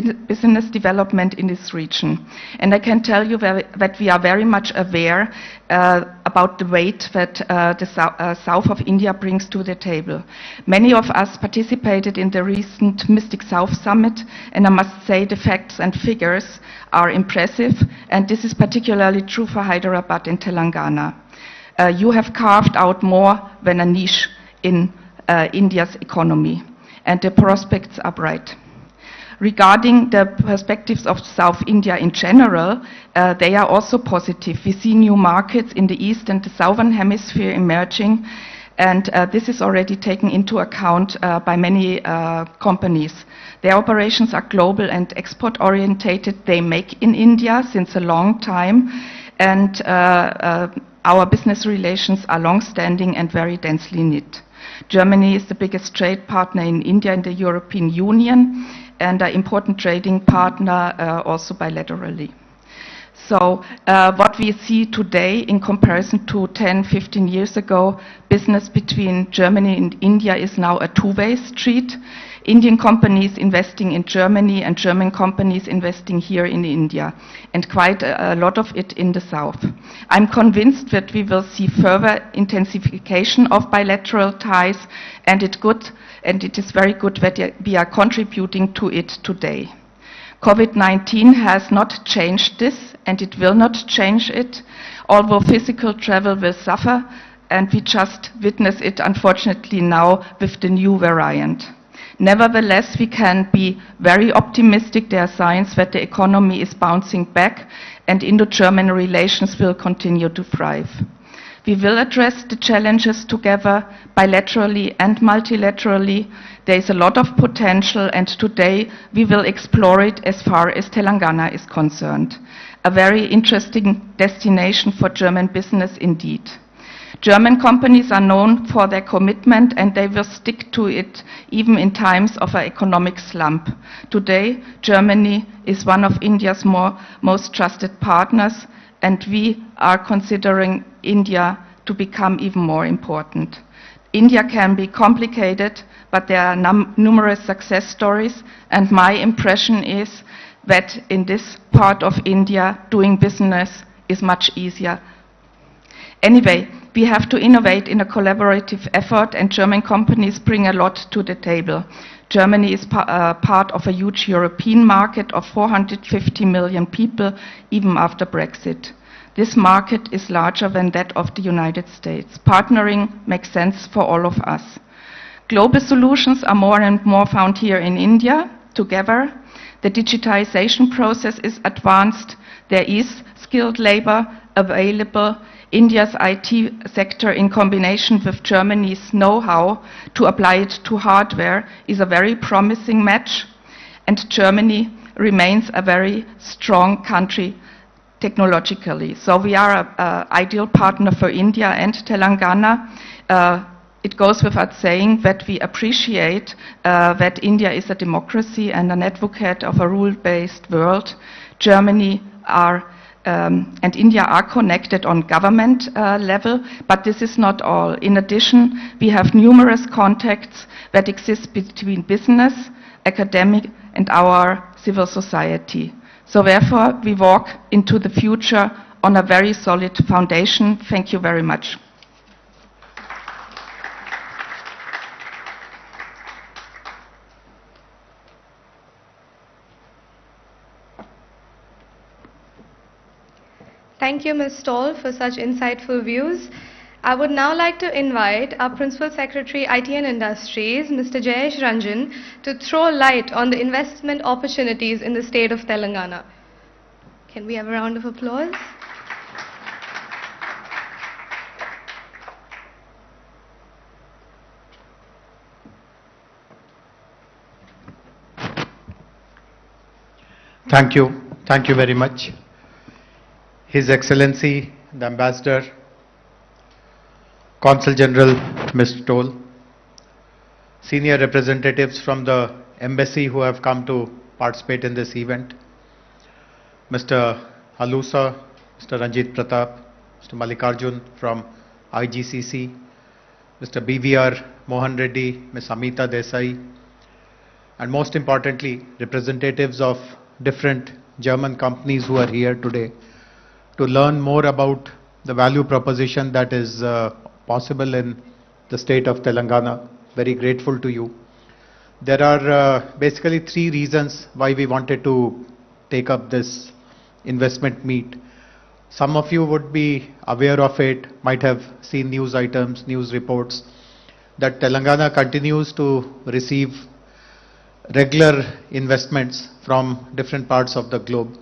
business development in this region. And I can tell you that we are very much aware about the weight that the south of India brings to the table. Many of us participated in the recent Mystic South Summit, and I must say the facts and figures are impressive, and this is particularly true for Hyderabad and Telangana. You have carved out more than a niche in India's economy, and the prospects are bright. Regarding the perspectives of South India in general, they are also positive. We see new markets in the east and the southern hemisphere emerging, and this is already taken into account by many companies. Their operations are global and export orientated. They make in India since a long time, and our business relations are long-standing and very densely knit. Germany is the biggest trade partner in India and the European Union, and an important trading partner also bilaterally. So what we see today in comparison to 10, 15 years ago, business between Germany and India is now a two-way street. Indian companies investing in Germany and German companies investing here in India, and quite a lot of it in the south. I'm convinced that we will see further intensification of bilateral ties, and it is very good that we are contributing to it today. COVID-19 has not changed this, and it will not change it, although physical travel will suffer, and we just witness it unfortunately now with the new variant. Nevertheless, we can be very optimistic. There are signs that the economy is bouncing back and Indo-German relations will continue to thrive. We will address the challenges together, bilaterally and multilaterally. There is a lot of potential, and today we will explore it as far as Telangana is concerned. A very interesting destination for German business indeed. German companies are known for their commitment, and they will stick to it even in times of an economic slump. Today, Germany is one of India's most trusted partners, and we are considering India to become even more important. India can be complicated, but there are numerous success stories, and my impression is that in this part of India, doing business is much easier. Anyway, we have to innovate in a collaborative effort, and German companies bring a lot to the table. Germany is part of a huge European market of 450 million people, even after Brexit. This market is larger than that of the United States. Partnering makes sense for all of us. Global solutions are more and more found here in India. Together, the digitization process is advanced. There is skilled labor available. India's IT sector, in combination with Germany's know-how to apply it to hardware, is a very promising match, and Germany remains a very strong country technologically. So we are an ideal partner for India and Telangana. It goes without saying that we appreciate that India is a democracy and an advocate of a rule-based world. Germany and India are connected on government level, but this is not all. In addition, we have numerous contacts that exist between business, academic, and our civil society. So therefore, we walk into the future on a very solid foundation. Thank you very much. Thank you, Ms. Stoll, for such insightful views. I would now like to invite our Principal Secretary, IT and Industries, Mr. Jayesh Ranjan, to throw light on the investment opportunities in the state of Telangana. Can we have a round of applause? Thank you. Thank you very much. His Excellency, the Ambassador, Consul General Ms. Stoll, senior representatives from the embassy who have come to participate in this event, Mr. Alusa, Mr. Ranjit Pratap, Mr. Mallikarjun from IGCC, Mr. BVR Mohan Reddy, Ms. Amita Desai, and most importantly, representatives of different German companies who are here today to learn more about the value proposition that is possible in the state of Telangana. Very grateful to you. There are basically three reasons why we wanted to take up this investment meet. Some of you would be aware of it, might have seen news items, news reports, that Telangana continues to receive regular investments from different parts of the globe.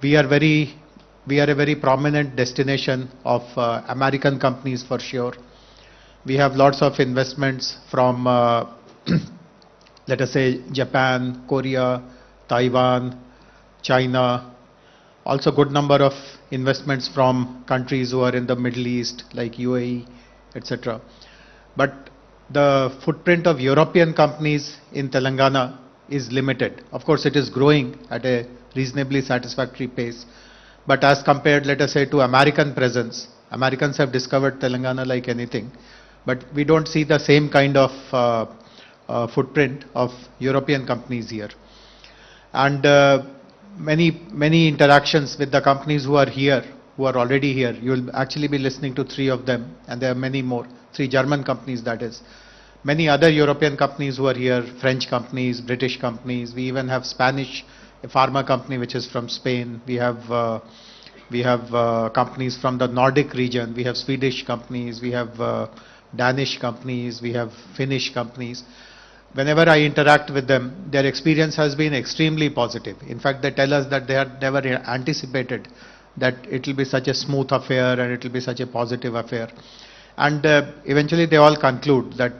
We are a very prominent destination of American companies for sure. We have lots of investments from, let us say, Japan, Korea, Taiwan, China. Also good number of investments from countries who are in the Middle East like UAE, etc. But the footprint of European companies in Telangana is limited. Of course, it is growing at a reasonably satisfactory pace. But as compared, let us say, to American presence, Americans have discovered Telangana like anything. But we don't see the same kind of footprint of European companies here. And many interactions with the companies who are here, who are already here. You will actually be listening to three of them, and there are many more, three German companies that is. Many other European companies who are here, French companies, British companies. We even have Spanish, a pharma company which is from Spain. We have companies from the Nordic region. We have Swedish companies. We have Danish companies. We have Finnish companies. Whenever I interact with them, their experience has been extremely positive. In fact, they tell us that they had never anticipated that it will be such a smooth affair and it will be such a positive affair. And eventually they all conclude that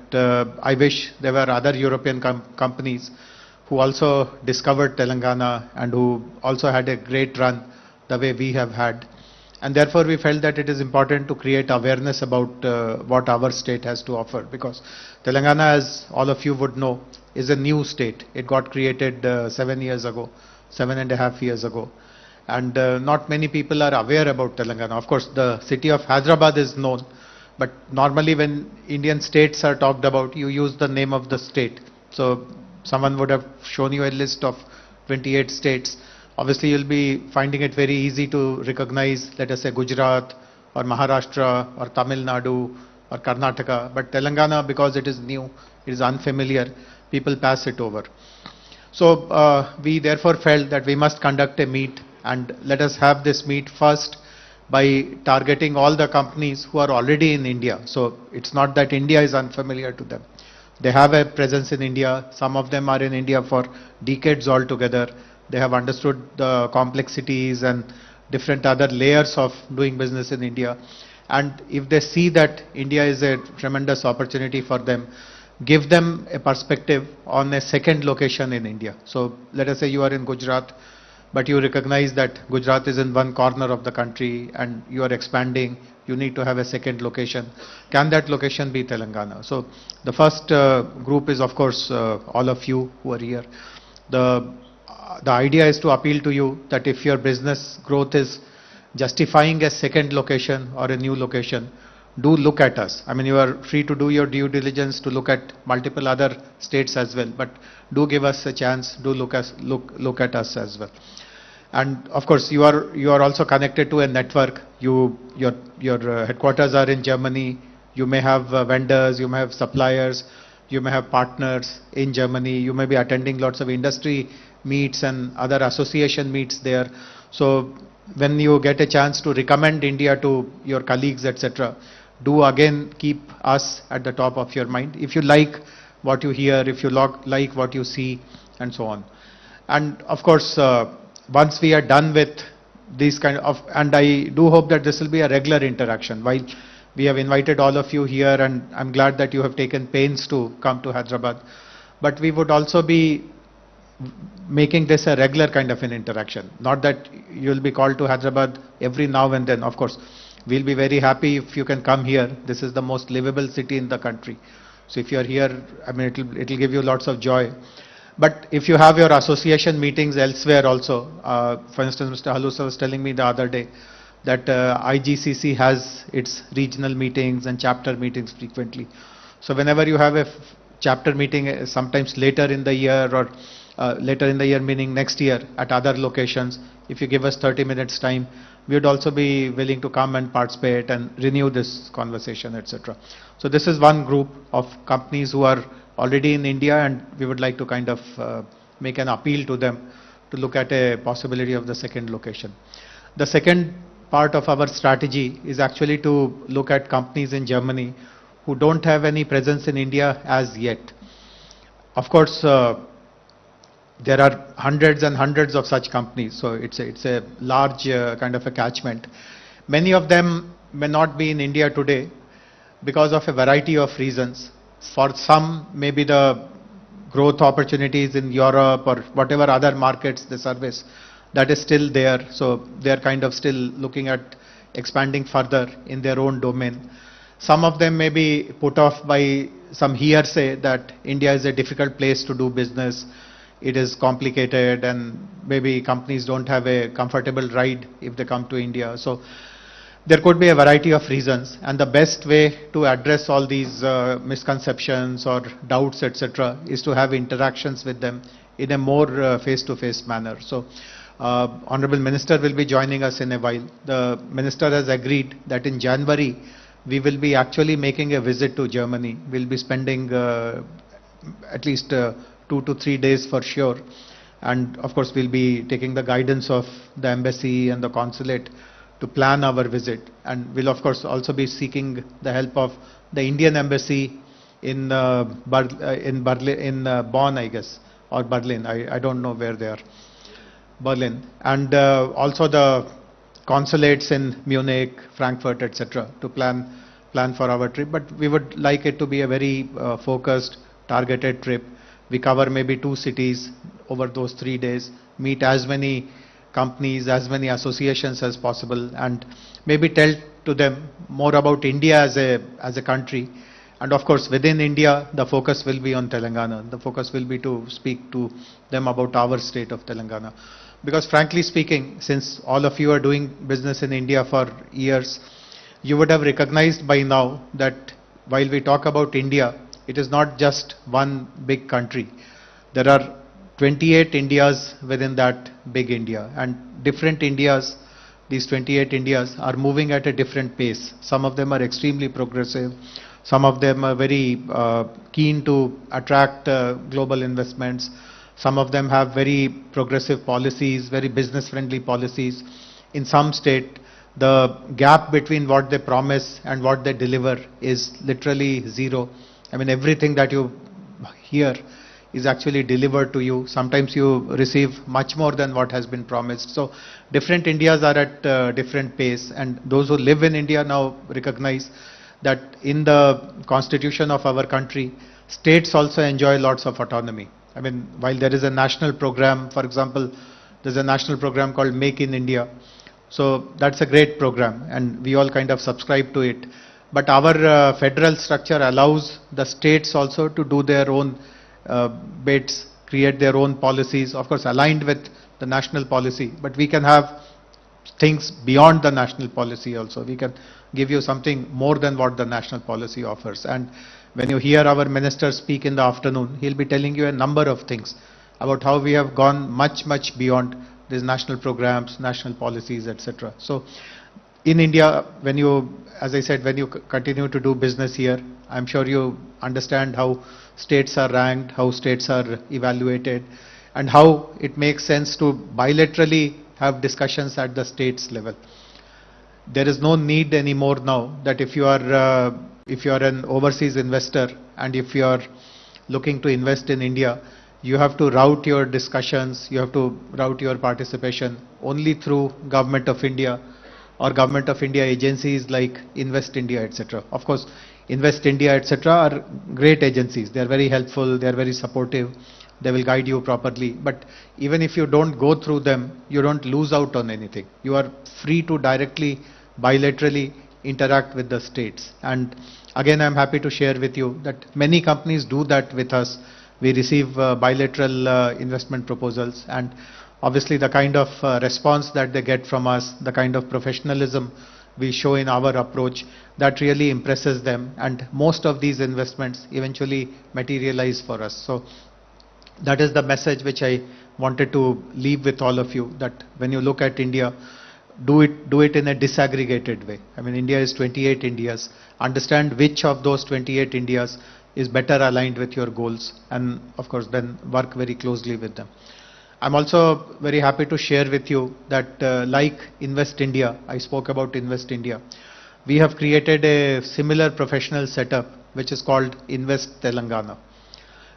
I wish there were other European companies who also discovered Telangana and who also had a great run the way we have had. And therefore we felt that it is important to create awareness about what our state has to offer, because Telangana, as all of you would know, is a new state. It got created 7 years ago, 7.5 years ago. And not many people are aware about Telangana. Of course, the city of Hyderabad is known, but normally when Indian states are talked about, you use the name of the state. So someone would have shown you a list of 28 states. Obviously, you'll be finding it very easy to recognize, let us say, Gujarat or Maharashtra or Tamil Nadu or Karnataka. But Telangana, because it is new, it is unfamiliar, people pass it over. So we therefore felt that we must conduct a meet, and let us have this meet first by targeting all the companies who are already in India. So it's not that India is unfamiliar to them. They have a presence in India. Some of them are in India for decades altogether. They have understood the complexities and different other layers of doing business in India. And if they see that India is a tremendous opportunity for them, give them a perspective on a second location in India. So let us say you are in Gujarat, but you recognize that Gujarat is in one corner of the country and you are expanding, you need to have a second location. Can that location be Telangana? So the first group is, of course, all of you who are here. The idea is to appeal to you that if your business growth is justifying a second location or a new location, do look at us. I mean, you are free to do your due diligence to look at multiple other states as well, but do give us a chance, do look at us as well. And of course, you are also connected to a network. Your headquarters are in Germany. You may have vendors, you may have suppliers, you may have partners in Germany. You may be attending lots of industry meets and other association meets there. So when you get a chance to recommend India to your colleagues, etc., do again keep us at the top of your mind. If you like what you hear, if you like what you see, and so on. And of course, once we are done with these kind of, and I do hope that this will be a regular interaction. While we have invited all of you here, and I'm glad that you have taken pains to come to Hyderabad, but we would also be making this a regular kind of an interaction. Not that you'll be called to Hyderabad every now and then. Of course, we'll be very happy if you can come here. This is the most livable city in the country. So if you're here, I mean, it'll give you lots of joy. But if you have your association meetings elsewhere also, for instance, Mr. Halusa was telling me the other day that IGCC has its regional meetings and chapter meetings frequently. So whenever you have a chapter meeting sometimes later in the year, or later in the year meaning next year at other locations. If you give us 30 minutes time, we would also be willing to come and participate and renew this conversation, etc. So this is one group of companies who are already in India, and we would like to kind of make an appeal to them to look at a possibility of the second location. The second part of our strategy is actually to look at companies in Germany who don't have any presence in India as yet. Of course, there are hundreds and hundreds of such companies, so it's a large kind of a catchment. Many of them may not be in India today because of a variety of reasons. For some, maybe the growth opportunities in Europe or whatever other markets they service, that is still there, so they are kind of still looking at expanding further in their own domain. Some of them may be put off by some hearsay that India is a difficult place to do business, it is complicated, and maybe companies don't have a comfortable ride if they come to India. So there could be a variety of reasons, and the best way to address all these misconceptions or doubts, etc., is to have interactions with them in a more face-to-face manner. So Honorable Minister will be joining us in a while. The Minister has agreed that in January we will be actually making a visit to Germany. We'll be spending at least 2 to 3 days for sure, and of course we'll be taking the guidance of the embassy and the consulate to plan our visit, and we'll of course also be seeking the help of the Indian embassy in Bonn, I guess, or Berlin. I don't know where they are. Berlin, and also the consulates in Munich, Frankfurt, etc., to plan for our trip. But we would like it to be a very focused, targeted trip. We cover maybe 2 cities over those 3 days, meet as many companies, as many associations as possible, and maybe tell to them more about India as a country. And of course, within India, the focus will be on Telangana. The focus will be to speak to them about our state of Telangana. Because frankly speaking, since all of you are doing business in India for years, you would have recognized by now that while we talk about India, it is not just one big country. There are 28 Indias within that big India, and different Indias, these 28 Indias are moving at a different pace. Some of them are extremely progressive. Some of them are very keen to attract global investments. Some of them have very progressive policies, very business-friendly policies. In some state, the gap between what they promise and what they deliver is literally zero. I mean, everything that you hear is actually delivered to you. Sometimes you receive much more than what has been promised. So different Indias are at different pace, and those who live in India now recognize that in the constitution of our country, states also enjoy lots of autonomy. I mean, while there is a national program, for example, there's a national program called Make in India. So that's a great program, and we all kind of subscribe to it. But our federal structure allows the states also to do their own bits, create their own policies, of course aligned with the national policy. But we can have things beyond the national policy also. We can give you something more than what the national policy offers. And when you hear our minister speak in the afternoon, he'll be telling you a number of things about how we have gone much, much beyond these national programs, national policies, etc. So in India, when you, as I said, when you continue to do business here, I'm sure you understand how states are ranked, how states are evaluated, and how it makes sense to bilaterally have discussions at the states level. There is no need anymore now that if you are an overseas investor and if you are looking to invest in India, you have to route your discussions, you have to route your participation only through Government of India or Government of India agencies like Invest India, etc. Of course, Invest India, etc. are great agencies. They are very helpful, they are very supportive, they will guide you properly. But even if you don't go through them, you don't lose out on anything. You are free to directly, bilaterally interact with the states. And again, I'm happy to share with you that many companies do that with us. We receive bilateral investment proposals, and obviously the kind of response that they get from us, the kind of professionalism we show in our approach, that really impresses them, and most of these investments eventually materialize for us. So that is the message which I wanted to leave with all of you, that when you look at India, do it in a disaggregated way. I mean, India is 28 Indias. Understand which of those 28 Indias is better aligned with your goals, and of course then work very closely with them. I'm also very happy to share with you that like Invest India, I spoke about Invest India, we have created a similar professional setup which is called Invest Telangana.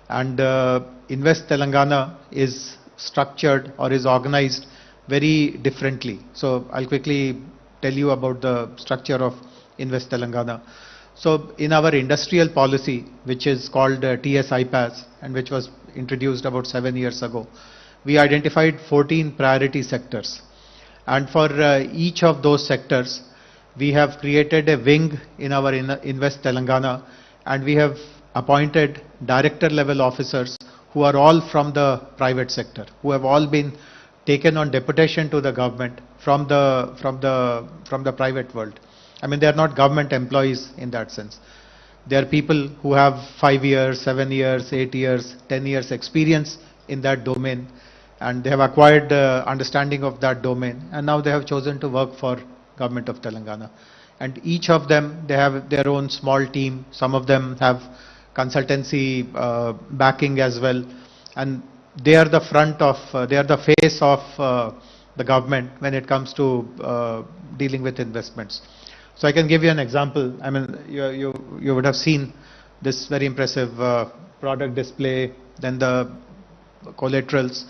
And Invest Telangana is structured or is organized very differently. So I'll quickly tell you about the structure of Invest Telangana. So in our industrial policy, which is called TS-IPAS and which was introduced about 7 years ago, we identified 14 priority sectors. And for each of those sectors, we have created a wing in our Invest Telangana, and we have appointed director level officers who are all from the private sector, who have all been taken on deputation to the government from the private world. I mean, they are not government employees in that sense. They are people who have 5 years, 7 years, 8 years, 10 years experience in that domain, and they have acquired understanding of that domain, and now they have chosen to work for Government of Telangana. And each of them, they have their own small team. Some of them have consultancy backing as well, and they are the they are the face of the government when it comes to dealing with investments. So I can give you an example. I mean, you would have seen this very impressive product display, then the collaterals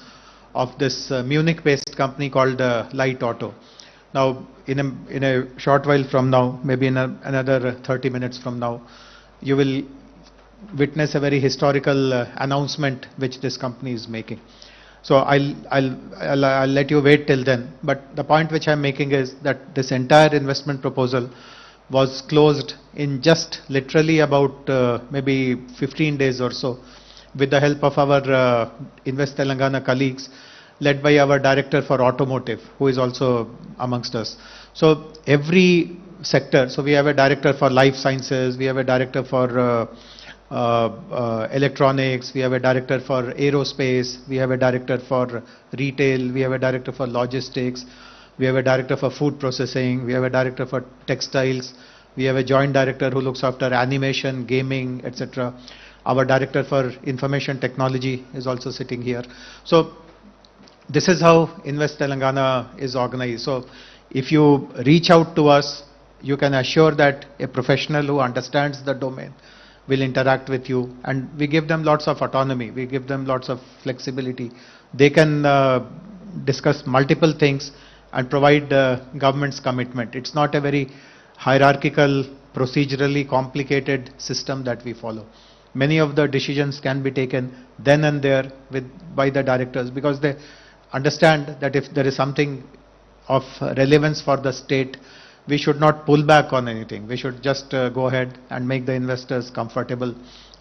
of this Munich-based company called Light Auto. Now, in a short while from now, maybe in another 30 minutes from now, you will witness a very historical announcement which this company is making. So I'll let you wait till then. But the point which I'm making is that this entire investment proposal was closed in just literally about maybe 15 days or so, with the help of our Invest Telangana colleagues, led by our director for automotive, who is also amongst us. So every sector, so we have a director for life sciences, we have a director for electronics, we have a director for aerospace, we have a director for retail, we have a director for logistics, we have a director for food processing, we have a director for textiles, we have a joint director who looks after animation, gaming, etc. Our director for information technology is also sitting here. So this is how Invest Telangana is organized. So if you reach out to us, you can assure that a professional who understands the domain will interact with you, and we give them lots of autonomy, we give them lots of flexibility. They can discuss multiple things and provide government's commitment. It's not a very hierarchical, procedurally complicated system that we follow. Many of the decisions can be taken then and there by the directors, because they understand that if there is something of relevance for the state, we should not pull back on anything. We should just go ahead and make the investors comfortable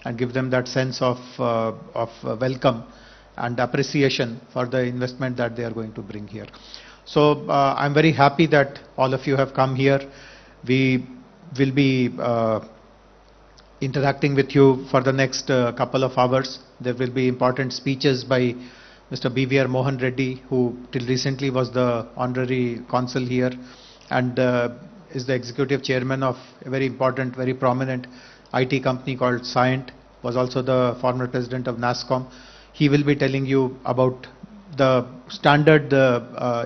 and give them that sense of welcome and appreciation for the investment that they are going to bring here. So I'm very happy that all of you have come here. We will be interacting with you for the next couple of hours. There will be important speeches by Mr. B.V.R. Mohan Reddy, who till recently was the honorary consul here, and is the executive chairman of a very important, very prominent IT company called Cyient, was also the former president of NASSCOM. He will be telling you about the standard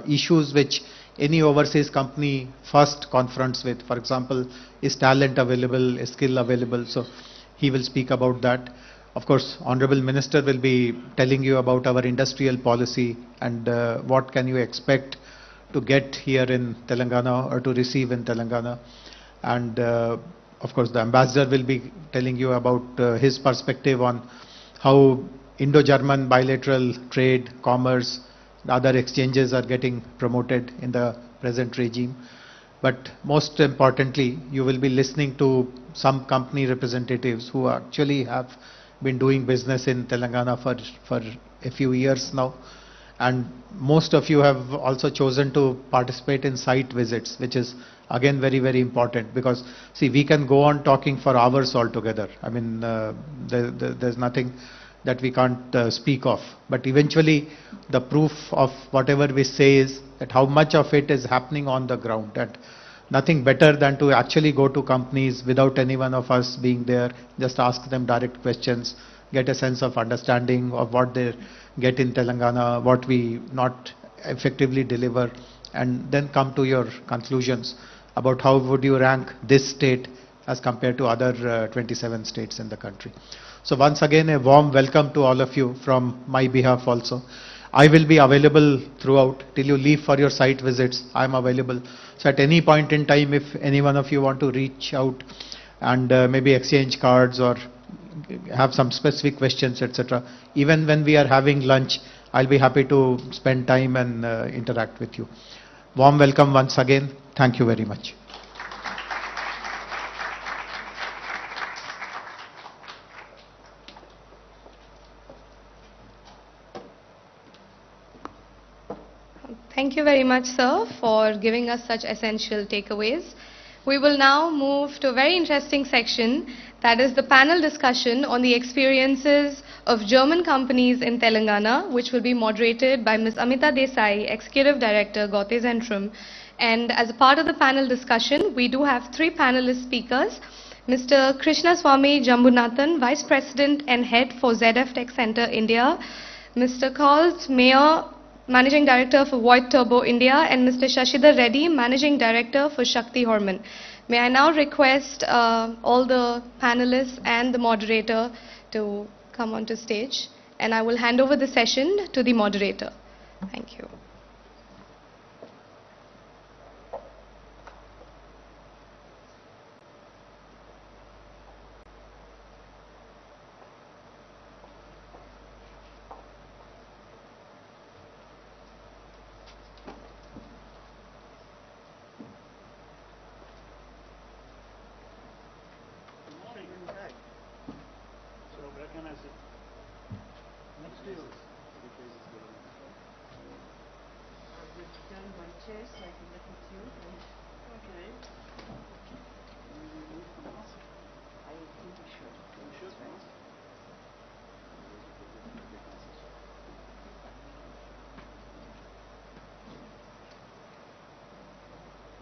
issues which any overseas company first confronts with. For example, is talent available, is skill available? So he will speak about that. Of course, Honorable Minister will be telling you about our industrial policy and what can you expect to get here in Telangana or to receive in Telangana. And of course, the ambassador will be telling you about his perspective on how Indo-German bilateral trade, commerce, and other exchanges are getting promoted in the present regime. But most importantly, you will be listening to some company representatives who actually have been doing business in Telangana for a few years now. And most of you have also chosen to participate in site visits, which is again very, very important, because see, we can go on talking for hours altogether. I mean, there's nothing that we can't speak of. But eventually, the proof of whatever we say is that how much of it is happening on the ground. And nothing better than to actually go to companies without any one of us being there, just ask them direct questions, get a sense of understanding of what they get in Telangana, what we not effectively deliver, and then come to your conclusions about how would you rank this state as compared to other 27 states in the country. So once again, a warm welcome to all of you from my behalf also. I will be available throughout till you leave for your site visits. I am available. So at any point in time, if any one of you want to reach out and maybe exchange cards or have some specific questions, etc. Even when we are having lunch, I'll be happy to spend time and interact with you. Warm welcome once again. Thank you very much. Thank you very much, sir, for giving us such essential takeaways. We will now move to a very interesting section, that is the panel discussion on the experiences of German companies in Telangana, which will be moderated by Ms. Amita Desai, Executive Director, Gaute Zentrum. And as a part of the panel discussion, we do have three panelist speakers. Mr. Krishna Swamy Jambunathan, Vice President and Head for ZF Tech Center, India. Mr. Colt Mayor, Managing Director for Void Turbo India, and Mr. Shashidhar Reddy, Managing Director for Shakti Hermann. May I now request all the panelists and the moderator to come onto stage, and I will hand over the session to the moderator. Thank you.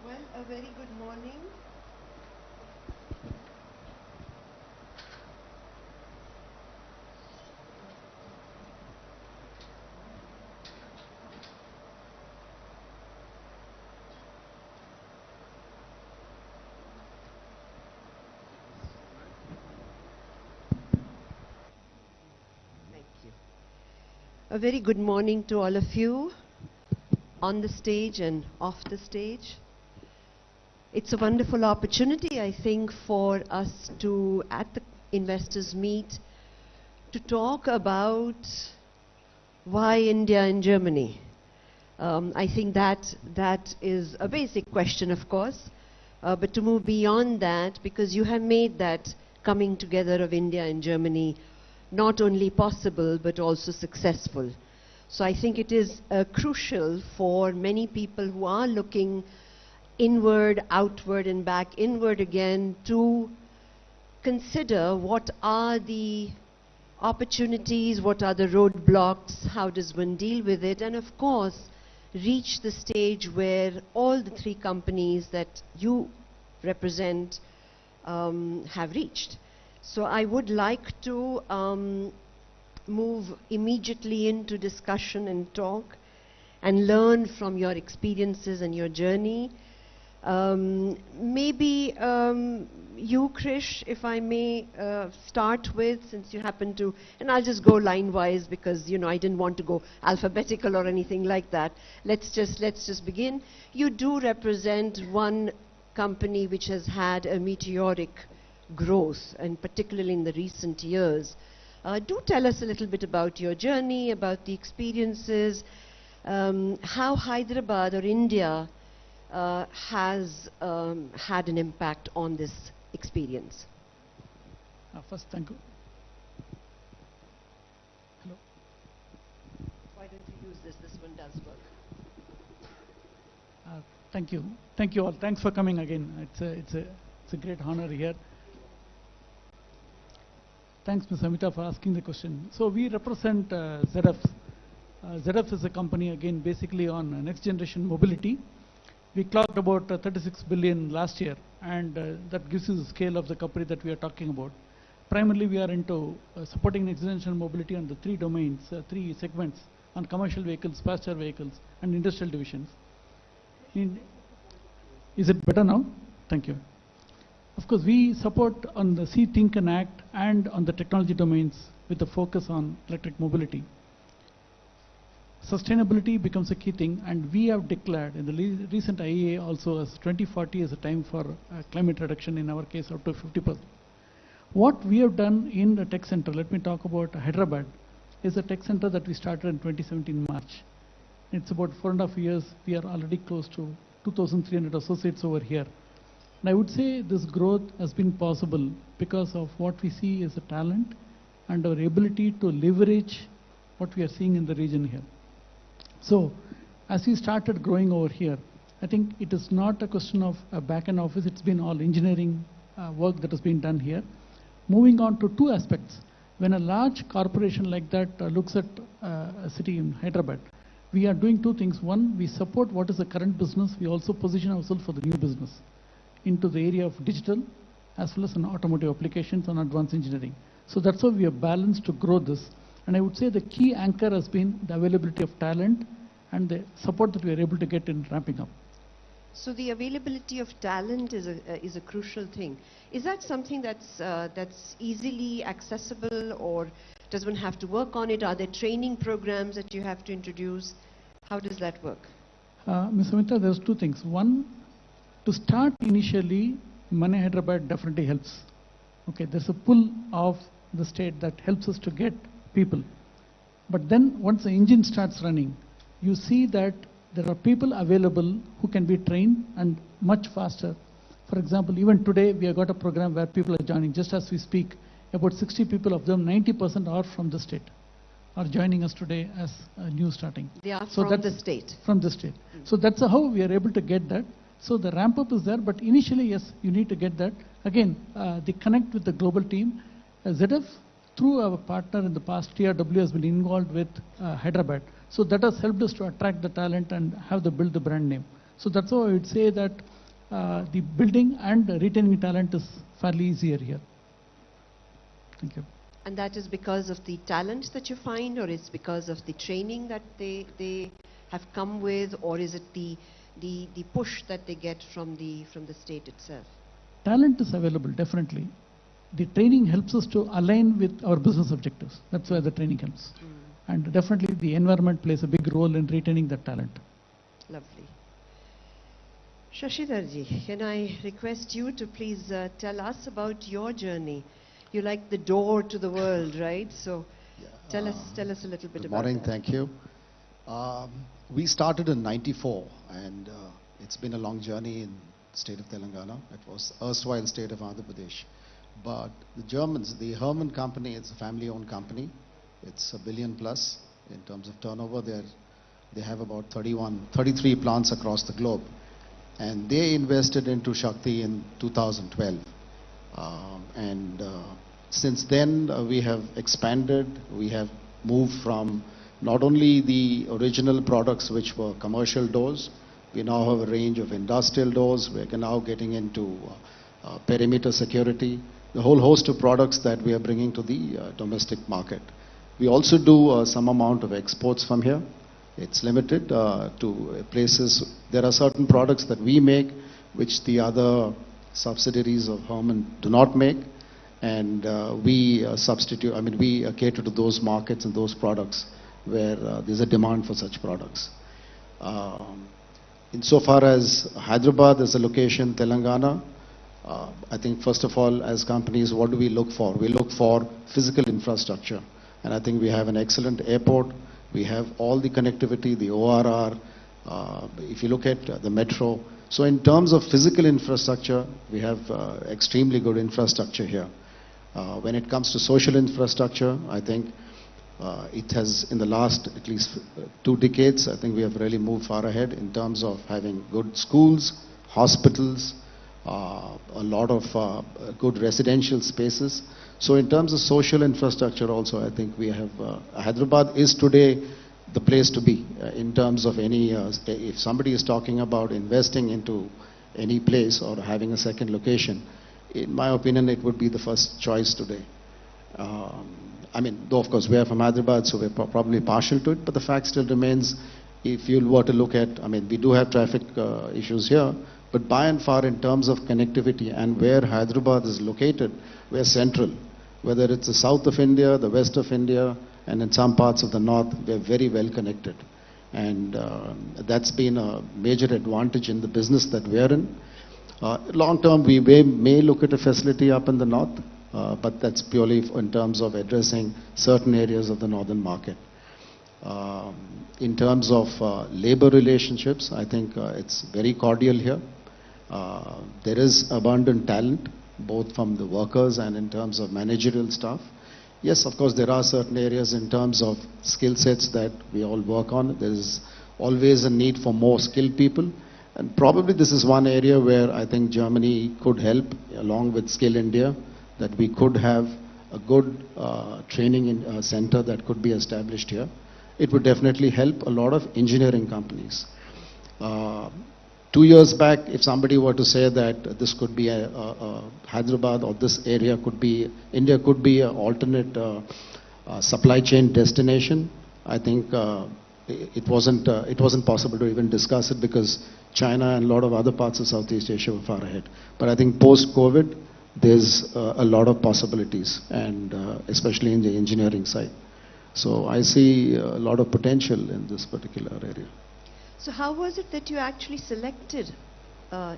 Well, a very good morning. Thank you. A very good morning to all of you on the stage and off the stage. It's a wonderful opportunity, I think, for us to, at the investors meet, to talk about why India and Germany. I think that is a basic question, of course, but to move beyond that, because you have made that coming together of India and Germany not only possible, but also successful. So I think it is crucial for many people who are looking inward, outward, and back inward again to consider what are the opportunities, what are the roadblocks, how does one deal with it, and of course reach the stage where all the three companies that you represent have reached. So I would like to move immediately into discussion and talk and learn from your experiences and your journey. Maybe you, Krish, if I may start with, since you happen to, and I'll just go line-wise because, you know, I didn't want to go alphabetical or anything like that. Let's just begin. You do represent one company which has had a meteoric growth, and particularly in the recent years. Do tell us a little bit about your journey, about the experiences, how Hyderabad or India has had an impact on this experience. First, thank you. Hello. Why don't you use this does work. Thank you. Thank you all. Thanks for coming again. It's a great honor here. Thanks, Ms. Amita, for asking the question. So we represent ZF. ZF is a company, again, basically on next generation mobility. We clocked about 36 billion last year, and that gives you the scale of the company that we are talking about. Primarily, we are into supporting next generation mobility on the three domains, three segments, on commercial vehicles, passenger vehicles, and industrial divisions. Is it better now? Thank you. Of course, we support on the See, Think and Act and on the technology domains with a focus on electric mobility. Sustainability becomes a key thing, and we have declared in the recent IEA also as 2040 as a time for climate reduction, in our case up to 50%. What we have done in the tech center, let me talk about Hyderabad, is a tech center that we started in 2017 March. It's about 4.5 years. We are already close to 2,300 associates over here. And I would say this growth has been possible because of what we see as a talent and our ability to leverage what we are seeing in the region here. So, as we started growing over here, I think it is not a question of a back-end office. It's been all engineering work that has been done here. Moving on to two aspects. When a large corporation like that looks at a city in Hyderabad, we are doing two things. One, we support what is the current business. We also position ourselves for the new business into the area of digital as well as in automotive applications and advanced engineering. So that's how we have balanced to grow this. And I would say the key anchor has been the availability of talent and the support that we are able to get in ramping up. So the availability of talent is a crucial thing. Is that something that's easily accessible, or does one have to work on it? Are there training programs that you have to introduce? How does that work? Ms. Amita, there's two things. One, to start initially, Money Hyderabad definitely helps. Okay, there's a pull of the state that helps us to get people. But then once the engine starts running, you see that there are people available who can be trained and much faster. For example, even today we have got a program where people are joining. Just as we speak, about 60 people of them, 90% are from the state, are joining us today as new starting. They are from the state. From the state. So that's how we are able to get that. So the ramp up is there, but initially, yes, you need to get that. Again, the connect with the global team. ZF, through our partner in the past, TRW has been involved with Hyderabad. So that has helped us to attract the talent and have the build the brand name. So that's how I would say that the building and retaining talent is fairly easier here. Thank you. And that is because of the talent that you find, or it's because of the training that they have come with, or is it the push that they get from the state itself? Talent is available, definitely. The training helps us to align with our business objectives. That's why the training helps. And definitely the environment plays a big role in retaining that talent. Lovely. Shashidharji, can I request you to please tell us about your journey? You like the door to the world, right? So tell us a little bit about that. Good morning, thank you. We started in '94, and it's been a long journey in the state of Telangana. It was erstwhile state of Andhra Pradesh. But the Germans, the Hermann company, it's a family-owned company. It's $1 billion plus in terms of turnover. They have about 33 plants across the globe. And they invested into Shakti in 2012. Since then, we have expanded. We have moved from not only the original products, which were commercial doors. We now have a range of industrial doors. We're now getting into perimeter security, the whole host of products that we are bringing to the domestic market. We also do some amount of exports from here. It's limited to places. There are certain products that we make, which the other subsidiaries of Hermann do not make. And we cater to those markets and those products where there's a demand for such products. Insofar as Hyderabad as a location, Telangana, I think first of all, as companies, what do we look for? We look for physical infrastructure. And I think we have an excellent airport. We have all the connectivity, the ORR. If you look at the metro. So in terms of physical infrastructure, we have extremely good infrastructure here. When it comes to social infrastructure, I think It has, in the last at least 2 decades, I think we have really moved far ahead in terms of having good schools, hospitals, a lot of good residential spaces. So in terms of social infrastructure also, I think we have, Hyderabad is today the place to be in terms of any, if somebody is talking about investing into any place or having a second location, in my opinion, it would be the first choice today. I mean, though of course we are from Hyderabad, so we're probably partial to it, but the fact still remains, if you were to look at, I mean, we do have traffic issues here, but by and far in terms of connectivity and where Hyderabad is located, we're central. Whether it's the south of India, the west of India, and in some parts of the north, we're very well connected. And that's been a major advantage in the business that we're in. Long term, we may look at a facility up in the north, but that's purely in terms of addressing certain areas of the northern market. In terms of labor relationships, I think it's very cordial here. There is abundant talent, both from the workers and in terms of managerial staff. Yes, of course, there are certain areas in terms of skill sets that we all work on. There is always a need for more skilled people. And probably this is one area where I think Germany could help, along with Skill India, that we could have a good training center that could be established here. It would definitely help a lot of engineering companies. 2 years back, if somebody were to say that this could be a Hyderabad or this area could be, India could be an alternate supply chain destination, I think it wasn't possible to even discuss it because China and a lot of other parts of Southeast Asia were far ahead. But I think post-COVID, there's a lot of possibilities, and especially in the engineering side. So I see a lot of potential in this particular area. So how was it that you actually selected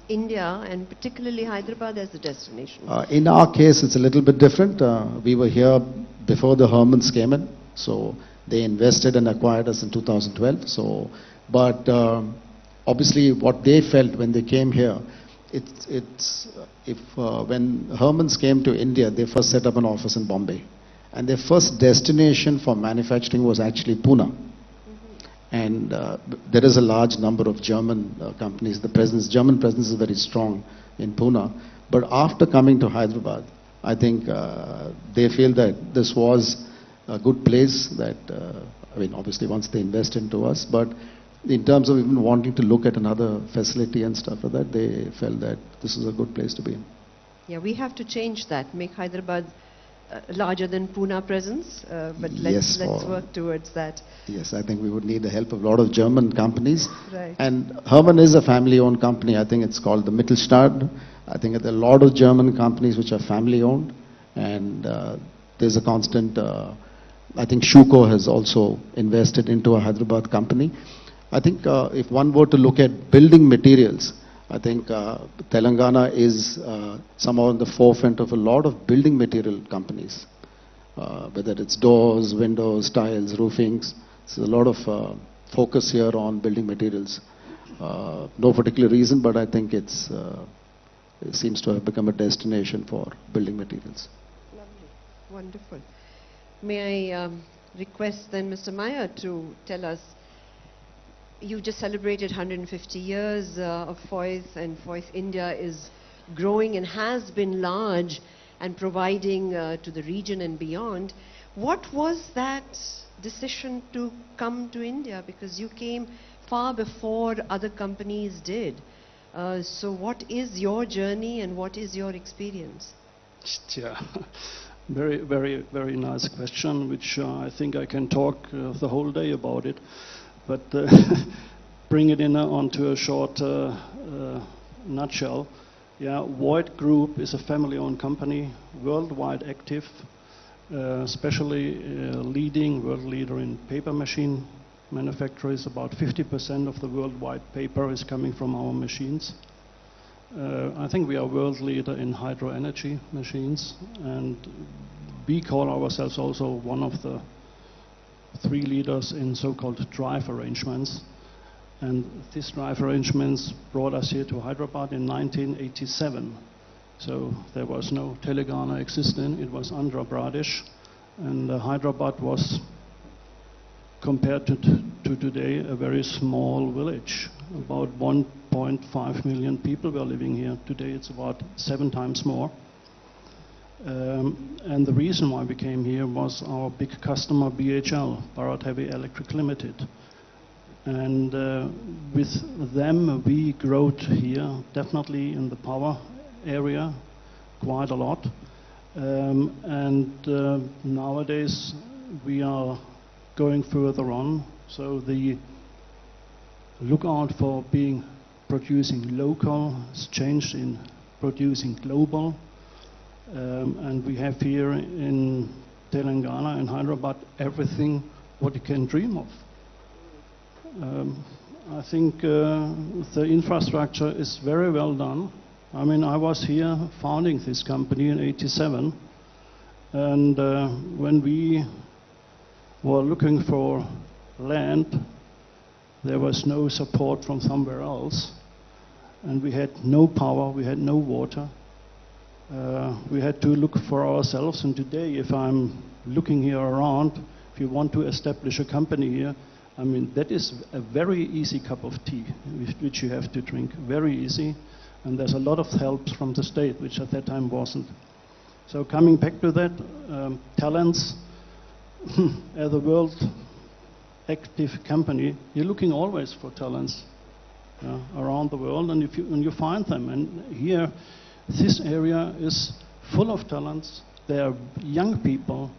India and particularly Hyderabad as a destination? In our case, it's a little bit different. We were here before the Hermanns came in, so they invested and acquired us in 2012. So, but obviously, what they felt when they came here, when Hermanns came to India, they first set up an office in Bombay, and their first destination for manufacturing was actually Pune. And there is a large number of German companies. The German presence is very strong in Pune. But after coming to Hyderabad, I think they feel that this was a good place that, I mean, obviously once they invest into us, but in terms of even wanting to look at another facility and stuff like that, they felt that this is a good place to be in. Yeah, we have to change that, make Hyderabad larger than Pune presence, but let's work towards that. Yes, I think we would need the help of a lot of German companies. Right. And Hermann is a family-owned company. I think it's called the Mittelstand. I think there are a lot of German companies which are family-owned, and there's a constant, I think Schuko has also invested into a Hyderabad company. I think if one were to look at building materials, I think Telangana is somehow in the forefront of a lot of building material companies, whether it's doors, windows, tiles, roofings. There's a lot of focus here on building materials. No particular reason, but I think it seems to have become a destination for building materials. Lovely, wonderful. May I request then Mr. Meyer to tell us, you just celebrated 150 years of FOIS, and FOIS India is growing and has been large and providing to the region and beyond. What was that decision to come to India? Because you came far before other companies did. So what is your journey and what is your experience? Yeah, very, very, very nice question, which I think I can talk the whole day about it. But bring it in onto a short nutshell. Yeah, Voigt Group is a family-owned company, worldwide active, especially leading world leader in paper machine manufacturers. About 50% of the worldwide paper is coming from our machines. I think we are world leader in hydro energy machines, and we call ourselves also one of the 3 leaders in so-called drive arrangements. And these drive arrangements brought us here to Hyderabad in 1987. So there was no Telangana existing, it was Andhra Pradesh. And Hyderabad was compared to today, a very small village. About 1.5 million people were living here. Today it's about 7 times more. And the reason why we came here was our big customer BHL, Bharat Heavy Electric Limited. And with them we grew here, definitely in the power area, quite a lot. Nowadays we are going further on, so the lookout for producing local has changed in producing global. And we have here in Telangana and Hyderabad everything what you can dream of. I think the infrastructure is very well done. I mean, I was here founding this company in '87, and when we were looking for land, there was no support from somewhere else, and we had no power, we had no water. We had to look for ourselves, and today, if I'm looking here around, if you want to establish a company here, I mean, that is a very easy cup of tea, which you have to drink, very easy, and there's a lot of help from the state, which at that time wasn't. So coming back to that, talents, as a world active company, you're looking always for talents around the world, and you find them, and here, this area is full of talents. There are young people,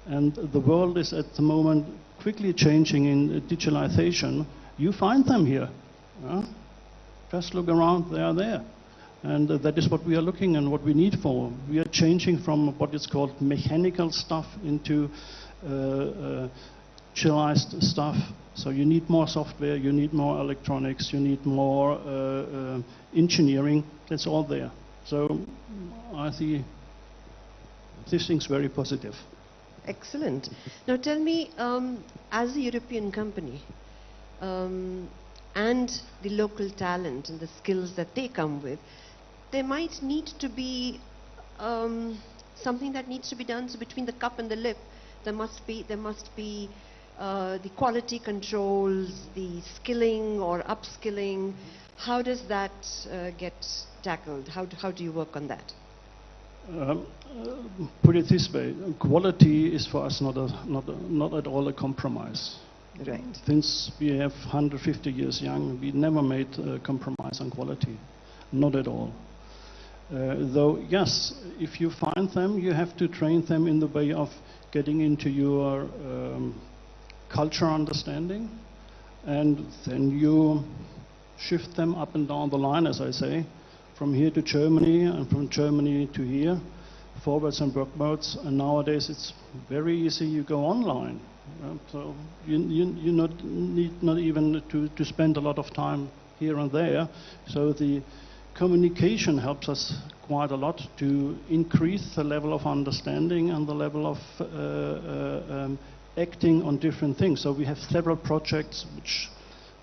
and the world is at the moment quickly changing in digitalization. You find them here. Just look around, they are there. And that is what we are looking and what we need for. We are changing from what is called mechanical stuff into digitalized stuff. So you need more software, you need more electronics, you need more engineering. That's all there. So I see these things very positive. Excellent. Now tell me, as a European company, and the local talent and the skills that they come with, there might need to be something that needs to be done. So between the cup and the lip, there must be the quality controls, the skilling or upskilling. How does that get tackled? How do you work on that? Put it this way: quality is for us not at all a compromise. Right. Since we have 150 years young, we never made a compromise on quality, not at all. Though yes, if you find them, you have to train them in the way of getting into your culture understanding, and then you shift them up and down the line, as I say, from here to Germany and from Germany to here, forwards and backwards. And nowadays it's very easy. You go online, so you need not even to spend a lot of time here and there. So the communication helps us quite a lot to increase the level of understanding and the level of acting on different things. So we have several projects which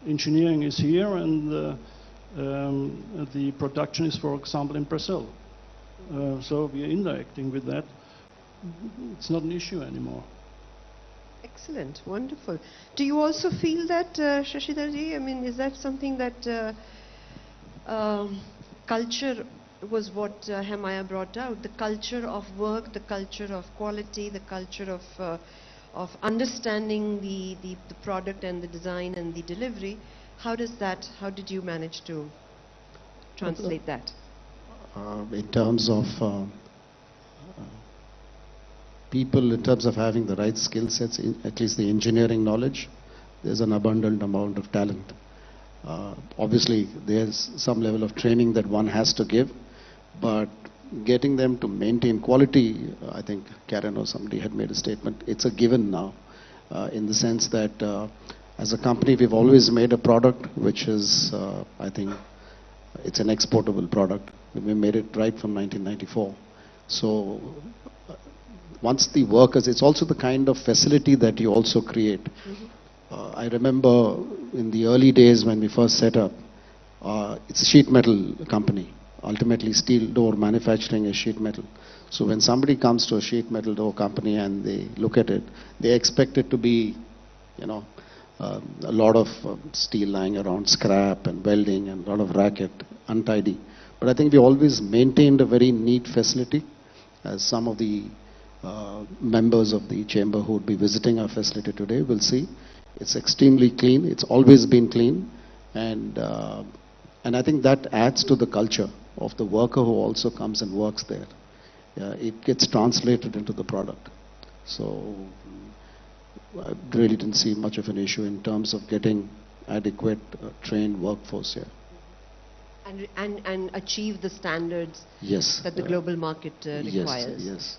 engineering is here, and the production is, for example, in Brazil. So we are interacting with that. It's not an issue anymore. Excellent, wonderful. Do you also feel that, Shashidarji? I mean, is that something that culture was what Hermann brought out? The culture of work, the culture of quality, the culture of understanding the product and the design and the delivery. How did you manage to translate that? In terms of people, in terms of having the right skill sets, at least the engineering knowledge, there's an abundant amount of talent. Obviously, there's some level of training that one has to give, but getting them to maintain quality, I think Karen or somebody had made a statement, it's a given now, in the sense that as a company, we've always made a product which is, I think, it's an exportable product. We made it right from 1994. So once the workers, it's also the kind of facility that you also create. I remember in the early days when we first set up, it's a sheet metal company. Ultimately, steel door manufacturing is sheet metal. So when somebody comes to a sheet metal door company and they look at it, they expect it to be you know, a lot of steel lying around, scrap and welding and a lot of racket, untidy. But I think we always maintained a very neat facility, as some of the members of the chamber who would be visiting our facility today will see. It's extremely clean. It's always been clean. And I think that adds to the culture of the worker who also comes and works there. It gets translated into the product. So I really didn't see much of an issue in terms of getting adequate trained workforce here. And achieve the standards Yes. that the global market requires. Yes.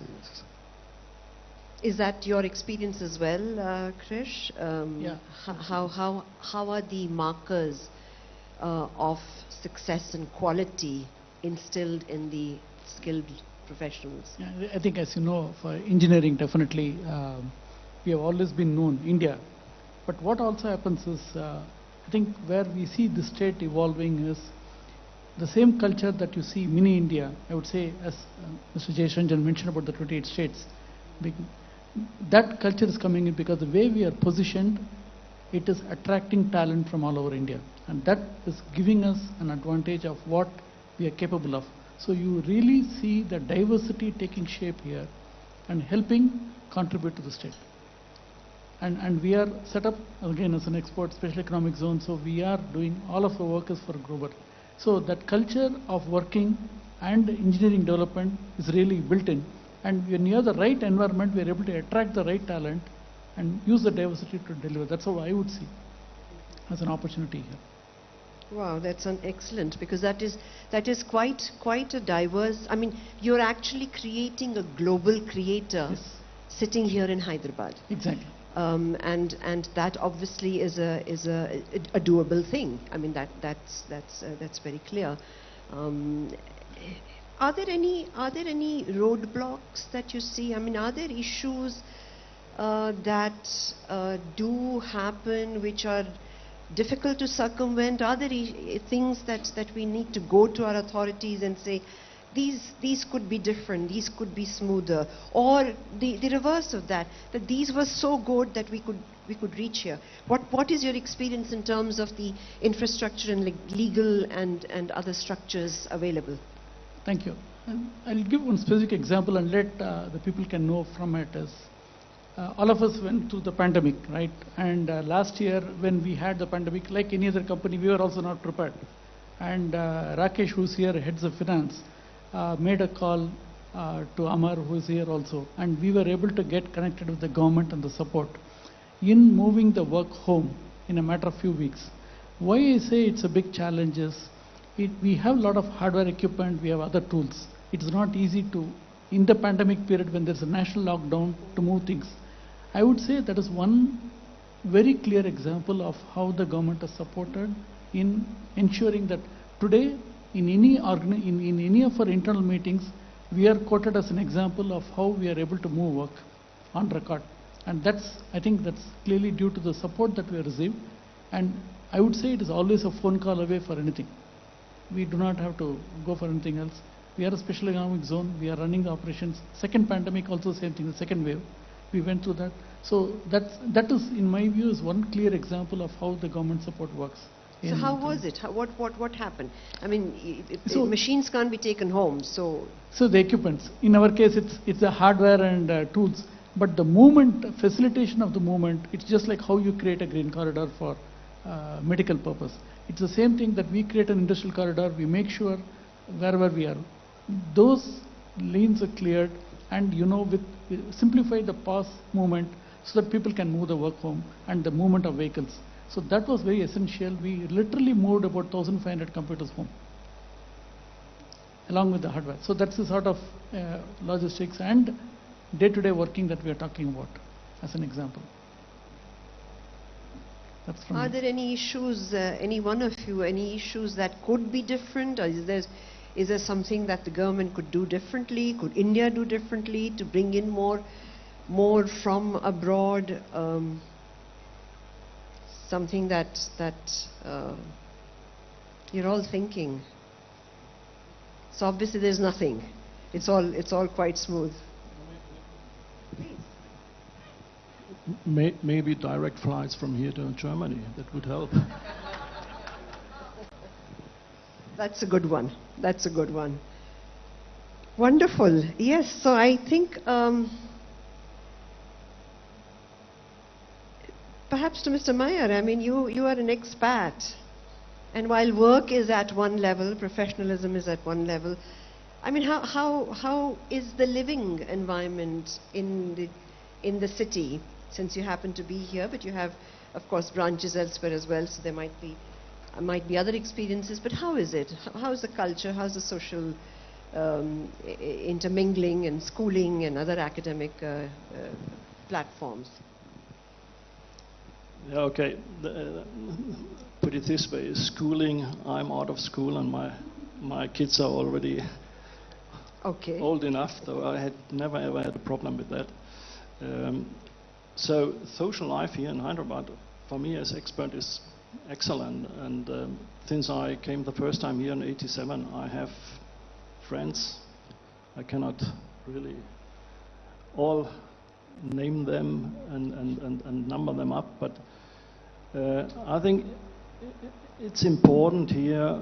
Is that your experience as well, Krish? Yeah. How are the markers of success and quality instilled in the skilled professionals? Yeah, I think, as you know, for engineering, definitely we have always been known, India. But what also happens is, I think where we see the state evolving is the same culture that you see mini India. I would say, as Mr. Jayasranjan mentioned about the 28 states, that culture is coming in because the way we are positioned, it is attracting talent from all over India. And that is giving us an advantage of what we are capable of. So you really see the diversity taking shape here and helping contribute to the state. And we are set up again as an export special economic zone, so we are doing all of the work is for global. So that culture of working and engineering development is really built in. And when you have the right environment, we are able to attract the right talent and use the diversity to deliver. That's how I would see as an opportunity here. Wow, that's an excellent, because that is quite a diverse. I mean, you're actually creating a global creator. Yes. Sitting here in Hyderabad. Exactly. And that obviously is a doable thing. I mean, that's very clear. Are there any roadblocks that you see? I mean, are there issues that do happen which are difficult to circumvent? Are there things that we need to go to our authorities and say, these could be different, these could be smoother, or the reverse of that these were so good that we could reach here? What is your experience in terms of the infrastructure and legal and other structures available? Thank you. And I'll give one specific example and let the people can know from it. Is all of us went through the pandemic, right? And last year when we had the pandemic, like any other company, we were also not prepared. And Rakesh, who's here, heads of finance, made a call to Amar, who is here also, and we were able to get connected with the government and the support in moving the work home in a matter of few weeks. Why I say it's a big challenge is, we have a lot of hardware equipment, we have other tools. It's not easy to, in the pandemic period when there's a national lockdown, to move things. I would say that is one very clear example of how the government has supported in ensuring that today in any of our internal meetings, we are quoted as an example of how we are able to move work on record. And I think that's clearly due to the support that we have received. And I would say it is always a phone call away for anything. We do not have to go for anything else. We are a special economic zone. We are running the operations. Second pandemic also same thing, the second wave. We went through that. So that is, in my view, is one clear example of how the government support works. So how was it? What happened? I mean, machines can't be taken home, so the equipments. In our case, it's the hardware and tools. But the movement, facilitation of the movement, it's just like how you create a green corridor for medical purpose. It's the same thing that we create an industrial corridor. We make sure wherever we are, those lanes are cleared, and simplify the pass movement so that people can move the work home and the movement of vehicles. So that was very essential. We literally moved about 1,500 computers home, along with the hardware. So that's the sort of logistics and day-to-day working that we are talking about, as an example. That's from Are there any issues, any one of you, any issues that could be different? Or is there something that the government could do differently? Could India do differently to bring in more from abroad? Something that you're all thinking. So obviously there's nothing. It's all quite smooth. maybe direct flights from here to Germany. That would help. That's a good one. That's a good one. Wonderful. Yes, so I think perhaps to Mr. Meyer, I mean, you are an expat. And while work is at one level, professionalism is at one level, I mean, how is the living environment in the city, since you happen to be here, but you have, of course, branches elsewhere as well, so there might be other experiences, but how is it? How is the culture? How's the social intermingling and schooling and other academic platforms? Yeah, okay. Put it this way: schooling. I'm out of school, and my kids are already old enough. Though I had never ever had a problem with that. So social life here in Hyderabad, for me as expert, is excellent. And since I came the first time here in '87, I have friends. I cannot really all name them and number them up, but I think it's important here,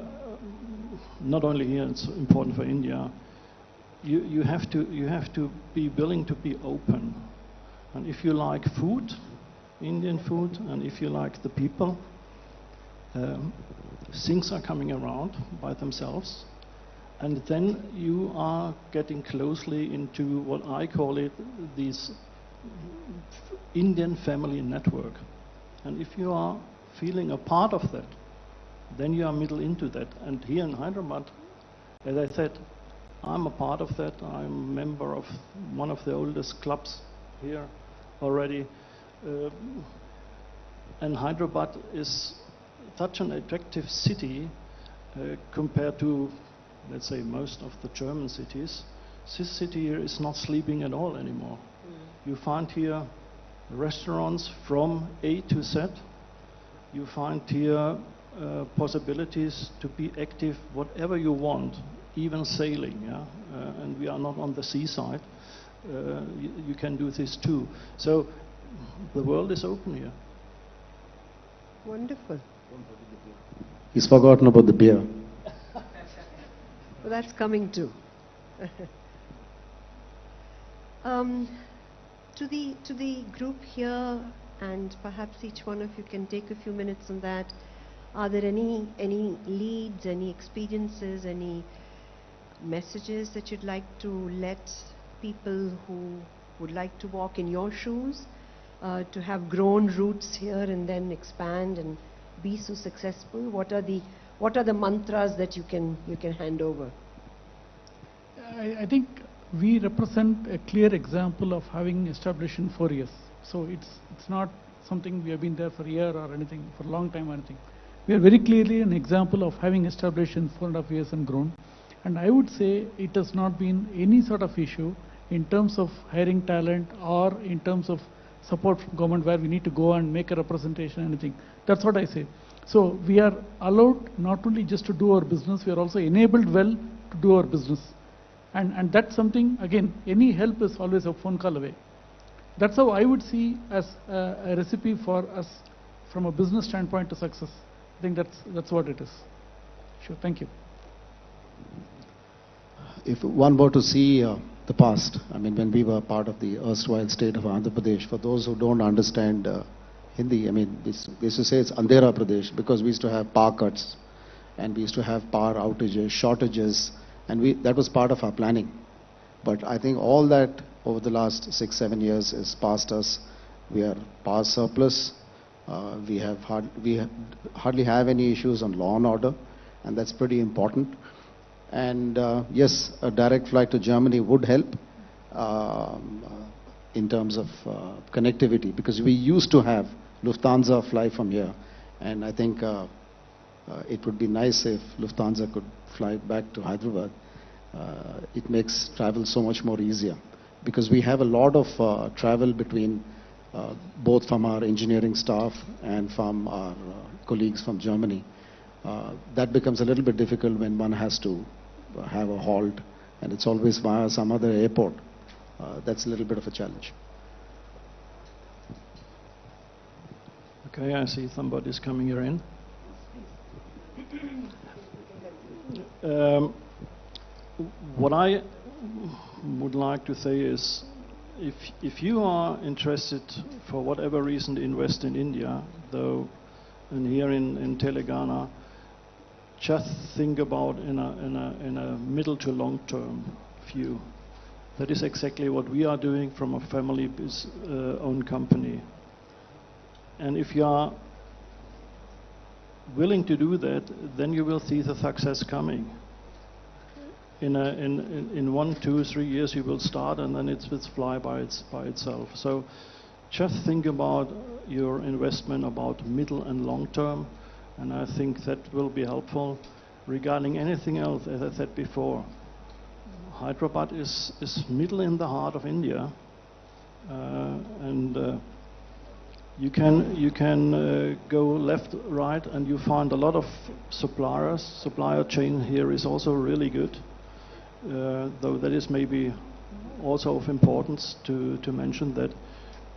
not only here, it's important for India. You have to be willing to be open. And if you like food, Indian food, and if you like the people, things are coming around by themselves. And then you are getting closely into what I call it, this Indian family network. And if you are feeling a part of that, then you are middle into that. And here in Hyderabad, as I said, I'm a part of that. I'm a member of one of the oldest clubs here already. And Hyderabad is such an attractive city compared to, let's say, most of the German cities. This city here is not sleeping at all anymore. You find here restaurants from A to Z. You find here possibilities to be active whatever you want, even sailing. Yeah? And we are not on the seaside. You can do this too. So the world is open here. Wonderful. He's forgotten about the beer. Well, that's coming too. To the group here, and perhaps each one of you can take a few minutes on that. Are there any leads, any experiences, any messages that you'd like to let people who would like to walk in your shoes, to have grown roots here and then expand and be so successful? What are the mantras that you can hand over? I think we represent a clear example of having established in 4 years. So it's not something we have been there for a year or anything, for a long time or anything. We are very clearly an example of having established in 4.5 years and grown. And I would say it has not been any sort of issue in terms of hiring talent or in terms of support from government where we need to go and make a representation or anything. That's what I say. So we are allowed not only just to do our business, we are also enabled well to do our business. And that's something, again, any help is always a phone call away. That's how I would see as a recipe for us from a business standpoint to success. I think that's what it is. Sure, thank you. If one were to see the past, I mean, when we were part of the erstwhile state of Andhra Pradesh, for those who don't understand Hindi, I mean, we used to say it's Andhera Pradesh because we used to have power cuts and we used to have power outages, shortages, and that was part of our planning. But I think all that over the last 6-7 years is past us. We are power surplus. We hardly have any issues on law and order, and that's pretty important. And yes, a direct flight to Germany would help in terms of connectivity, because we used to have Lufthansa fly from here, and I think it would be nice if Lufthansa could fly back to Hyderabad. It makes travel so much more easier, because we have a lot of travel between both from our engineering staff and from our colleagues from Germany. That becomes a little bit difficult when one has to have a halt, and it's always via some other airport. That's a little bit of a challenge. Okay, I see somebody's coming here in. What I would like to say is, if you are interested for whatever reason to invest in India, though, and here in Telangana, just think about in a middle to long term view. That is exactly what we are doing from a family owned company. And if you are willing to do that, then you will see the success coming. In 1, 2, 3 years you will start, and then it will fly by itself. So just think about your investment about middle and long term, and I think that will be helpful. Regarding anything else, as I said before, Hyderabad is middle in the heart of India, and you can go left, right, and you find a lot of suppliers. Supplier chain here is also really good, though that is maybe also of importance to mention that.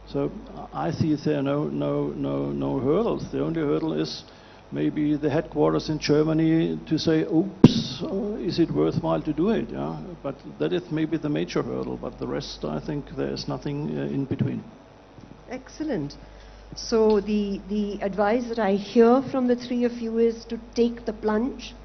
So I see there are no hurdles. The only hurdle is maybe the headquarters in Germany to say, oops, is it worthwhile to do it? Yeah? But that is maybe the major hurdle, but the rest, I think there's nothing in between. Excellent. So the advice that I hear from the three of you is to take the plunge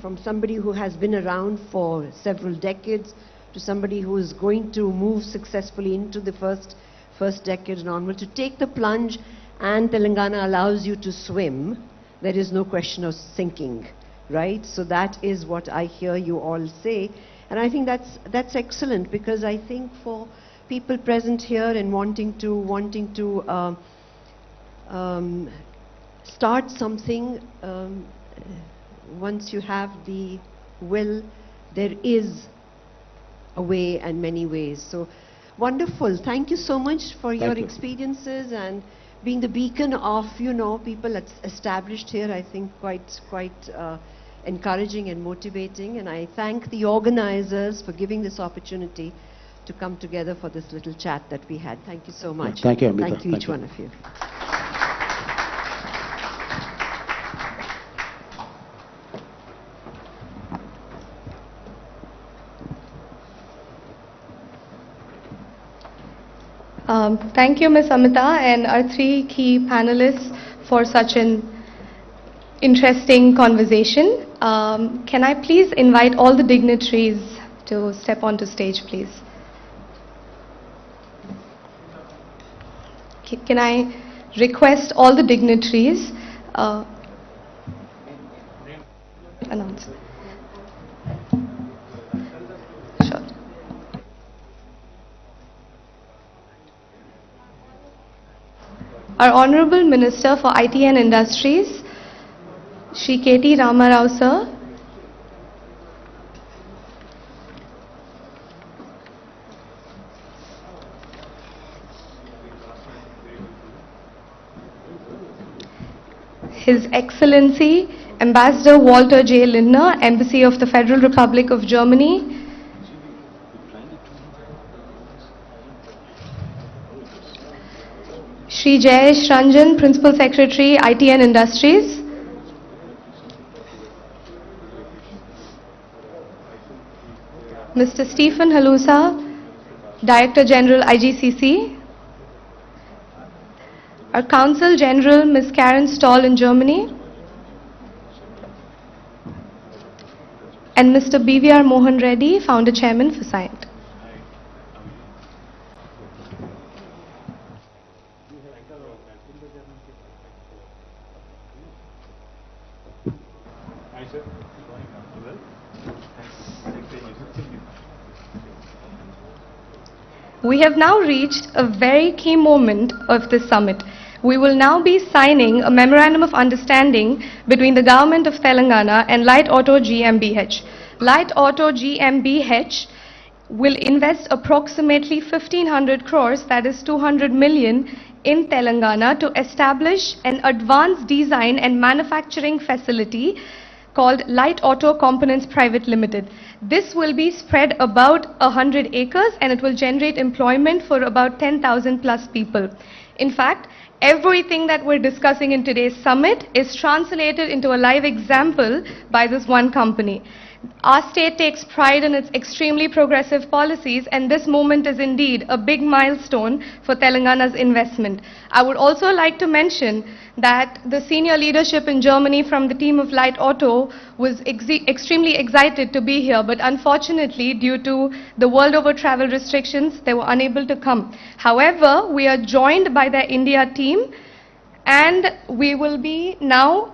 from somebody who has been around for several decades to somebody who is going to move successfully into the first decade and onward, to take the plunge, and Telangana allows you to swim. There is no question of sinking, right? So that is what I hear you all say, and I think that's excellent, because I think for people present here and wanting to start something, once you have the will, there is a way and many ways. So wonderful. Thank you so much for your experiences and being the beacon of, people established here. I think quite encouraging and motivating. And I thank the organizers for giving this opportunity to come together for this little chat that we had. Thank you so much. Thank you, Amita. Thank you, each one of you. Thank you, Ms. Amita, and our three key panelists for such an interesting conversation. Can I please invite all the dignitaries to step onto stage, please? Can I request all the dignitaries announce? Sure. Our Honorable Minister for IT and Industries, Shri KT Ramarao sir. His Excellency Ambassador Walter J. Lindner, Embassy of the Federal Republic of Germany. Shri Jayesh Ranjan, Principal Secretary, IT and Industries. Mr. Stephen Halusa, Director General, IGCC. Our Consul General, Ms. Karen Stoll in Germany. And Mr. BVR Mohan Reddy, Founder Chairman for Scient. We have now reached a very key moment of this summit. We will now be signing a Memorandum of Understanding between the Government of Telangana and Light Auto GmbH. Light Auto GmbH will invest approximately 1,500 crores, that is 200 million, in Telangana to establish an advanced design and manufacturing facility called Light Auto Components Private Limited. This will be spread about 100 acres and it will generate employment for about 10,000 plus people. In fact, Everything that we're discussing in today's summit is translated into a live example by this one company. Our state takes pride in its extremely progressive policies, and this moment is indeed a big milestone for Telangana's investment. I would also like to mention that the senior leadership in Germany from the team of Light Auto was extremely excited to be here, but unfortunately, due to the world over travel restrictions, they were unable to come. However, we are joined by their India team, and we will be now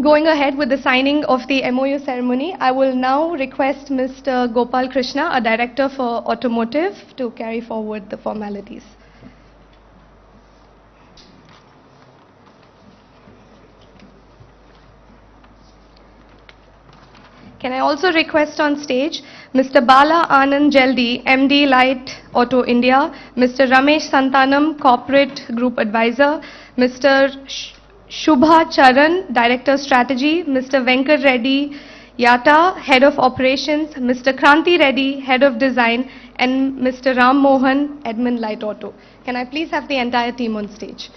going ahead with the signing of the MOU ceremony. I will now request Mr. Gopal Krishna, a director for automotive, to carry forward the formalities. Can I also request on stage Mr. Bala Anand Jaldi, MD Light Auto India, Mr. Ramesh Santanam, Corporate Group Advisor, Mr. Shubha Charan, Director Strategy, Mr. Venkat Reddy Yata, Head of Operations, Mr. Kranti Reddy, Head of Design, and Mr. Ram Mohan, Admin Light Auto. Can I please have the entire team on stage?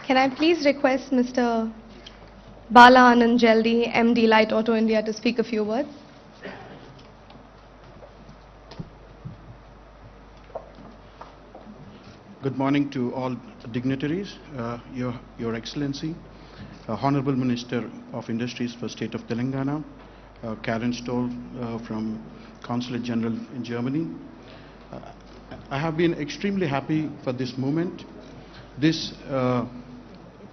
Can I please request Mr. Bala Anand Jaldi, MD Light Auto India, to speak a few words? Good morning to all dignitaries, Your Excellency, Honorable Minister of Industries for State of Telangana, Karen Stoll from Consulate General in Germany. I have been extremely happy for this moment. This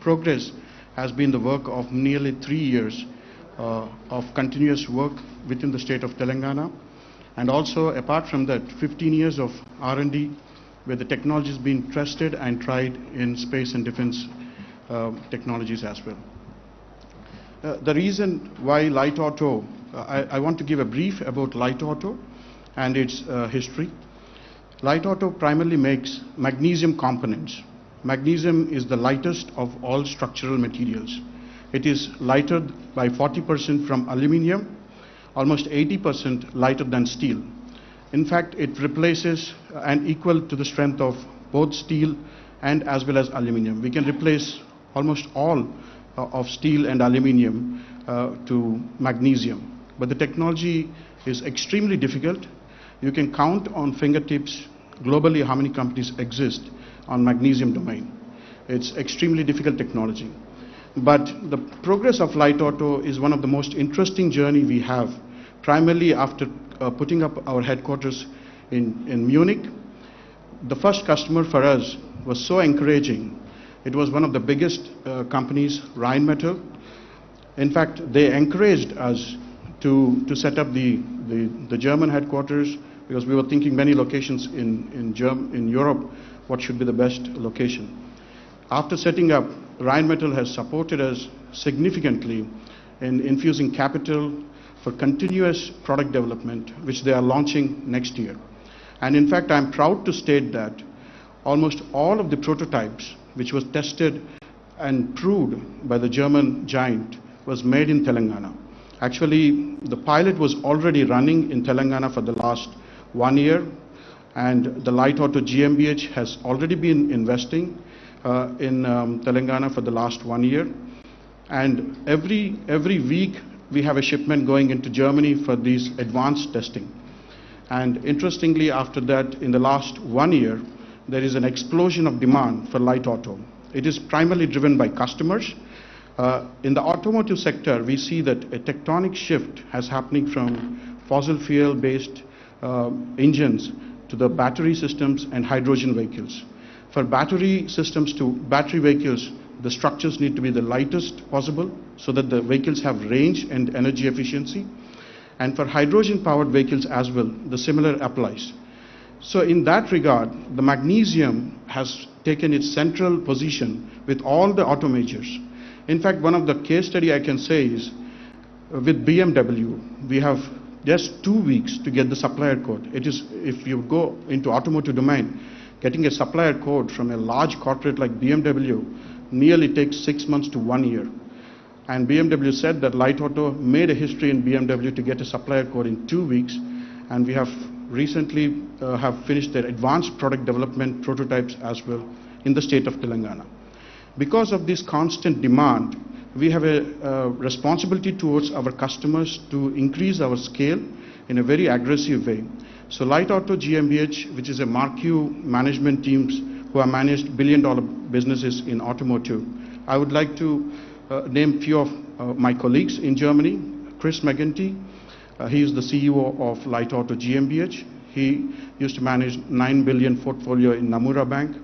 progress has been the work of nearly 3 years of continuous work within the state of Telangana, and also apart from that 15 years of R&D where the technology has been tested and tried in space and defense technologies as well. The reason why Light Auto, I want to give a brief about Light Auto and its history. Light Auto primarily makes magnesium components. Magnesium is the lightest of all structural materials. It is lighter by 40% from aluminium, almost 80% lighter than steel. In fact, it replaces and equal to the strength of both steel and as well as aluminium. We can replace almost all of steel and aluminium to magnesium. But the technology is extremely difficult. You can count on fingertips globally how many companies exist on magnesium domain. It's extremely difficult technology. But the progress of Light Auto is one of the most interesting journey we have, primarily after putting up our headquarters in Munich. The first customer for us was so encouraging. It was one of the biggest companies, Rheinmetall. In fact, they encouraged us to set up the German headquarters, because we were thinking many locations in Europe, what should be the best location. After setting up, Rheinmetall has supported us significantly in infusing capital for continuous product development, which they are launching next year. And in fact, I'm proud to state that almost all of the prototypes which was tested and proved by the German giant was made in Telangana. Actually, the pilot was already running in Telangana for the last 1 year, and the Light Auto GmbH has already been investing in Telangana for the last 1 year. And every week we have a shipment going into Germany for these advanced testing. And interestingly, after that, in the last 1 year, there is an explosion of demand for light auto. It is primarily driven by customers. In the automotive sector, we see that a tectonic shift has happening from fossil fuel-based engines to the battery systems and hydrogen vehicles. For battery systems to battery vehicles, the structures need to be the lightest possible so that the vehicles have range and energy efficiency. And for hydrogen-powered vehicles as well, the similar applies. So in that regard, the magnesium has taken its central position with all the auto majors. In fact, one of the case study I can say is with BMW, we have just 2 weeks to get the supplier code. It is, if you go into automotive domain, getting a supplier code from a large corporate like BMW nearly takes 6 months to 1 year. And BMW said that Light Auto made a history in BMW to get a supplier code in 2 weeks, and we have recently have finished their advanced product development prototypes as well in the state of Telangana. Because of this constant demand, we have a responsibility towards our customers to increase our scale in a very aggressive way. So Light Auto GmbH, which is a marquee management teams who have managed billion-dollar businesses in automotive, I would like to name few of my colleagues in Germany. Chris McGinty, he is the CEO of Light Auto GmbH. He used to manage 9 billion portfolio in Namura Bank.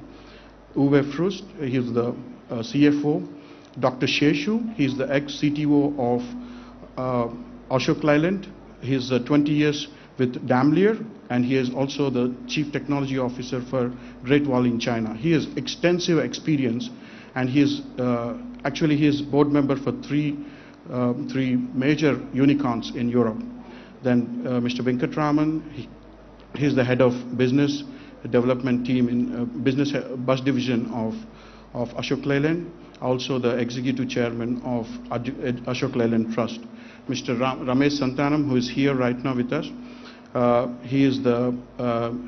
Uwe Frust, he is the CFO. Dr. Sheshu, he is the ex-CTO of Ashok Leyland. He is 20 years with Daimler, and he is also the Chief Technology Officer for Great Wall in China. He has extensive experience, and he is actually he is board member for three major unicorns in Europe. Then Mr. Venkatraman, he is the head of business development team in business bus division of Ashok Leyland, also the executive chairman of Ashok Leyland Trust. Mr. Ramesh Santanam, who is here right now with us, he is the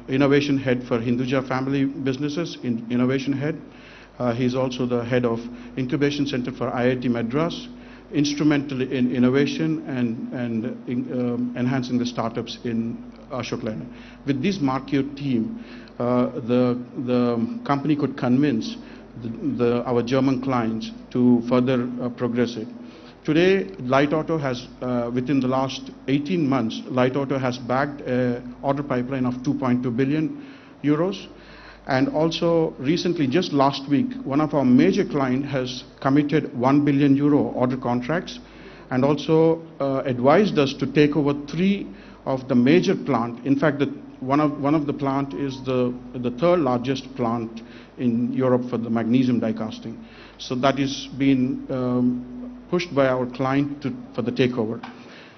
innovation head for Hinduja family businesses, innovation head. He is also the head of incubation center for IIT Madras, instrumental in innovation and enhancing the startups in Ashok Leyland. With this marquee team, the company could convince our German clients to further progress it. Today, Light Auto has, within the last 18 months, Light Auto has bagged an order pipeline of 2.2 billion euros. And also recently, just last week, one of our major clients has committed 1 billion euro order contracts, and also advised us to take over 3 of the major plant. In fact, one of the plant is the third largest plant in Europe for the magnesium die casting. So that is being pushed by our client for the takeover.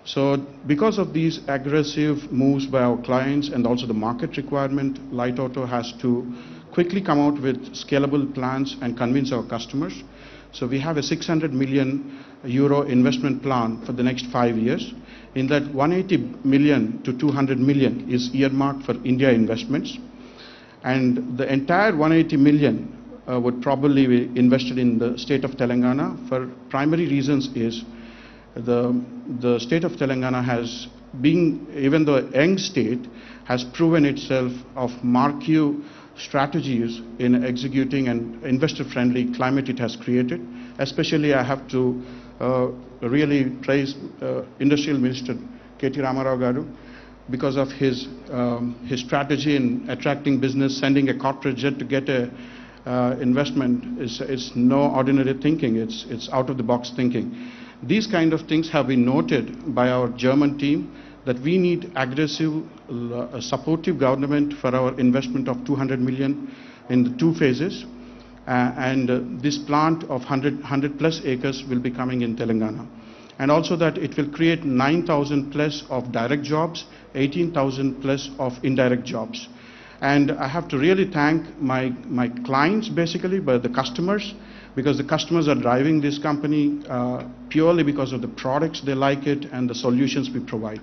So because of these aggressive moves by our clients and also the market requirement, Light Auto has to quickly come out with scalable plans and convince our customers. So we have a 600 million euro investment plan for the next 5 years. In that, 180 million to 200 million is earmarked for India investments. And the entire 180 million would probably be invested in the state of Telangana. For primary reasons is the state of Telangana has been, even though a young state, has proven itself of marquee strategies in executing an investor-friendly climate it has created. Especially, I have to really praise Industrial Minister KTR Garu because of his strategy in attracting business, sending a corporate jet to get a investment is no ordinary thinking. It's out of the box thinking. These kind of things have been noted by our German team, that we need aggressive, supportive government for our investment of 200 million in the 2 phases. This plant of 100 plus acres will be coming in Telangana. And also that it will create 9,000 plus of direct jobs, 18,000 plus of indirect jobs. And I have to really thank my clients, basically, but the customers, because the customers are driving this company purely because of the products, they like it, and the solutions we provide.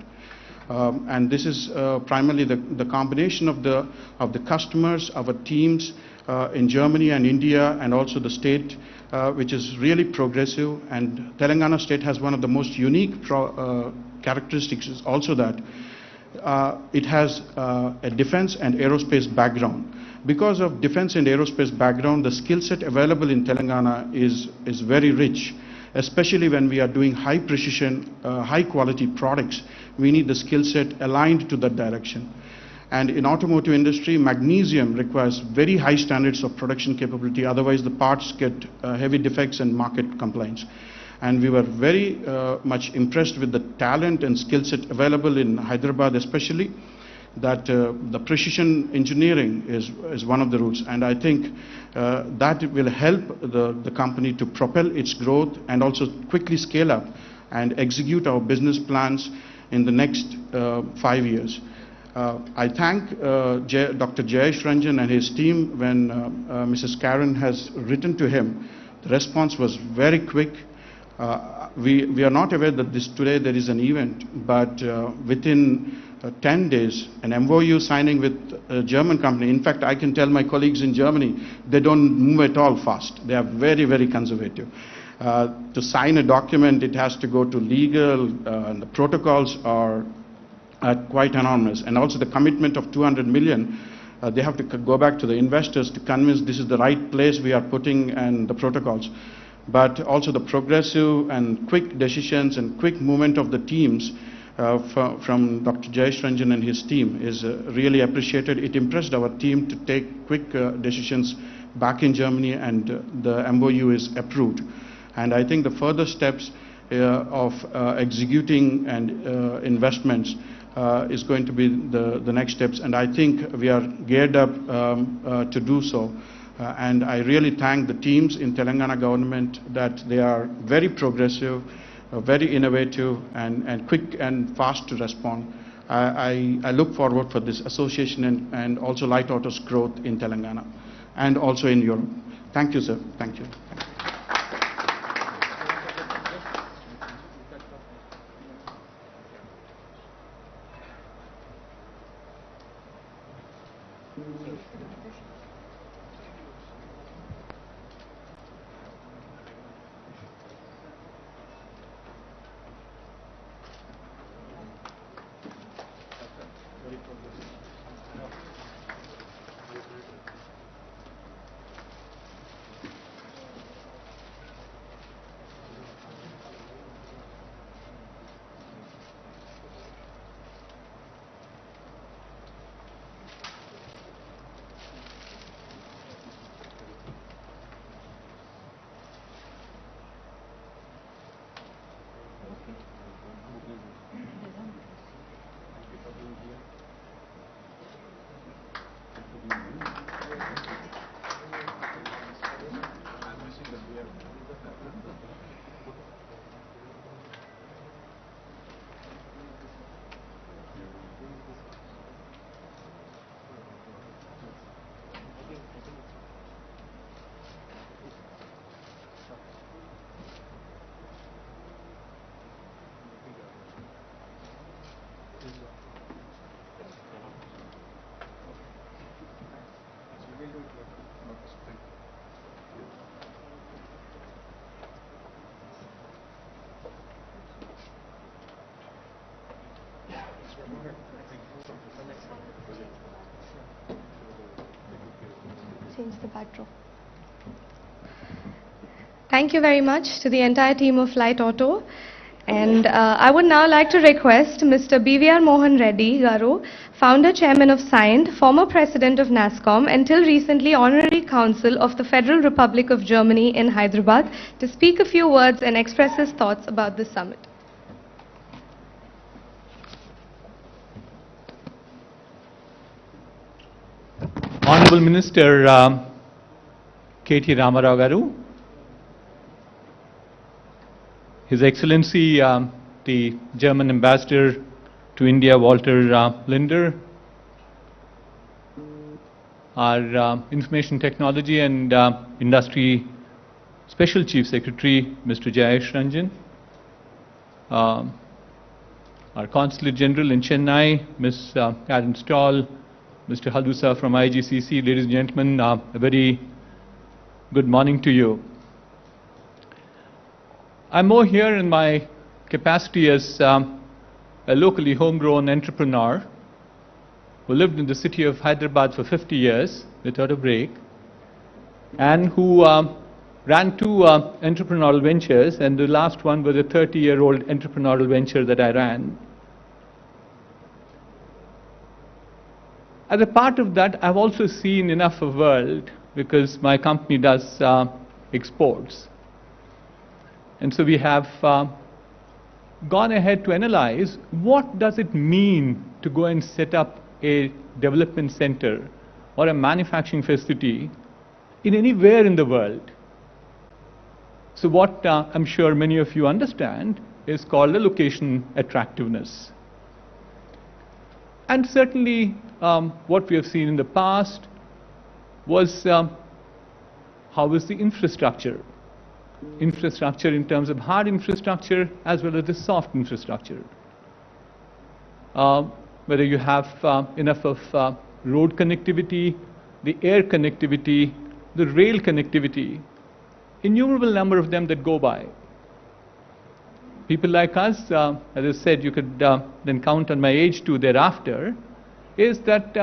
And this is primarily the combination of the customers, our teams in Germany and India, and also the state, which is really progressive. And Telangana state has one of the most unique characteristics, is also that it has a defense and aerospace background. Because of defense and aerospace background, the skill set available in Telangana is very rich, especially when we are doing high precision, high quality products. We need the skill set aligned to that direction. And in automotive industry, magnesium requires very high standards of production capability, otherwise the parts get heavy defects and market complaints. And we were very much impressed with the talent and skill set available in Hyderabad, especially that the precision engineering is one of the roots. And I think that will help the company to propel its growth and also quickly scale up and execute our business plans in the next 5 years. I thank Dr. Jayesh Ranjan and his team. When Mrs. Karen has written to him, the response was very quick. We are not aware that today there is an event, but within 10 days, an MOU signing with a German company. In fact, I can tell my colleagues in Germany, they don't move at all fast. They are very, very conservative. To sign a document, it has to go to legal, and the protocols are quite enormous. And also the commitment of 200 million, they have to go back to the investors to convince this is the right place we are putting and the protocols. But also the progressive and quick decisions and quick movement of the teams from Dr. Jayesh Ranjan and his team is really appreciated. It impressed our team to take quick decisions back in Germany, and the MOU is approved. And I think the further steps of executing and investments is going to be the next steps, and I think we are geared up to do so. And I really thank the teams in Telangana government that they are very progressive, very innovative, and quick and fast to respond. I look forward for this association and also Light Auto's growth in Telangana and also in Europe. Thank you, sir. Thank you. Change the backdrop. Thank you very much to the entire team of Light Auto. And I would now like to request Mr. BVR Mohan Reddy Garu, Founder Chairman of SIND, former President of NASSCOM, until recently Honorary Council of the Federal Republic of Germany in Hyderabad, to speak a few words and express his thoughts about this summit. Honorable Minister KT Ramarao Garu, His Excellency the German Ambassador to India Walter Linder, our Information Technology and Industry Special Chief Secretary Mr. Jayesh Ranjan, our Consulate General in Chennai, Ms. Karen Stoll, Mr. Halusa from IGCC, ladies and gentlemen, a very good morning to you. I'm more here in my capacity as a locally homegrown entrepreneur who lived in the city of Hyderabad for 50 years without a break, and who ran two entrepreneurial ventures, and the last one was a 30-year-old entrepreneurial venture that I ran. As a part of that, I've also seen enough of the world, because my company does exports. And so we have gone ahead to analyze what does it mean to go and set up a development center or a manufacturing facility in anywhere in the world. So what I'm sure many of you understand is called a location attractiveness. And certainly what we have seen in the past was how is the infrastructure. Infrastructure in terms of hard infrastructure as well as the soft infrastructure. Whether you have enough of road connectivity, the air connectivity, the rail connectivity, innumerable number of them that go by. People like us, as I said, you could then count on my age too thereafter, is that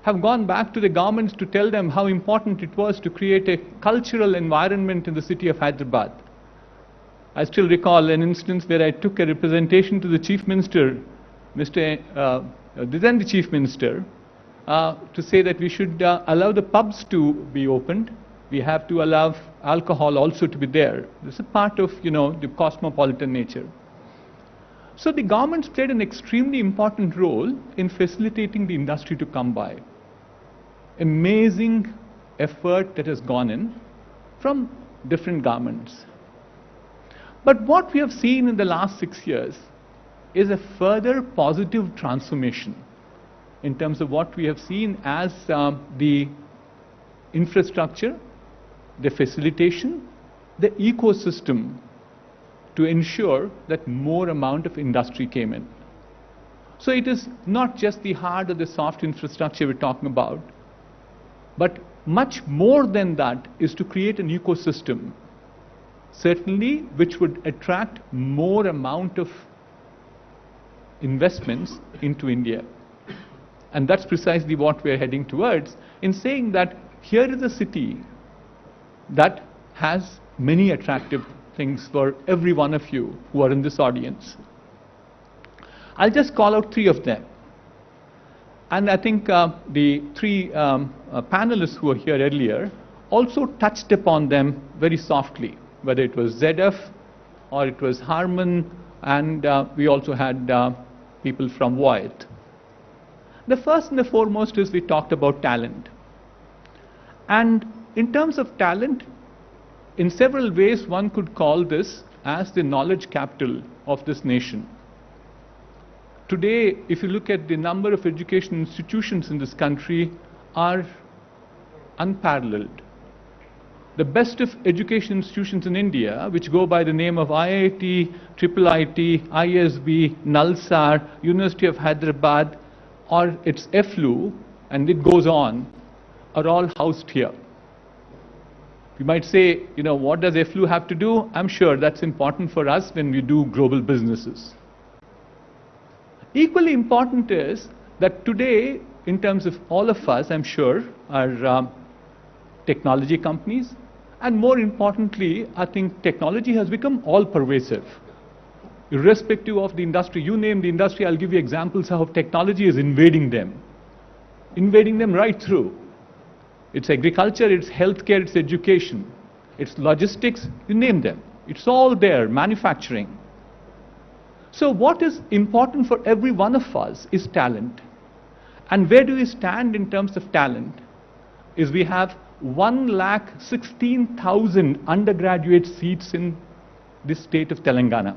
have gone back to the governments to tell them how important it was to create a cultural environment in the city of Hyderabad. I still recall an instance where I took a representation to the Chief Minister, then the Chief Minister, to say that we should allow the pubs to be opened. We have to allow alcohol also to be there. This is a part of, the cosmopolitan nature. So the government's played an extremely important role in facilitating the industry to come by. Amazing effort that has gone in from different governments. But what we have seen in the last 6 years is a further positive transformation in terms of what we have seen as the infrastructure, the facilitation, the ecosystem to ensure that more amount of industry came in. So it is not just the hard or the soft infrastructure we're talking about, but much more than that is to create an ecosystem, certainly which would attract more amount of investments into India. And that's precisely what we're heading towards in saying that here is a city that has many attractive things for every one of you who are in this audience. I'll just call out 3 of them. And I think the 3 panelists who were here earlier also touched upon them very softly, whether it was ZF or it was Hermann, and we also had people from Voith. The first and the foremost is we talked about talent. And in terms of talent, in several ways one could call this as the knowledge capital of this nation. Today, if you look at the number of education institutions in this country are unparalleled. The best of education institutions in India, which go by the name of IIT, IIIT, ISB, Nalsar, University of Hyderabad, or its FLU, and it goes on, are all housed here. You might say, what does FLU have to do? I'm sure that's important for us when we do global businesses. Equally important is that today, in terms of all of us, I'm sure, are technology companies. And more importantly, I think technology has become all-pervasive. irrespective of the industry. You name the industry, I'll give you examples of how technology is invading them right through. It's agriculture, it's healthcare, it's education, it's logistics, you name them. It's all there, manufacturing. So what is important for every one of us is talent. And where do we stand in terms of talent? Is we have 1,16,000 undergraduate seats in this state of Telangana.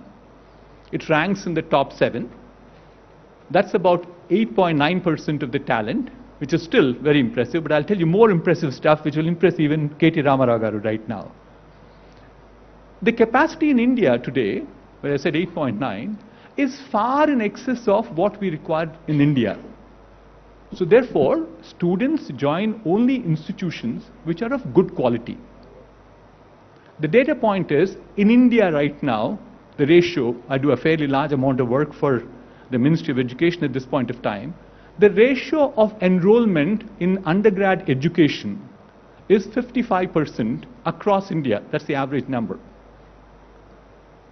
It ranks in the top 7. That's about 8.9% of the talent, which is still very impressive, but I'll tell you more impressive stuff which will impress even KT Ramarao garu right now. The capacity in India today, where I said 8.9, is far in excess of what we require in India. So therefore, students join only institutions which are of good quality. The data point is, in India right now, the ratio, I do a fairly large amount of work for the Ministry of Education at this point of time, the ratio of enrollment in undergrad education is 55% across India. That's the average number.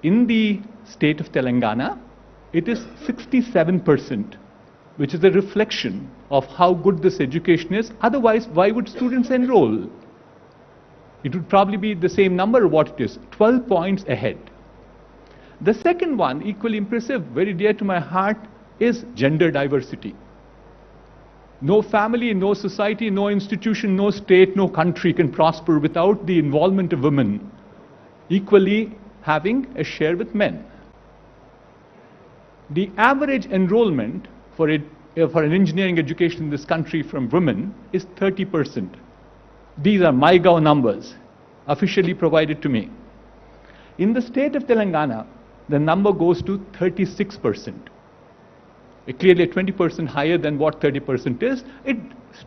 In the state of Telangana, it is 67%, which is a reflection of how good this education is. Otherwise, why would students enroll? It would probably be the same number of what it is, 12 points ahead. The second one, equally impressive, very dear to my heart, is gender diversity. No family, no society, no institution, no state, no country can prosper without the involvement of women equally having a share with men. The average enrollment for an engineering education in this country from women is 30%. These are MyGov numbers, officially provided to me. In the state of Telangana, the number goes to 36%. Clearly 20% higher than what 30% is. It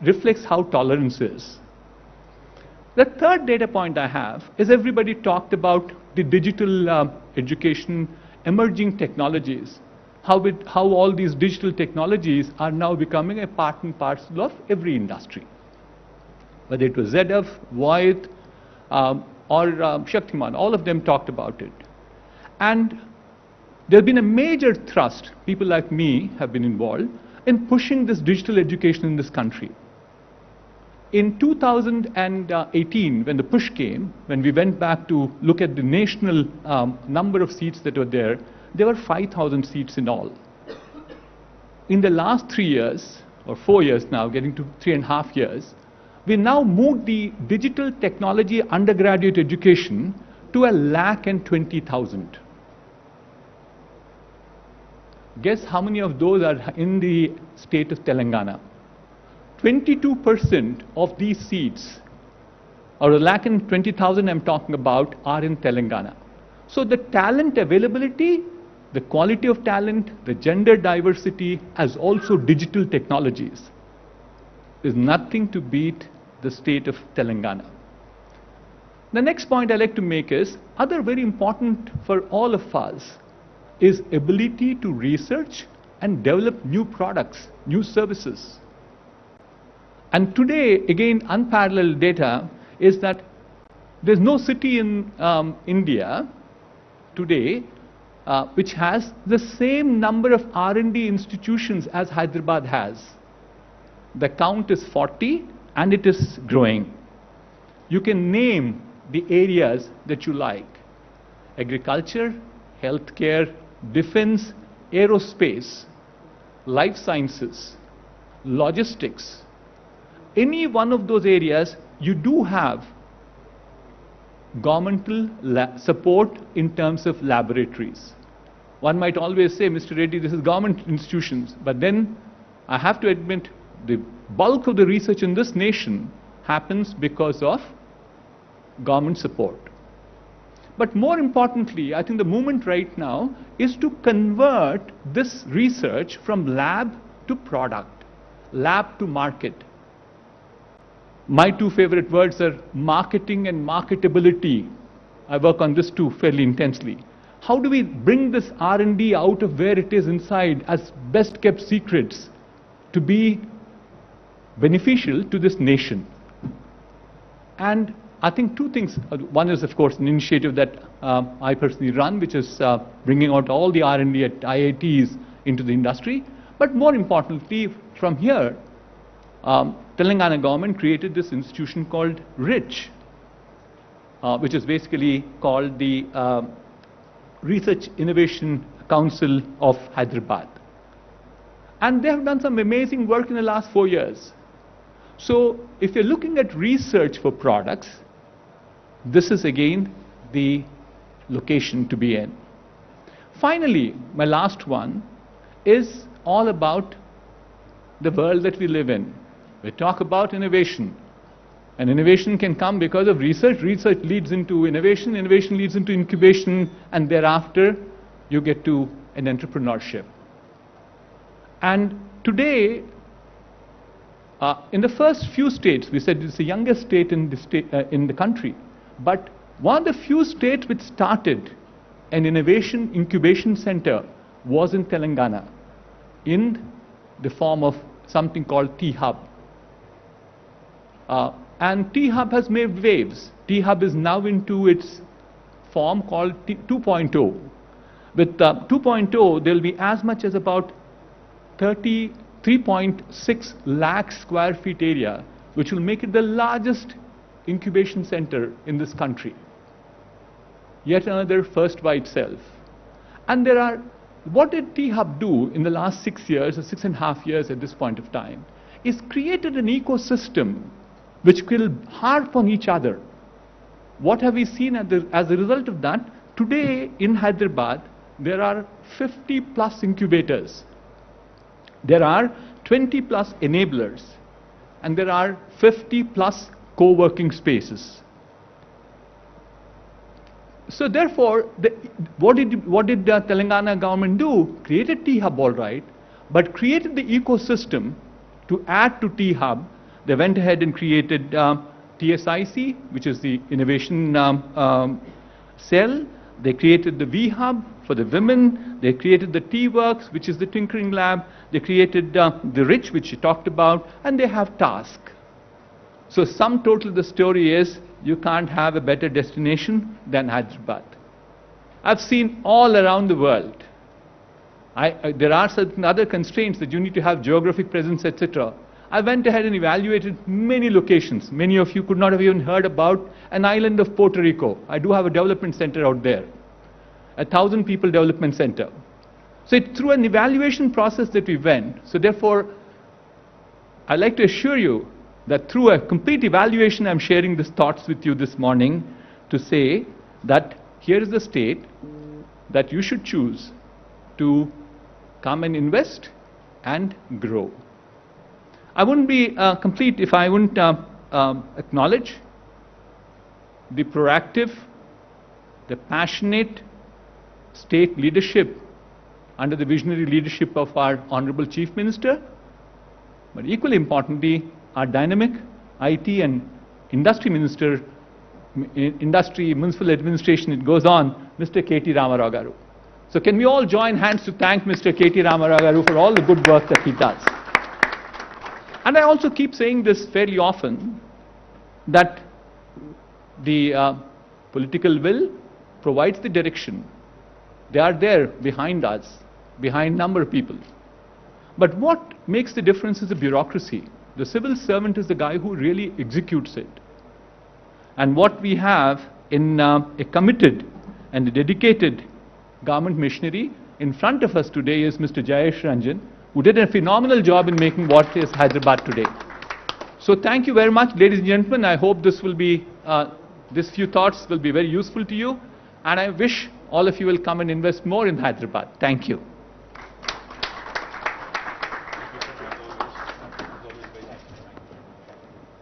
reflects how tolerance is. The third data point I have is everybody talked about the digital education, emerging technologies, how all these digital technologies are now becoming a part and parcel of every industry. Whether it was ZF, Voith, or Shaktiman, all of them talked about it. And there's been a major thrust, people like me have been involved, in pushing this digital education in this country. In 2018, when the push came, when we went back to look at the national number of seats that were there were 5,000 seats in all. In the last 3 years, or 4 years now, getting to 3.5 years, we now moved the digital technology undergraduate education to 1,20,000. Guess how many of those are in the state of Telangana? 22% of these seats, or 1,20,000 I'm talking about, are in Telangana. So the talent availability, the quality of talent, the gender diversity, as also digital technologies, is nothing to beat the state of Telangana. The next point I'd like to make is, other very important for all of us, is ability to research and develop new products, new services. And today, again, unparalleled data is that there's no city in India today which has the same number of R&D institutions as Hyderabad has. The count is 40 and it is growing. You can name the areas that you like: agriculture, healthcare, defense, aerospace, life sciences, logistics. Any one of those areas, you do have governmental support in terms of laboratories. One might always say, Mr. Reddy, this is government institutions, but then I have to admit the bulk of the research in this nation happens because of government support. But more importantly, I think the movement right now is to convert this research from lab to product, lab to market. My two favorite words are marketing and marketability. I work on this too fairly intensely. How do we bring this R&D out of where it is inside as best kept secrets to be beneficial to this nation? And I think two things. One is, of course, an initiative that I personally run, which is bringing out all the R&D at IITs into the industry. But more importantly, from here, Telangana government created this institution called RICH, which is basically called the Research Innovation Council of Hyderabad. And they have done some amazing work in the last 4 years. So if you're looking at research for products, this is again the location to be in. Finally, my last one is all about the world that we live in. We talk about innovation. And innovation can come because of research. Research leads into innovation. Innovation leads into incubation. And thereafter, you get to an entrepreneurship. And today, in the first few states, we said it's the youngest state in the country. But one of the few states which started an innovation incubation center was in Telangana, in the form of something called T-Hub. And T-Hub has made waves. T-Hub is now into its form called 2.0. With 2.0, there will be as much as about 3.6 lakh square feet area, which will make it the largest incubation center in this country. Yet another first by itself. And what did T-Hub do in the last 6 years, or 6.5 years at this point of time, is created an ecosystem which will harp on each other. What have we seen as a result of that? Today in Hyderabad, there are 50 plus incubators. There are 20 plus enablers. And there are 50 plus co-working spaces. So therefore, what did the Telangana government do? Created T-Hub all right, but created the ecosystem to add to T-Hub. They went ahead and created TSIC, which is the innovation cell. They created the V-Hub for the women. They created the T-Works, which is the tinkering lab. They created the RICH, which you talked about, and they have TASK. So sum total, the story is you can't have a better destination than Hyderabad. I've seen all around the world. There are certain other constraints that you need to have geographic presence, etc. I went ahead and evaluated many locations. Many of you could not have even heard about an island of Puerto Rico. I do have a development center out there, 1,000 people development center. So it's through an evaluation process that we went. So therefore, I'd like to assure you that through a complete evaluation, I'm sharing these thoughts with you this morning to say that here is the state that you should choose to come and invest and grow. I wouldn't be complete if I wouldn't acknowledge the proactive, the passionate state leadership under the visionary leadership of our Honorable Chief Minister, but equally importantly, our dynamic IT and Industry Minister, Industry, Municipal Administration, it goes on, Mr. K.T. Ramarao Garu. So can we all join hands to thank Mr. K.T. Ramarao Garu for all the good work that he does. And I also keep saying this fairly often, that the political will provides the direction. They are there behind us, behind a number of people. But what makes the difference is the bureaucracy. The civil servant is the guy who really executes it. And what we have in a committed and a dedicated government machinery in front of us today is Mr. Jayesh Ranjan, who did a phenomenal job in making what is Hyderabad today. So thank you very much, ladies and gentlemen. I hope this will be, these few thoughts will be very useful to you. And I wish all of you will come and invest more in Hyderabad. Thank you.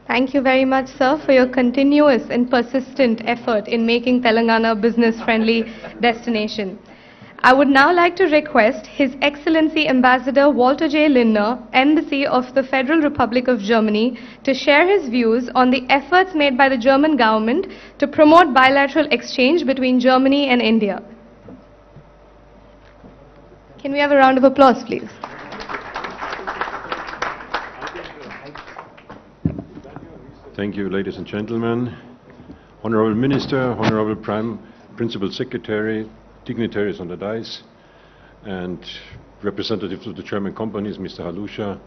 Thank you very much, sir, for your continuous and persistent effort in making Telangana a business-friendly destination. I would now like to request His Excellency Ambassador Walter J. Lindner, Embassy of the Federal Republic of Germany, to share his views on the efforts made by the German government to promote bilateral exchange between Germany and India. Can we have a round of applause, please? Thank you, ladies and gentlemen. Honorable Minister, Honorable Principal Secretary, dignitaries on the dais, and representatives of the German companies, Mr. Halusha,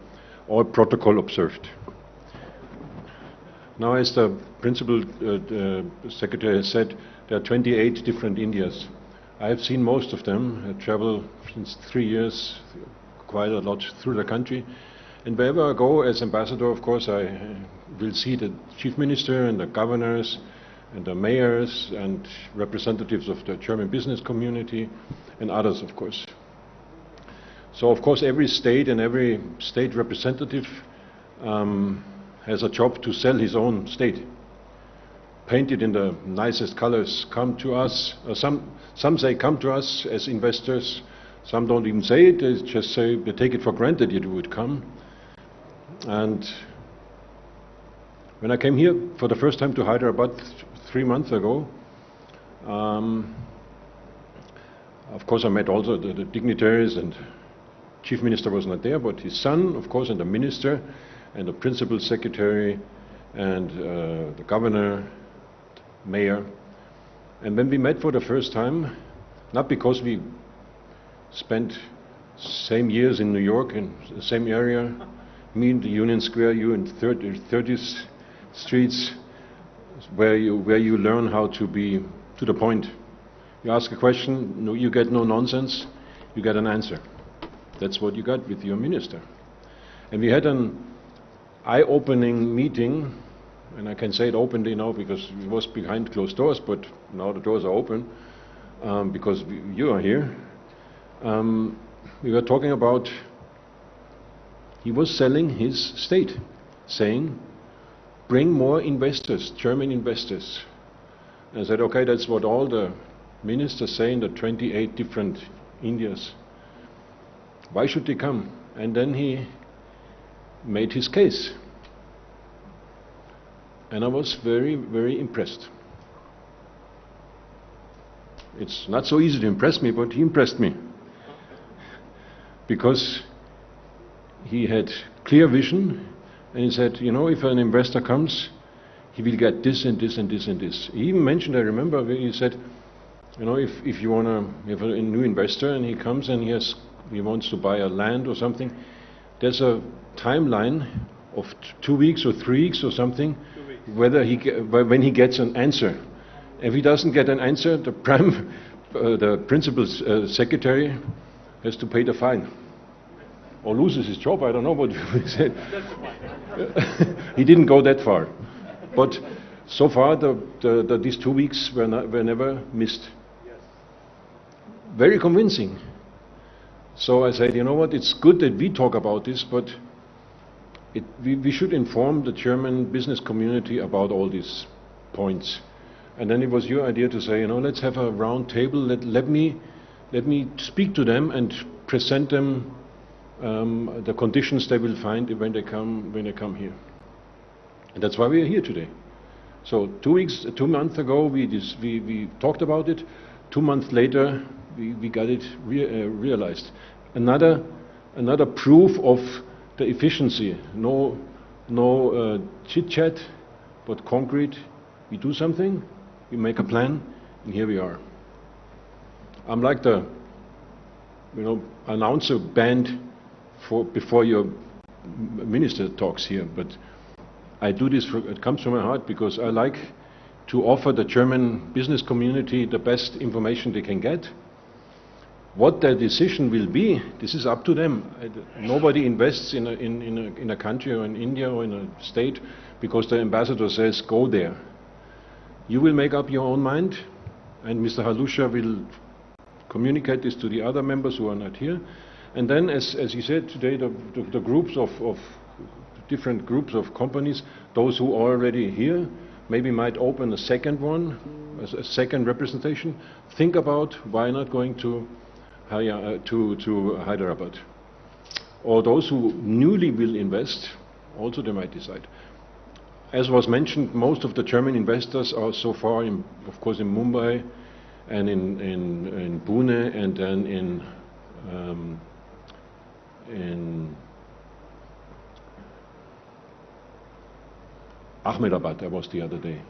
all protocol observed. Now, as the Principal Secretary has said, there are 28 different Indias. I have seen most of them. I travel since 3 years, quite a lot through the country. And wherever I go as ambassador, of course, I will see the chief minister and the governors and the mayors and representatives of the German business community and others, of course. So, of course, every state and every state representative has a job to sell his own state. Painted in the nicest colors, come to us. Some say come to us as investors. Some don't even say it, they just say they take it for granted you would come. And when I came here for the first time to Hyderabad 3 months ago, of course I met also the dignitaries, and Chief Minister was not there, but his son, of course, and the Minister, and the Principal Secretary, and the Governor, Mayor. And when we met for the first time, not because we spent same years in New York, in the same area, me in the Union Square, you in 30th streets, where you learn how to be to the point. You ask a question, no, you get no nonsense, you get an answer. That's what you got with your minister. And we had an eye-opening meeting, and I can say it openly now because it was behind closed doors, but now the doors are open because you are here. We were talking about, he was selling his state, saying, bring more investors, German investors. And I said, okay, that's what all the ministers say in the 28 different Indias. Why should they come? And then he made his case. And I was very, very impressed. It's not so easy to impress me, but he impressed me. Because he had clear vision, and he said, you know, if an investor comes, he will get this and this and this and this. He even mentioned, I remember, when he said, you know, if you want to have a new investor and he comes and he wants to buy a land or something, there's a timeline of 2 weeks or 3 weeks or something, whether when he gets an answer. If he doesn't get an answer, the principal secretary has to pay the fine or loses his job. I don't know what he said. He didn't go that far, but so far these 2 weeks were never missed. Very convincing. So I said, you know what, it's good that we talk about this, but we should inform the German business community about all these points. And then it was your idea to say, you know, let's have a round table, let me speak to them and present them the conditions they will find when they come here. And that's why we are here today. So 2 months ago we talked about it. 2 months later we got it realized. Another proof of the efficiency. No chit chat, but concrete. We do something, we make a plan, and here we are. I'm like the announcer band before your minister talks here, but I do this, it comes from my heart because I like to offer the German business community the best information they can get. What their decision will be, this is up to them. Nobody invests in a country or in India or in a state because the ambassador says go there. You will make up your own mind, and Mr. Halusha will communicate this to the other members who are not here. And then, as he said today, the groups of different groups of companies, those who are already here, maybe might open a second one, a second representation. Think about why not going to Hyderabad. Or those who newly will invest, also they might decide. As was mentioned, most of the German investors are so far, of course, in Mumbai and in Pune, and then in Ahmedabad. I was the other day.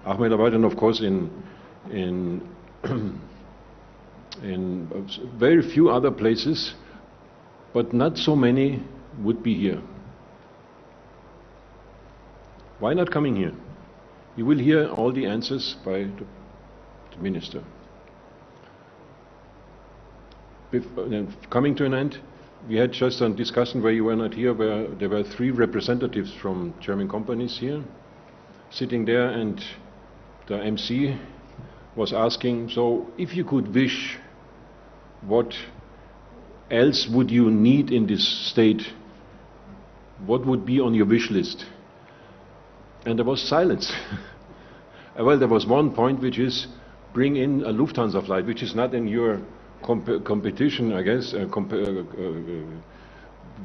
Ahmedabad, and of course in very few other places, but not so many would be here. Why not coming here? You will hear all the answers by the minister. Coming to an end, we had just a discussion where you were not here, where there were 3 representatives from German companies here, sitting there, and the MC was asking, so if you could wish, what else would you need in this state? What would be on your wish list? And there was silence. Well, there was one point, which is bring in a Lufthansa flight, which is not in your competition, I guess,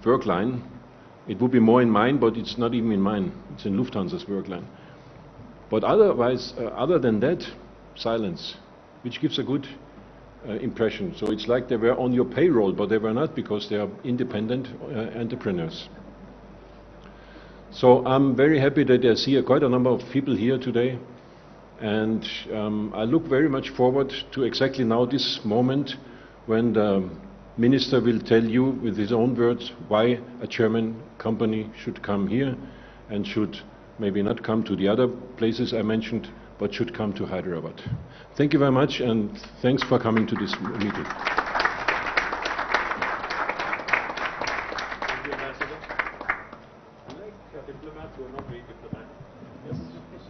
work line. It would be more in mine, but it's not even in mine. It's in Lufthansa's work line. But otherwise, other than that, silence, which gives a good impression. So it's like they were on your payroll, but they were not, because they are independent entrepreneurs. So I'm very happy that I see quite a number of people here today, and I look very much forward to exactly now this moment when the minister will tell you with his own words why a German company should come here and should maybe not come to the other places I mentioned, but should come to Hyderabad. Thank you very much, and thanks for coming to this meeting.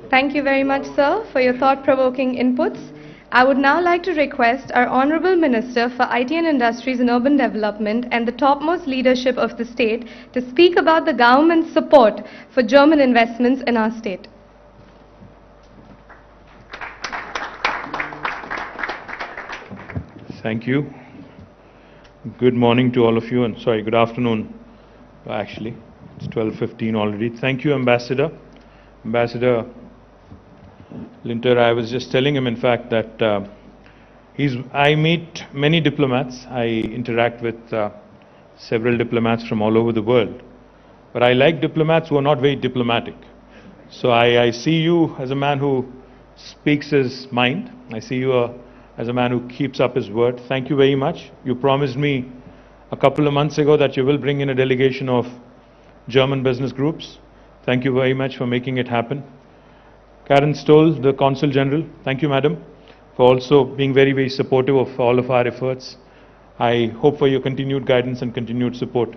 Thank you very much, sir, for your thought-provoking inputs. I would now like to request our Honorable Minister for IT and Industries and Urban Development and the topmost leadership of the state to speak about the government's support for German investments in our state. Thank you. Good morning to all of you, and sorry, good afternoon, actually. It's 12:15 already. Thank you, Ambassador. Ambassador Linter, I was just telling him, in fact, that I meet many diplomats. I interact with several diplomats from all over the world. But I like diplomats who are not very diplomatic. So I see you as a man who speaks his mind. I see you as a man who keeps up his word. Thank you very much. You promised me a couple of months ago that you will bring in a delegation of German business groups. Thank you very much for making it happen. Karen Stoll, the Consul General, thank you, Madam, for also being very, very supportive of all of our efforts. I hope for your continued guidance and continued support.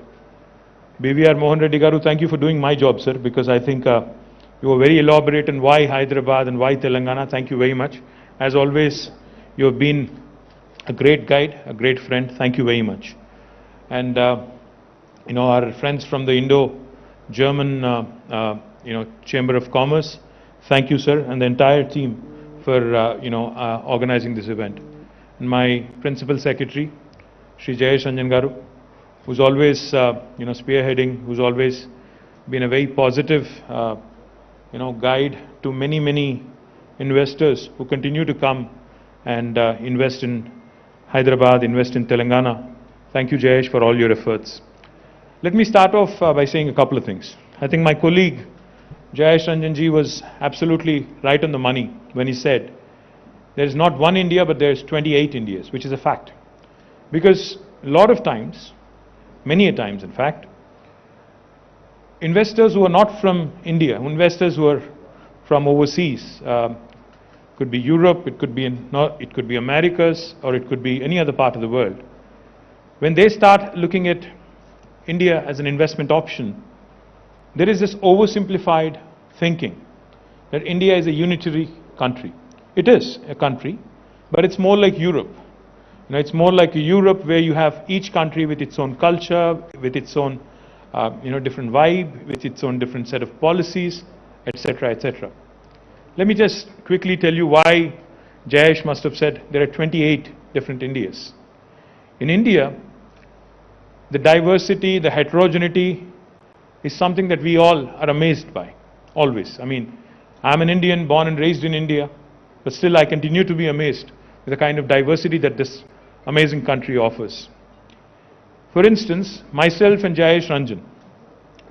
BVR Mohan Reddy Garu, thank you for doing my job, sir, because I think you were very elaborate on why Hyderabad and why Telangana. Thank you very much. As always, you have been a great guide, a great friend. Thank you very much. And, our friends from the Indo-German, Chamber of Commerce, thank you, sir, and the entire team for, organizing this event. And my Principal Secretary, Shri Jayesh Ranjan Garu, who's always, spearheading, who's always been a very positive, guide to many, many investors who continue to come and invest in Hyderabad, invest in Telangana. Thank you, Jayesh, for all your efforts. Let me start off by saying a couple of things. I think my colleague, Jayesh Ranjan ji, was absolutely right on the money when he said, there is not one India, but there's 28 Indias, which is a fact. Because a lot of times, many a times in fact, investors who are not from India, investors who are from overseas, could be Europe, it could be Americas, or it could be any other part of the world. When they start looking at India as an investment option, there is this oversimplified thinking that India is a unitary country. It is a country, but it's more like Europe. It's more like a Europe where you have each country with its own culture, with its own, different vibe, with its own different set of policies, etc., etc. Let me just quickly tell you why Jayesh must have said there are 28 different Indias. In India, the diversity, the heterogeneity is something that we all are amazed by, always. I mean, I'm an Indian, born and raised in India, but still I continue to be amazed with the kind of diversity that this amazing country offers. For instance, myself and Jayesh Ranjan,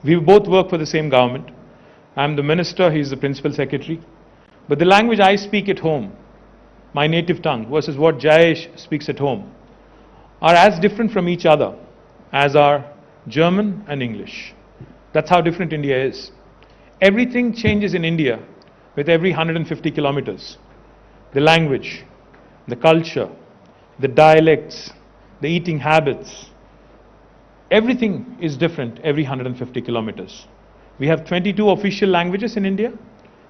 we both work for the same government. I'm the minister, he's the principal secretary. But the language I speak at home, my native tongue, versus what Jayesh speaks at home, are as different from each other as are German and English. That's how different India is. Everything changes in India with every 150 kilometers. The language, the culture, the dialects, the eating habits, everything is different every 150 kilometers. We have 22 official languages in India,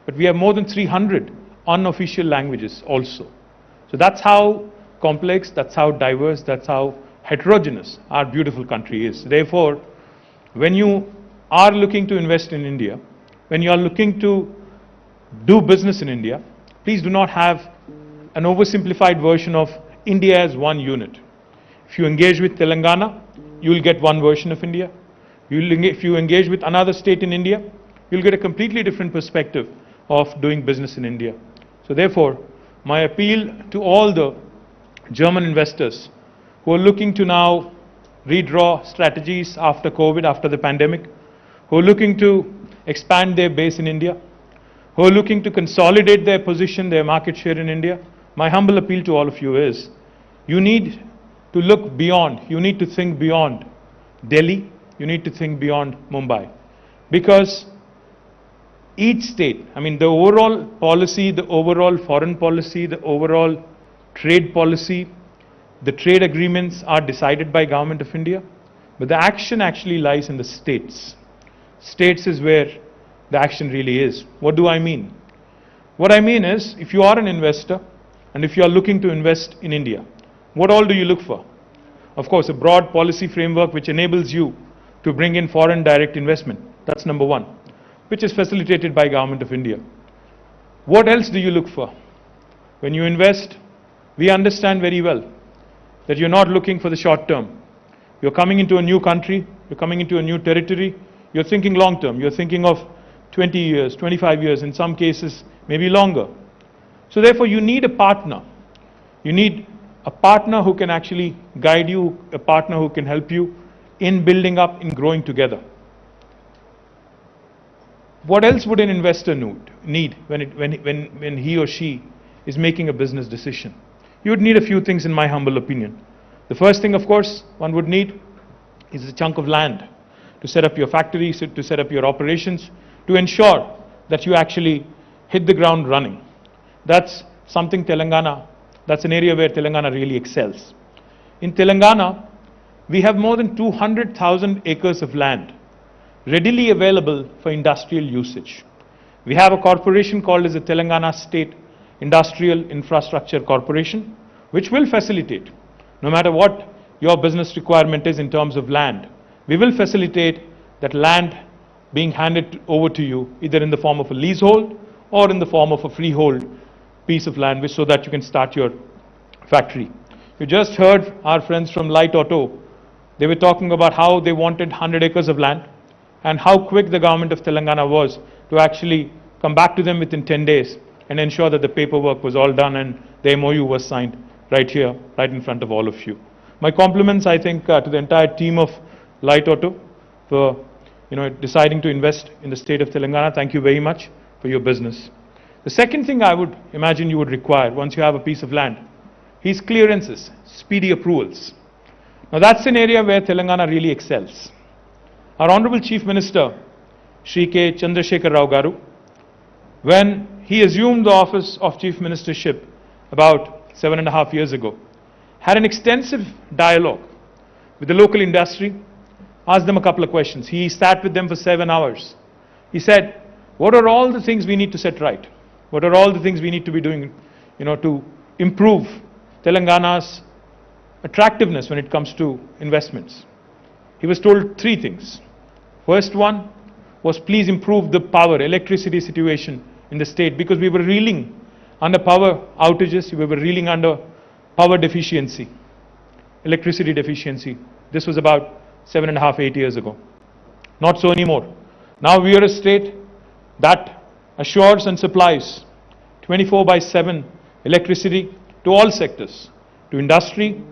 but we have more than 300 unofficial languages also. So that's how complex, that's how diverse, that's how heterogeneous our beautiful country is. Therefore, when you are looking to invest in India, when you are looking to do business in India, please do not have an oversimplified version of India as one unit. If you engage with Telangana, you will get one version of India. If you engage with another state in India, you'll get a completely different perspective of doing business in India. So therefore, my appeal to all the German investors who are looking to now redraw strategies after COVID, after the pandemic, who are looking to expand their base in India, who are looking to consolidate their position, their market share in India, my humble appeal to all of you is, you need to look beyond, you need to think beyond Delhi, you need to think beyond Mumbai. Because each state, I mean the overall policy, the overall foreign policy, the overall trade policy, the trade agreements are decided by Government of India, but the action actually lies in the states. States is where the action really is. What do I mean? What I mean is, if you are an investor and if you are looking to invest in India, what all do you look for? Of course, a broad policy framework which enables you to bring in foreign direct investment. That's number one, which is facilitated by Government of India. What else do you look for? When you invest, we understand very well that you're not looking for the short term. You're coming into a new country, you're coming into a new territory, you're thinking long term, you're thinking of 20 years, 25 years, in some cases, maybe longer. So therefore, you need a partner. You need a partner who can actually guide you, a partner who can help you in building up, in growing together. What else would an investor need when he or she is making a business decision? You would need a few things in my humble opinion. The first thing, of course, one would need is a chunk of land to set up your factories, to set up your operations, to ensure that you actually hit the ground running. That's something Telangana, that's an area where Telangana really excels. In Telangana, we have more than 200,000 acres of land readily available for industrial usage. We have a corporation called as the Telangana State Industrial Infrastructure Corporation, which will facilitate, no matter what your business requirement is in terms of land, we will facilitate that land being handed over to you either in the form of a leasehold or in the form of a freehold piece of land, so that you can start your factory. You just heard our friends from Light Auto. They were talking about how they wanted 100 acres of land and how quick the government of Telangana was to actually come back to them within 10 days and ensure that the paperwork was all done and the MOU was signed right here, right in front of all of you. My compliments, I think, to the entire team of Light Auto for deciding to invest in the state of Telangana. Thank you very much for your business. The second thing I would imagine you would require once you have a piece of land is clearances, speedy approvals. Now that's an area where Telangana really excels. Our Honorable Chief Minister, Shri K. Chandrasekhar Rao Garu, when he assumed the office of Chief Ministership about 7.5 years ago, had an extensive dialogue with the local industry, asked them a couple of questions. He sat with them for 7 hours. He said, what are all the things we need to set right? What are all the things we need to be doing, to improve Telangana's attractiveness when it comes to investments? He was told 3 things. First one was, please improve the electricity situation in the state, because we were reeling under power outages, we were reeling under power deficiency, electricity deficiency. This was about 7.5, 8 years ago. Not so anymore. Now we are a state that assures and supplies 24/7 electricity to all sectors, to industry,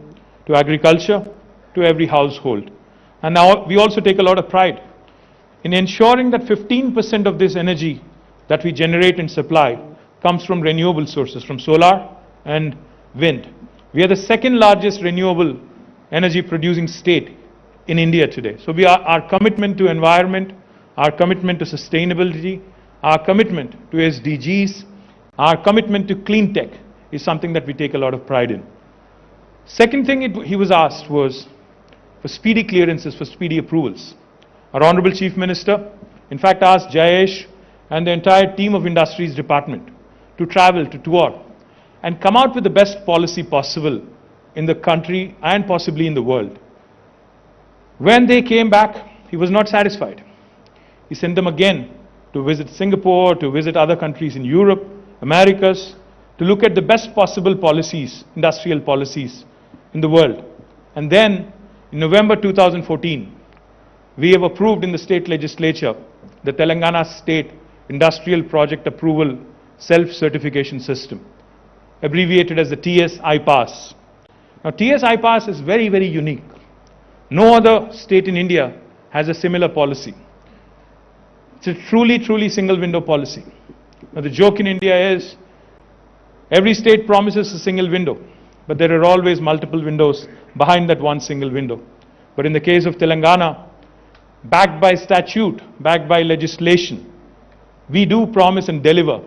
to agriculture, to every household. And now we also take a lot of pride in ensuring that 15% of this energy that we generate and supply comes from renewable sources, from solar and wind. We are the second largest renewable energy producing state in India today. So our commitment to environment, our commitment to sustainability, our commitment to SDGs, our commitment to clean tech is something that we take a lot of pride in. Second thing he was asked was for speedy clearances, for speedy approvals. Our Honorable Chief Minister, in fact, asked Jayesh and the entire team of Industries Department to travel, to tour, and come out with the best policy possible in the country and possibly in the world. When they came back, he was not satisfied. He sent them again to visit Singapore, to visit other countries in Europe, Americas, to look at the best possible policies, industrial policies in the world. And then, in November 2014, we have approved in the state legislature the Telangana State Industrial Project Approval Self-Certification System, abbreviated as the TS-IPASS. Now, TS-IPASS is very, very unique. No other state in India has a similar policy. It's a truly, truly single window policy. Now, the joke in India is every state promises a single window, but there are always multiple windows behind that one single window. But in the case of Telangana, backed by statute, backed by legislation, we do promise and deliver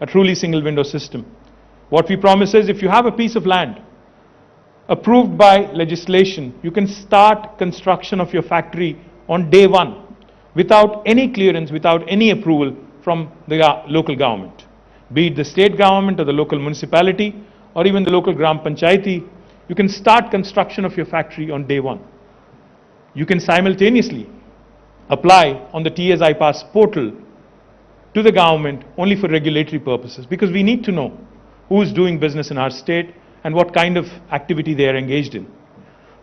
a truly single window system. What we promise is if you have a piece of land approved by legislation, you can start construction of your factory on day one without any clearance, without any approval from the local government. Be it the state government or the local municipality or even the local Gram Panchayati, you can start construction of your factory on day one. You can simultaneously apply on the TS-IPASS portal to the government only for regulatory purposes, because we need to know who is doing business in our state and what kind of activity they are engaged in.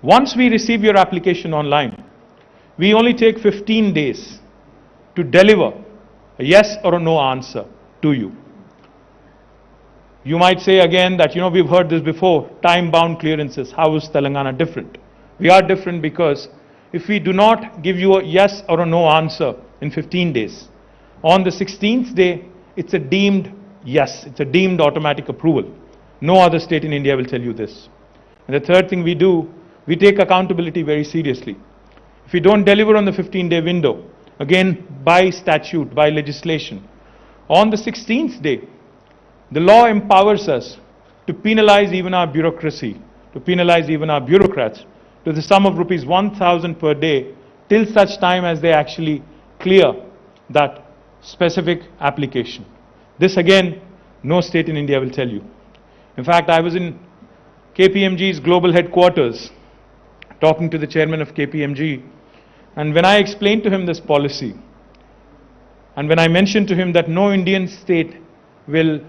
Once we receive your application online, we only take 15 days to deliver a yes or a no answer to you. You might say again that, we've heard this before, time-bound clearances. How is Telangana different? We are different because if we do not give you a yes or a no answer in 15 days, on the 16th day, it's a deemed yes, it's a deemed automatic approval. No other state in India will tell you this. And the third thing we do, we take accountability very seriously. If we don't deliver on the 15-day window, again by statute, by legislation, on the 16th day, the law empowers us to penalize even our bureaucracy, to penalize even our bureaucrats to the sum of rupees 1,000 per day till such time as they actually clear that specific application. This again, no state in India will tell you. In fact, I was in KPMG's global headquarters talking to the chairman of KPMG, and when I explained to him this policy, and when I mentioned to him that no Indian state will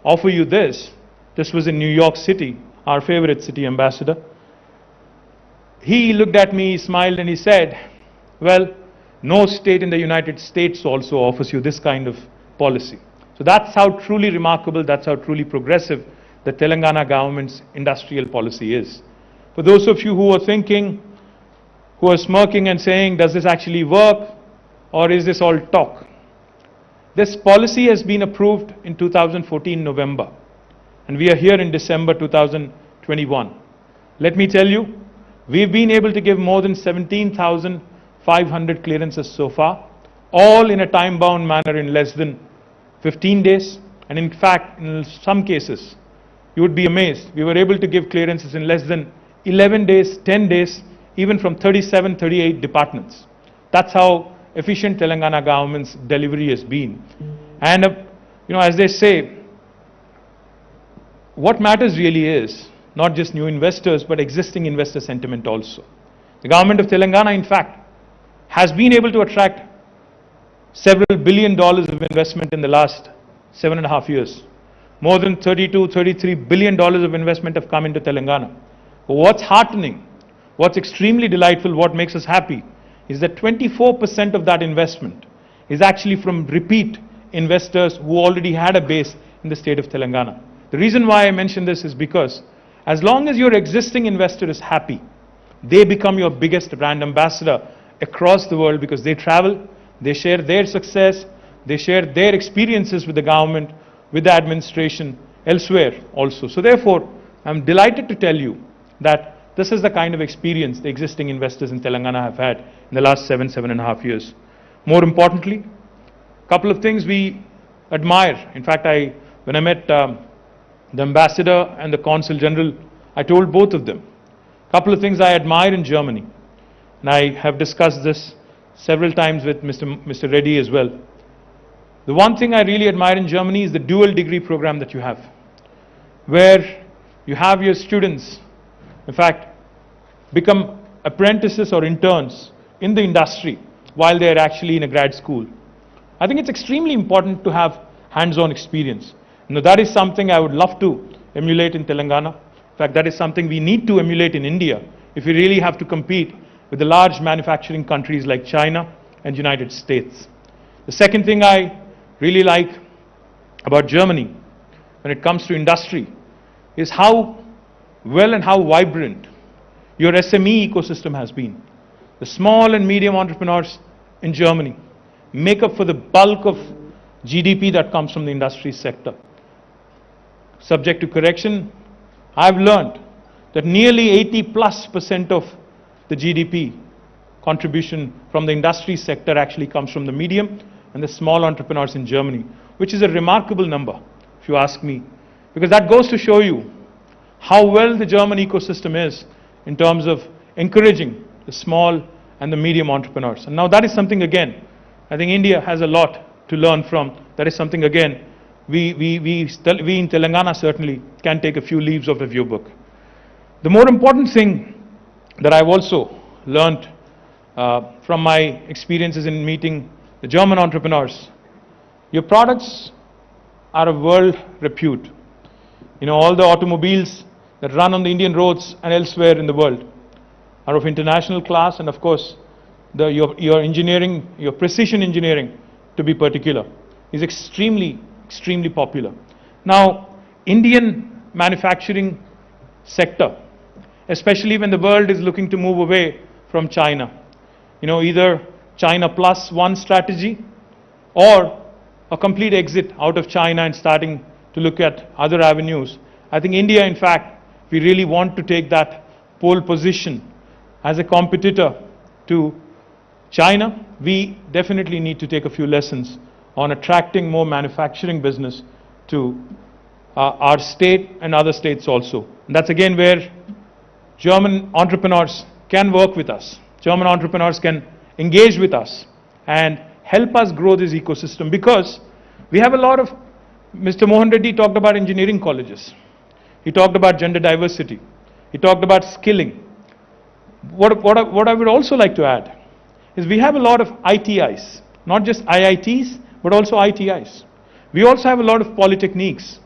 offer you this was in New York City, our favorite city, Ambassador, he looked at me, he smiled, and he said, well, no state in the United States also offers you this kind of policy. So that's how truly remarkable, that's how truly progressive the Telangana government's industrial policy is. For those of you who are thinking, who are smirking and saying, does this actually work or is this all talk? This policy has been approved in 2014 November, and we are here in December 2021. Let me tell you, we've been able to give more than 17,500 clearances so far, all in a time-bound manner in less than 15 days. And in fact, in some cases, you would be amazed, we were able to give clearances in less than 11 days, 10 days, even from 37, 38 departments. That's how efficient Telangana government's delivery has been. And, as they say, what matters really is not just new investors, but existing investor sentiment also. The government of Telangana, in fact, has been able to attract several $1 billion of investment in the last 7.5 years. More than $32-33 billion of investment have come into Telangana. But what's heartening, what's extremely delightful, what makes us happy, is that 24% of that investment is actually from repeat investors who already had a base in the state of Telangana. The reason why I mention this is because as long as your existing investor is happy, they become your biggest brand ambassador across the world, because they travel, they share their success, they share their experiences with the government, with the administration elsewhere also. So therefore, I'm delighted to tell you that this is the kind of experience the existing investors in Telangana have had in the last 7.5 years. More importantly, a couple of things we admire. In fact, when I met the ambassador and the consul general, I told both of them a couple of things I admire in Germany. And I have discussed this several times with Mr. Reddy as well. The one thing I really admire in Germany is the dual degree program that you have, where you have your students, in fact, become apprentices or interns in the industry while they are actually in a grad school. I think it's extremely important to have hands-on experience. Now, that is something I would love to emulate in Telangana. In fact, that is something we need to emulate in India if we really have to compete with the large manufacturing countries like China and United States. The second thing I really like about Germany when it comes to industry is how well and how vibrant your SME ecosystem has been. The small and medium entrepreneurs in Germany make up for the bulk of GDP that comes from the industry sector. Subject to correction, I've learned that nearly 80+% of the GDP contribution from the industry sector actually comes from the medium and the small entrepreneurs in Germany, which is a remarkable number, if you ask me, because that goes to show you how well the German ecosystem is in terms of encouraging the small and the medium entrepreneurs. And now that is something, again, I think India has a lot to learn from. That is something, again, we in Telangana certainly can take a few leaves of a view book. The more important thing that I've also learned from my experiences in meeting the German entrepreneurs, your products are of world repute. You know, all the automobiles that run on the Indian roads and elsewhere in the world are of international class, and of course, your engineering, your precision engineering, to be particular, is extremely popular. Now, Indian manufacturing sector, especially when the world is looking to move away from China, you know, either China plus one strategy or a complete exit out of China and starting to look at other avenues. I think India, in fact, if we really want to take that pole position as a competitor to China, we definitely need to take a few lessons on attracting more manufacturing business to our state and other states also. And that's again where German entrepreneurs can work with us. German entrepreneurs can engage with us and help us grow this ecosystem, because we have a lot of, Mr. Mohan Reddy talked about engineering colleges. He talked about gender diversity. He talked about skilling. What I would also like to add is we have a lot of ITIs, not just IITs, but also ITIs. We also have a lot of polytechniques.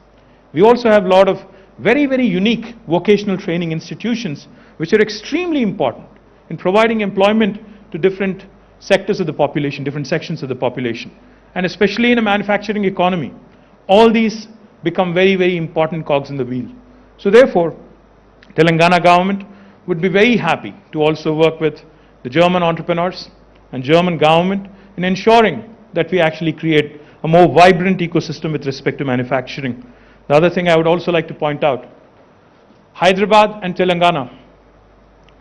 We also have a lot of very, very unique vocational training institutions, which are extremely important in providing employment to different sectors of the population, different sections of the population. And especially in a manufacturing economy, all these become very, very important cogs in the wheel. So therefore, Telangana government would be very happy to also work with the German entrepreneurs and German government in ensuring that we actually create a more vibrant ecosystem with respect to manufacturing. The other thing I would also like to point out, Hyderabad and Telangana,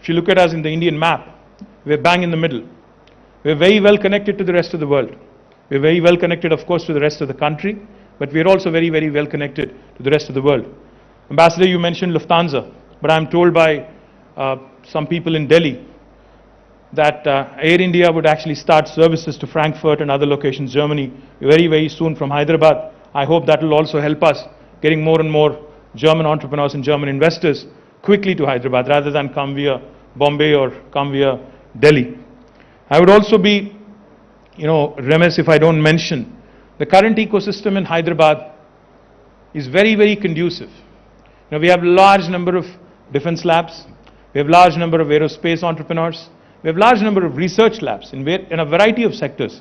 if you look at us in the Indian map, we're bang in the middle. We're very well connected to the rest of the world. We're very well connected, of course, to the rest of the country, but we're also very, very well connected to the rest of the world. Ambassador, you mentioned Lufthansa, but I'm told by some people in Delhi that Air India would actually start services to Frankfurt and other locations, Germany, very, very soon from Hyderabad. I hope that will also help us getting more and more German entrepreneurs and German investors quickly to Hyderabad rather than come via Bombay or come via Delhi. I would also be, remiss if I don't mention the current ecosystem in Hyderabad is very, very conducive. We have a large number of defense labs. We have a large number of aerospace entrepreneurs. We have a large number of research labs in a variety of sectors,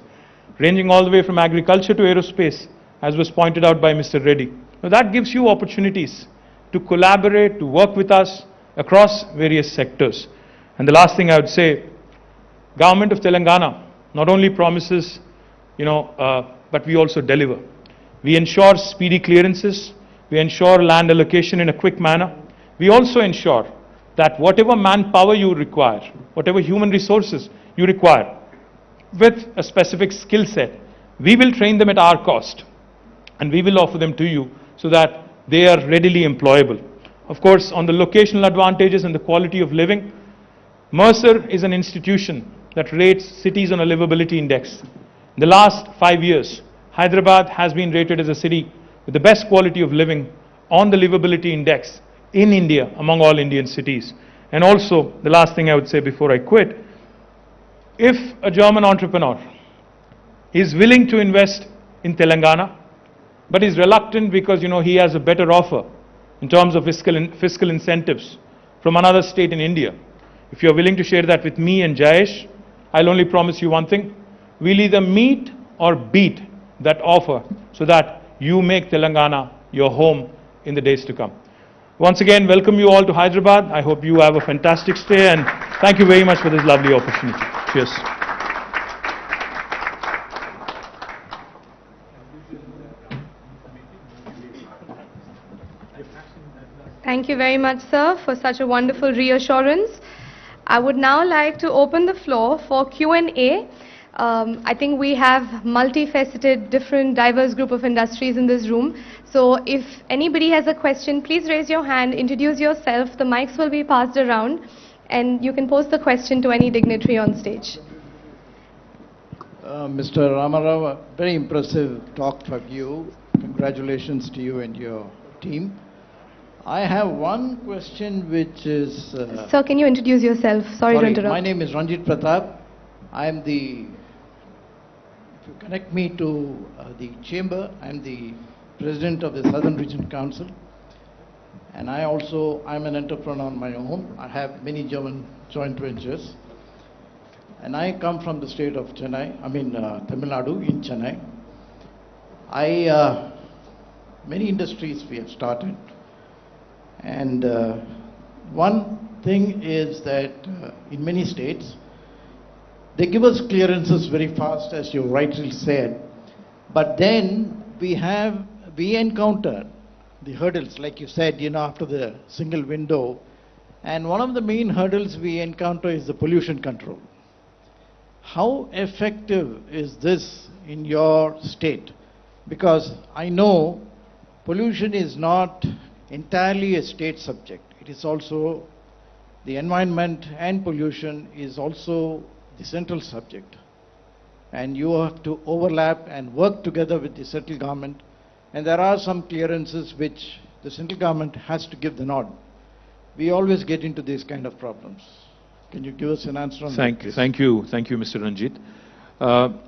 ranging all the way from agriculture to aerospace, as was pointed out by Mr. Reddy. Now that gives you opportunities to collaborate, to work with us across various sectors. And the last thing I would say, Government of Telangana not only promises, but we also deliver. We ensure speedy clearances. We ensure land allocation in a quick manner. We also ensure that whatever manpower you require, whatever human resources you require, with a specific skill set, we will train them at our cost and we will offer them to you so that they are readily employable. Of course, on the locational advantages and the quality of living, Mercer is an institution that rates cities on a livability index. In the last 5 years, Hyderabad has been rated as a city with the best quality of living on the livability index in India among all Indian cities. And also, the last thing I would say before I quit, if a German entrepreneur is willing to invest in Telangana, but is reluctant because he has a better offer in terms of fiscal incentives from another state in India, if you are willing to share that with me and Jayesh, I'll only promise you one thing: we'll either meet or beat that offer so that you make Telangana your home in the days to come. Once again, welcome you all to Hyderabad. I hope you have a fantastic stay, and thank you very much for this lovely opportunity. Cheers. Thank you very much, sir, for such a wonderful reassurance. I would now like to open the floor for Q&A. I think we have multifaceted, different, diverse group of industries in this room. So if anybody has a question, please raise your hand, introduce yourself. The mics will be passed around, and you can pose the question to any dignitary on stage. Mr. Ramarao, very impressive talk from you. Congratulations to you and your team. I have one question which is... Sir, can you introduce yourself? Sorry to interrupt. My name is Ranjit Pratap. I am the... If you connect me to the chamber, I am the president of the Southern Region Council. And I'm an entrepreneur on my own. I have many German joint ventures. And I come from the state of Chennai, Tamil Nadu in Chennai. Many industries we have started. And one thing is that in many states, they give us clearances very fast, as you rightly said. But then we encounter the hurdles, like you said, after the single window. And one of the main hurdles we encounter is the pollution control. How effective is this in your state? Because I know pollution is not entirely a state subject. It is also the environment, and pollution is also the central subject. And you have to overlap and work together with the central government. And there are some clearances which the central government has to give the nod. We always get into these kind of problems. Can you give us an answer on that? Thank you, Mr. Ranjit.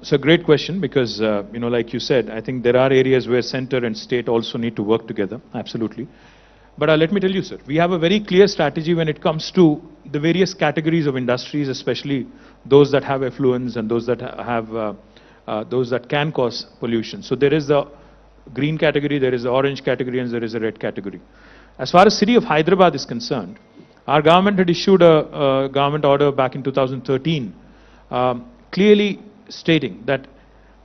It's a great question because, like you said, I think there are areas where center and state also need to work together, absolutely. But let me tell you, sir, we have a very clear strategy when it comes to the various categories of industries, especially those that have effluents and those that those that can cause pollution. So there is the green category, there is the orange category, and there is a red category. As far as city of Hyderabad is concerned, our government had issued a government order back in 2013, clearly stating that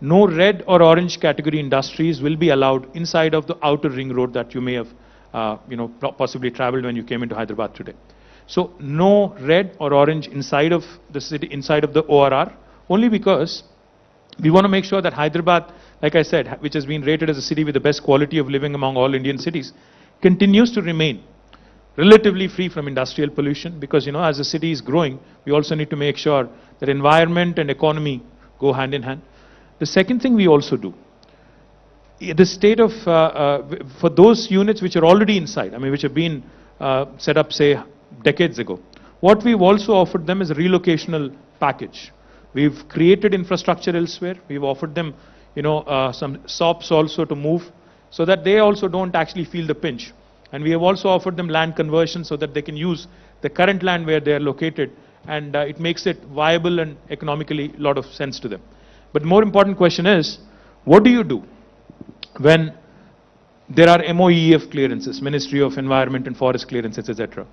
no red or orange category industries will be allowed inside of the outer ring road that you may have possibly traveled when you came into Hyderabad today. So no red or orange inside of the city, inside of the ORR, only because we want to make sure that Hyderabad, like I said, which has been rated as a city with the best quality of living among all Indian cities, continues to remain relatively free from industrial pollution, because as the city is growing, we also need to make sure that environment and economy go hand in hand. The second thing we also do, the state of, for those units which are already inside, which have been set up, say, decades ago, what we've also offered them is a relocational package. We've created infrastructure elsewhere. We've offered them, some SOPs also to move so that they also don't actually feel the pinch. And we have also offered them land conversion so that they can use the current land where they are located, and it makes it viable and economically a lot of sense to them. But the more important question is, what do you do when there are MOEF clearances, Ministry of Environment and Forest clearances, etc.?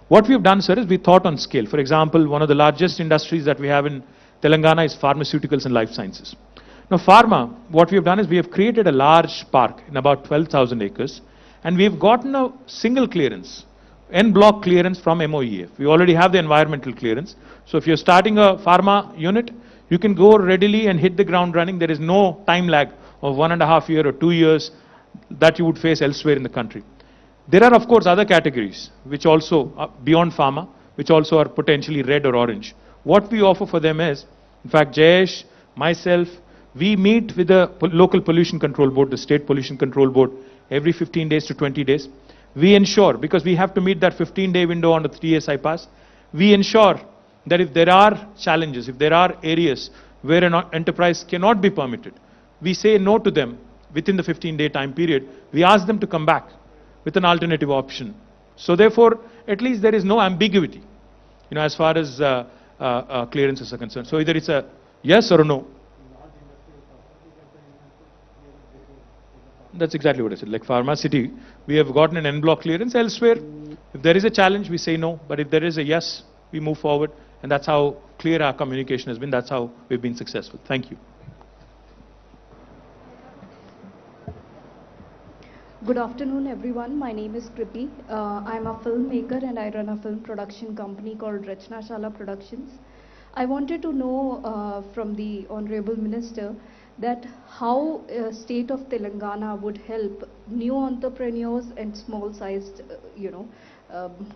What we've done, sir, is we thought on scale. For example, one of the largest industries that we have in Telangana is pharmaceuticals and life sciences. Now pharma, what we have done is we have created a large park in about 12,000 acres, and we have gotten a single clearance, en bloc clearance from MOEF. We already have the environmental clearance. So if you're starting a pharma unit, you can go readily and hit the ground running. There is no time lag of 1.5 years or 2 years that you would face elsewhere in the country. There are of course other categories which also are beyond pharma, which also are potentially red or orange. What we offer for them is, in fact, Jayesh, myself, we meet with the local pollution control board, the state pollution control board, every 15 days to 20 days. We ensure, because we have to meet that 15-day window on the 3SI pass, we ensure that if there are challenges, if there are areas where an enterprise cannot be permitted, we say no to them within the 15-day time period. We ask them to come back with an alternative option. So therefore, at least there is no ambiguity, as far as clearances are concerned. So either it's a yes or a no. That's exactly what I said. Like pharmacity, we have gotten an en bloc clearance. Elsewhere, if there is a challenge, we say no. But if there is a yes, we move forward. And that's how clear our communication has been. That's how we've been successful. Thank you. Good afternoon, everyone. My name is Kripi. I'm a filmmaker and I run a film production company called Rachna Shala Productions. I wanted to know from the Honorable Minister that how state of Telangana would help new entrepreneurs and small-sized,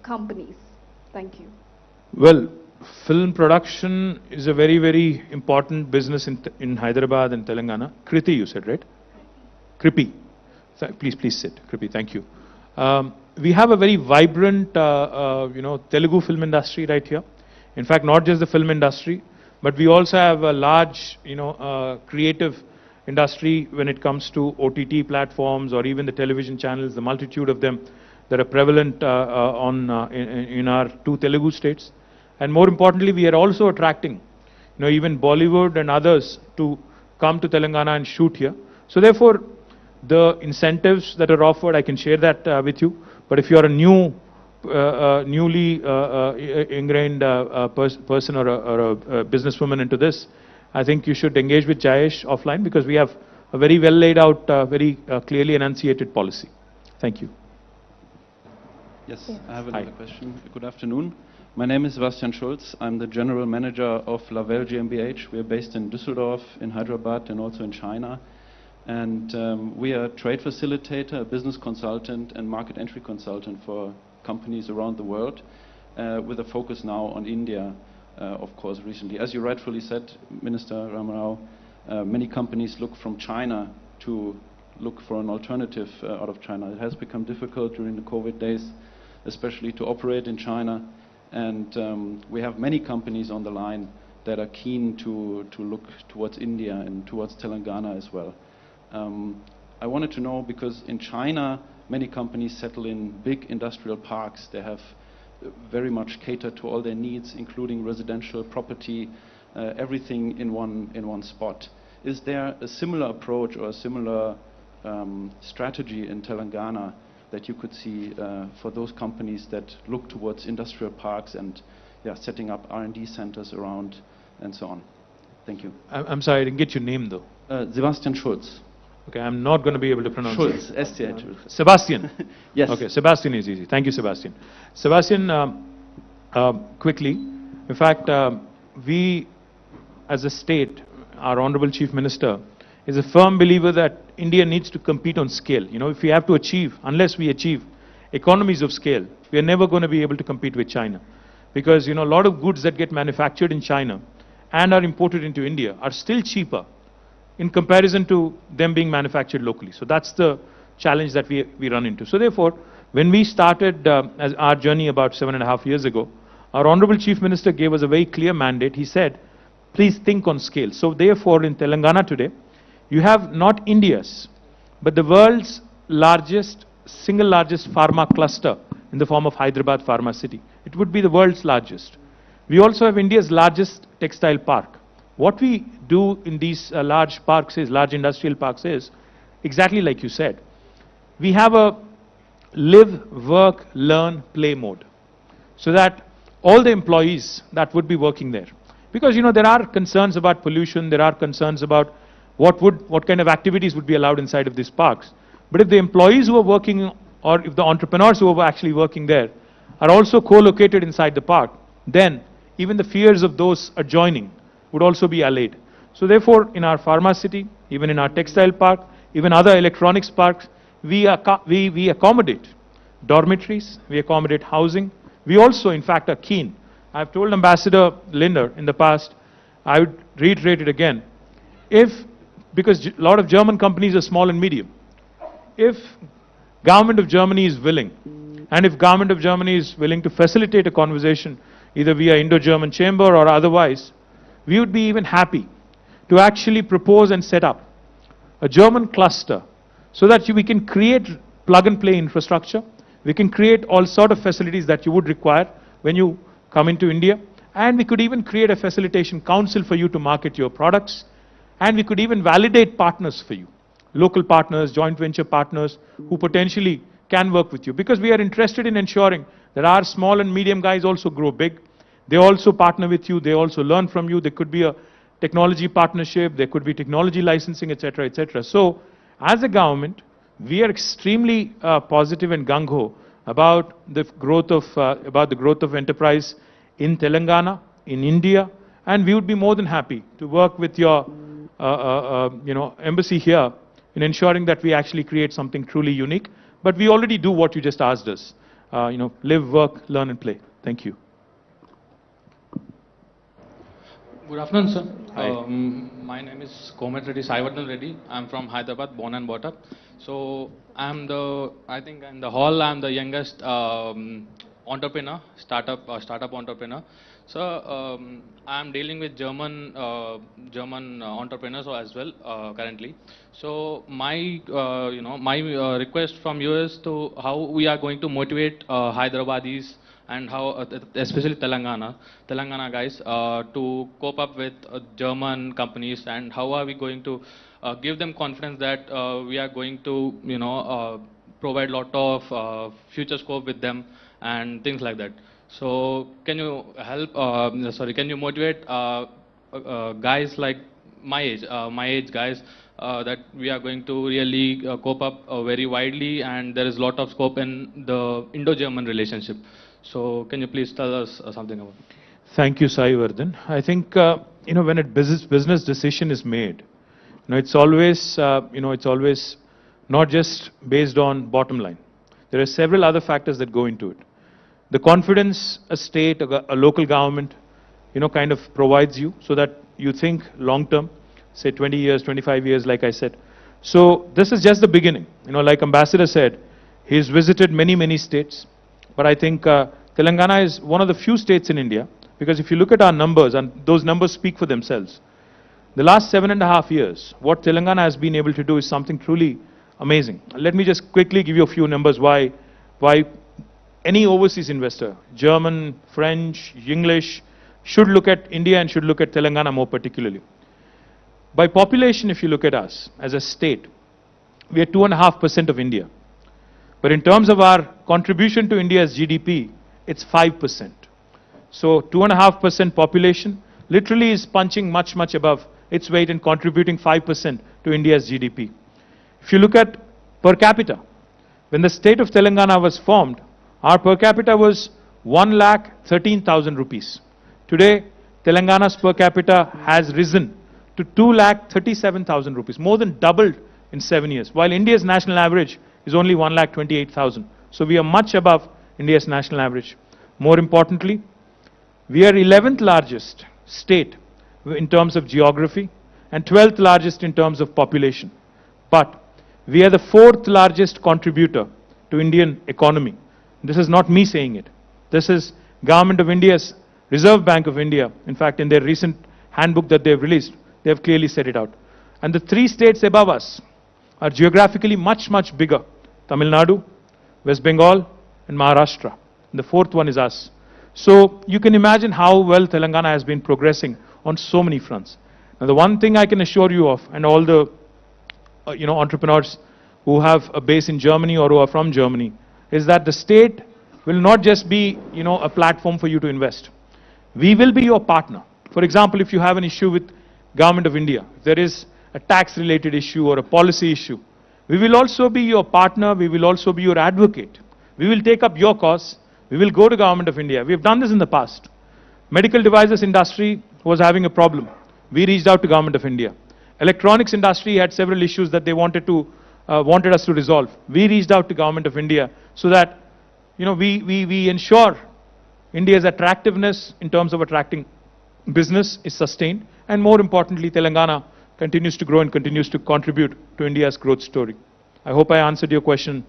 companies. Thank you. Well, film production is a very, very important business in Hyderabad and Telangana. Kriti, you said, right? Kripi. Please sit. Kripi, thank you. We have a very vibrant, Telugu film industry right here. In fact, not just the film industry, but we also have a large, creative industry when it comes to OTT platforms or even the television channels, the multitude of them that are prevalent in our two Telugu states. And more importantly, we are also attracting, even Bollywood and others to come to Telangana and shoot here. So therefore, the incentives that are offered, I can share that with you. But if you are a newly ingrained person or a businesswoman into this, I think you should engage with Jayesh offline, because we have a very well laid out, very clearly enunciated policy. Thank you. Yes, I have another question. Good afternoon. My name is Sebastian Schulz. I'm the general manager of Lavelle GmbH. We are based in Düsseldorf, in Hyderabad, and also in China. And we are a trade facilitator, a business consultant, and market entry consultant for companies around the world, with a focus now on India, of course, recently. As you rightfully said, Minister Ramarao, many companies look from China to look for an alternative out of China. It has become difficult during the COVID days, especially to operate in China. And we have many companies on the line that are keen to look towards India and towards Telangana as well. I wanted to know, because in China, many companies settle in big industrial parks. They have very much catered to all their needs, including residential property, everything in one spot. Is there a similar approach or a similar strategy in Telangana that you could see for those companies that look towards industrial parks and setting up R&D centers around and so on? Thank you. I'm sorry, I didn't get your name though. Sebastian Schulz. Okay, I'm not going to be able to pronounce Schulz, it. S-T-H. Sebastian. Yes. Okay, Sebastian is easy. Thank you, Sebastian. Sebastian, quickly, in fact, we as a state, our Honorable Chief Minister, is a firm believer that India needs to compete on scale. If we have to achieve, unless we achieve economies of scale, we are never going to be able to compete with China. Because, a lot of goods that get manufactured in China and are imported into India are still cheaper in comparison to them being manufactured locally. So that's the challenge that we run into. So therefore, when we started as our journey about 7.5 years ago, our Honorable Chief Minister gave us a very clear mandate. He said, please think on scale. So therefore, in Telangana today, you have not India's, but the world's single largest pharma cluster in the form of Hyderabad Pharma City. It would be the world's largest. We also have India's largest textile park. What we do in these large parks large industrial parks is, exactly like you said, we have a live, work, learn, play mode. So that all the employees that would be working there, because there are concerns about pollution, there are concerns about what kind of activities would be allowed inside of these parks. But if the employees who are working, or if the entrepreneurs who are actually working there are also co-located inside the park, then even the fears of those adjoining would also be allayed. So therefore, in our pharma city, even in our textile park, even other electronics parks, we accommodate dormitories, we accommodate housing. We also, in fact, are keen. I've told Ambassador Linder in the past, I would reiterate it again. Because a lot of German companies are small and medium, if government of Germany is willing, and if government of Germany is willing to facilitate a conversation, either via Indo-German chamber or otherwise, we would be even happy to actually propose and set up a German cluster so that we can create plug-and-play infrastructure. We can create all sort of facilities that you would require when you come into India. And we could even create a facilitation council for you to market your products. And we could even validate partners for you, local partners, joint venture partners who potentially can work with you. Because we are interested in ensuring that our small and medium guys also grow big. They also partner with you. They also learn from you. There could be a technology partnership. There could be technology licensing, etc., etc. So, as a government, we are extremely positive and gung-ho about the growth of enterprise in Telangana, in India, and we would be more than happy to work with your embassy here in ensuring that we actually create something truly unique. But we already do what you just asked us. Live, work, learn and play. Thank you. Good afternoon, sir. Hi. My name is Komet Reddy Saivardhan Reddy. I'm from Hyderabad, born and brought up. So I think in the hall I'm the youngest entrepreneur, startup entrepreneur. So I'm dealing with German entrepreneurs as well currently. So my request from you is to how we are going to motivate Hyderabadis and how, especially Telangana guys, to cope up with German companies, and how are we going to give them confidence that we are going to, provide lot of future scope with them and things like that. So can you help? Can you motivate guys like my age guys that we are going to really cope up very widely, and there is lot of scope in the Indo-German relationship. So can you please tell us something about it? Thank you, Saivardhan. I think when a business decision is made, it's always not just based on bottom line. There are several other factors that go into it. The confidence a state, a local government, kind of provides you, so that you think long term, say 20 years, 25 years, like I said. So this is just the beginning. Like Ambassador said, he's visited many states. But I think Telangana is one of the few states in India, because if you look at our numbers, and those numbers speak for themselves, the last 7.5 years, what Telangana has been able to do is something truly amazing. Let me just quickly give you a few numbers why any overseas investor, German, French, English, should look at India and should look at Telangana more particularly. By population, if you look at us as a state, we are 2.5% of India. But in terms of our contribution to India's GDP, it's 5%. So 2.5% population literally is punching much above its weight and contributing 5% to India's GDP. If you look at per capita, when the state of Telangana was formed, our per capita was 1,13,000 rupees. Today, Telangana's per capita has risen to 2,37,000 rupees, more than doubled in 7 years, while India's national average is only 1,28,000. So we are much above India's national average. More importantly, we are 11th largest state in terms of geography and 12th largest in terms of population. But we are the 4th largest contributor to Indian economy. This is not me saying it. This is Government of India's Reserve Bank of India. In fact, in their recent handbook that they have released, they have clearly set it out. And the 3 states above us are geographically much bigger. Tamil Nadu, West Bengal and Maharashtra. And the 4th one is us. So you can imagine how well Telangana has been progressing on so many fronts. Now the one thing I can assure you of, and all the entrepreneurs who have a base in Germany or who are from Germany, is that the state will not just be a platform for you to invest. We will be your partner. For example, if you have an issue with Government of India, if there is a tax-related issue or a policy issue. We will also be your partner, we will also be your advocate. We will take up your cause, we will go to Government of India. We have done this in the past. Medical devices industry was having a problem. We reached out to Government of India. Electronics industry had several issues that they wanted us to resolve. We reached out to Government of India so that we ensure India's attractiveness in terms of attracting business is sustained, and more importantly, Telangana continues to grow and continues to contribute to India's growth story. I hope I answered your question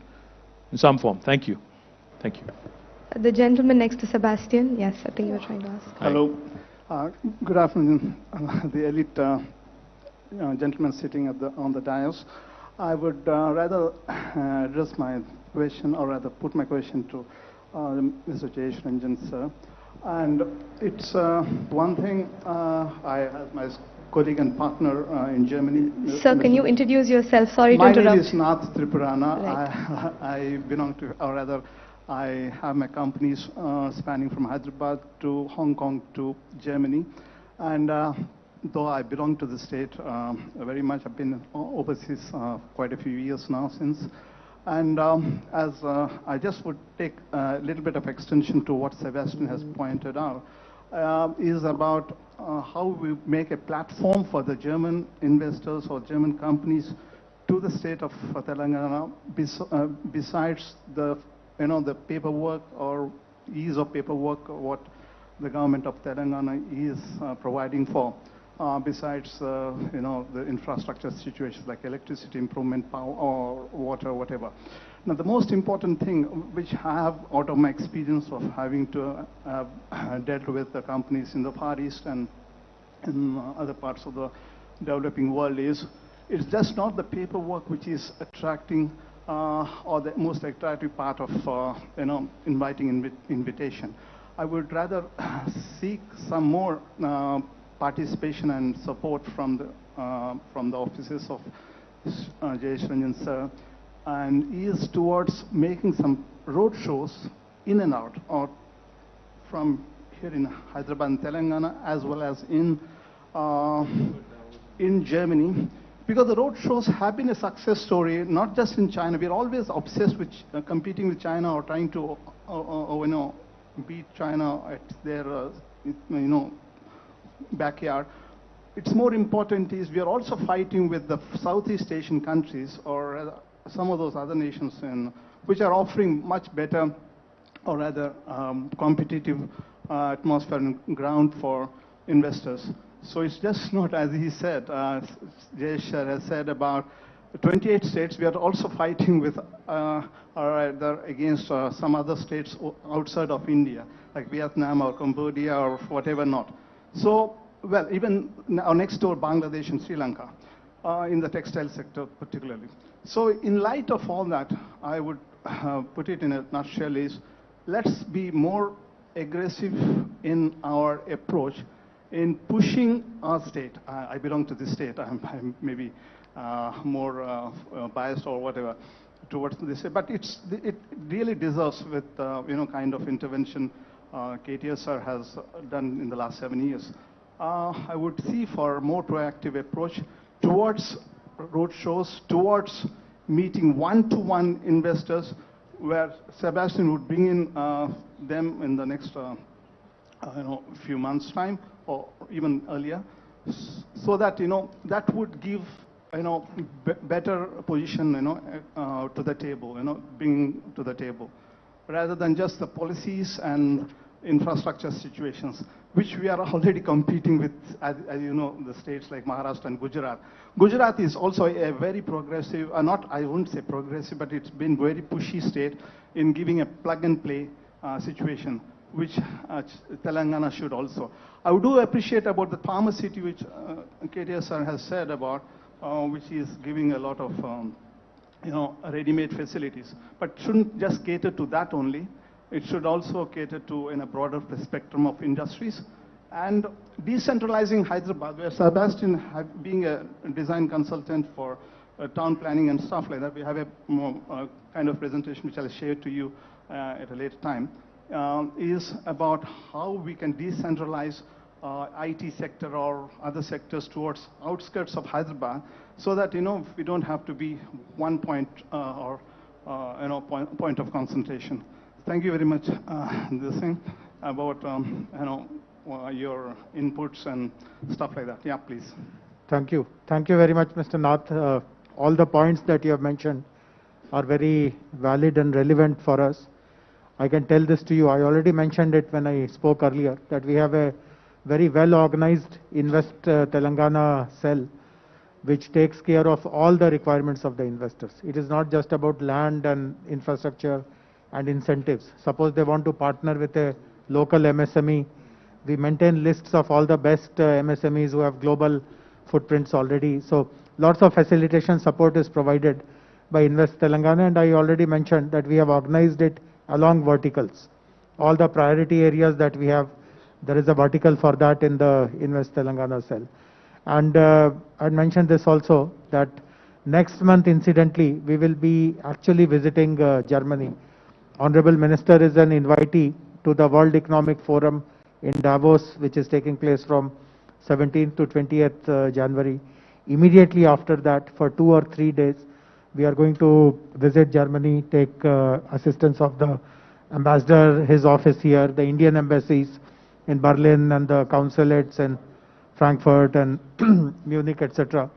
in some form. Thank you. Thank you. The gentleman next to Sebastian. Yes, I think you were trying to ask. Hello. Good afternoon, the elite gentleman sitting on the dais. I would rather address my question, or rather put my question to Mr. Jayesh Ranjan, sir. And it's one thing I have my colleague and partner in Germany. Sir, can you introduce yourself? Sorry to interrupt. My name is Nath Tripurana. Right. I belong to, or rather, I have my companies spanning from Hyderabad to Hong Kong to Germany. And though I belong to the state very much, I've been overseas quite a few years now since. And as I just would take a little bit of extension to what Sebastian has pointed out, is about how we make a platform for the German investors or German companies to the state of Telangana, besides the the paperwork or ease of paperwork what the government of Telangana is providing for. Besides, the infrastructure situations like electricity improvement, power, or water, whatever. Now, the most important thing, which I have out of my experience of having to dealt with the companies in the Far East and in other parts of the developing world, is it's just not the paperwork which is attracting or the most attractive part of inviting invitation. I would rather seek some more participation and support from the offices of Jayesh Ranjan sir, and is towards making some road shows in and out, or from here in Hyderabad and Telangana, as well as in Germany, because the road shows have been a success story, not just in China. We're always obsessed with competing with China or trying to beat China at their backyard. It's more important is we are also fighting with the Southeast Asian countries, or some of those other nations which are offering much better, or rather competitive atmosphere and ground for investors. So it's just not, as he said, Jayesh has said, about 28 states. We are also fighting with or rather against some other states outside of India, like Vietnam or Cambodia or whatever not. So, well, even our next door, Bangladesh and Sri Lanka, in the textile sector particularly. So in light of all that, I would put it in a nutshell is, let's be more aggressive in our approach in pushing our state. I belong to this state. I'm maybe more biased or whatever towards this, but it really deserves with kind of intervention KTR sir has done in the last 7 years. I would see for a more proactive approach towards road shows, towards meeting one-to-one investors, where Sebastian would bring in them in the next few months' time, or even earlier, so that that would give better position to the table, bring to the table, rather than just the policies and infrastructure situations, which we are already competing with, as you know, the states like Maharashtra and Gujarat. Gujarat is also a very progressive, not, I wouldn't say progressive, but it's been very pushy state in giving a plug-and-play situation, which Telangana should also. I do appreciate about the pharmacy, which KTR sir has said about, which is giving a lot of ready-made facilities, but shouldn't just cater to that only. It should also cater to in a broader spectrum of industries. And decentralizing Hyderabad, where Sebastian, being a design consultant for town planning and stuff like that, we have a kind of presentation which I'll share to you at a later time, is about how we can decentralize IT sector or other sectors towards outskirts of Hyderabad, so that we don't have to be one point or point of concentration. Thank you very much. This thing about your inputs and stuff like that. Yeah, please. Thank you. Thank you very much, Mr. Nath. All the points that you have mentioned are very valid and relevant for us. I can tell this to you. I already mentioned it when I spoke earlier, that we have a very well organized Invest Telangana cell, which takes care of all the requirements of the investors. It is not just about land and infrastructure and incentives. Suppose they want to partner with a local MSME, we maintain lists of all the best MSMEs who have global footprints already. So lots of facilitation support is provided by Invest Telangana, and I already mentioned that we have organized it along verticals. All the priority areas that we have, there is a vertical for that in the Invest Telangana cell. And I mentioned this also, that next month, incidentally, we will be actually visiting Germany. Honorable Minister is an invitee to the World Economic Forum in Davos, which is taking place from 17th to 20th January. Immediately after that, for 2 or 3 days, we are going to visit Germany, take assistance of the ambassador, his office here, the Indian embassies in Berlin and the consulates in Frankfurt and Munich, etc.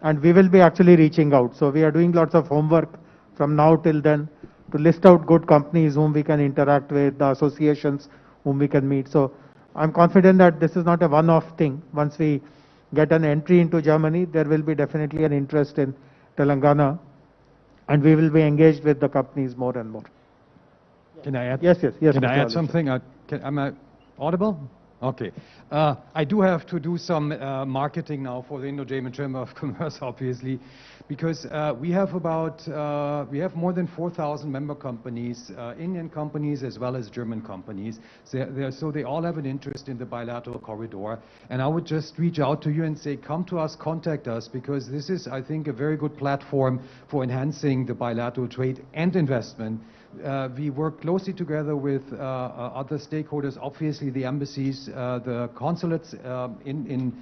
And we will be actually reaching out. So we are doing lots of homework from now till then to list out good companies whom we can interact with, the associations whom we can meet. So I'm confident that this is not a one-off thing. Once we get an entry into Germany, there will be definitely an interest in Telangana, and we will be engaged with the companies more and more. Can I add? Yes. Can I add something? Am I audible? Okay. I do have to do some marketing now for the Indo-German Chamber of Commerce, obviously, because we have more than 4,000 member companies, Indian companies as well as German companies. So they all have an interest in the bilateral corridor. And I would just reach out to you and say, come to us, contact us, because this is, I think, a very good platform for enhancing the bilateral trade and investment. We work closely together with other stakeholders, obviously the embassies, the consulates in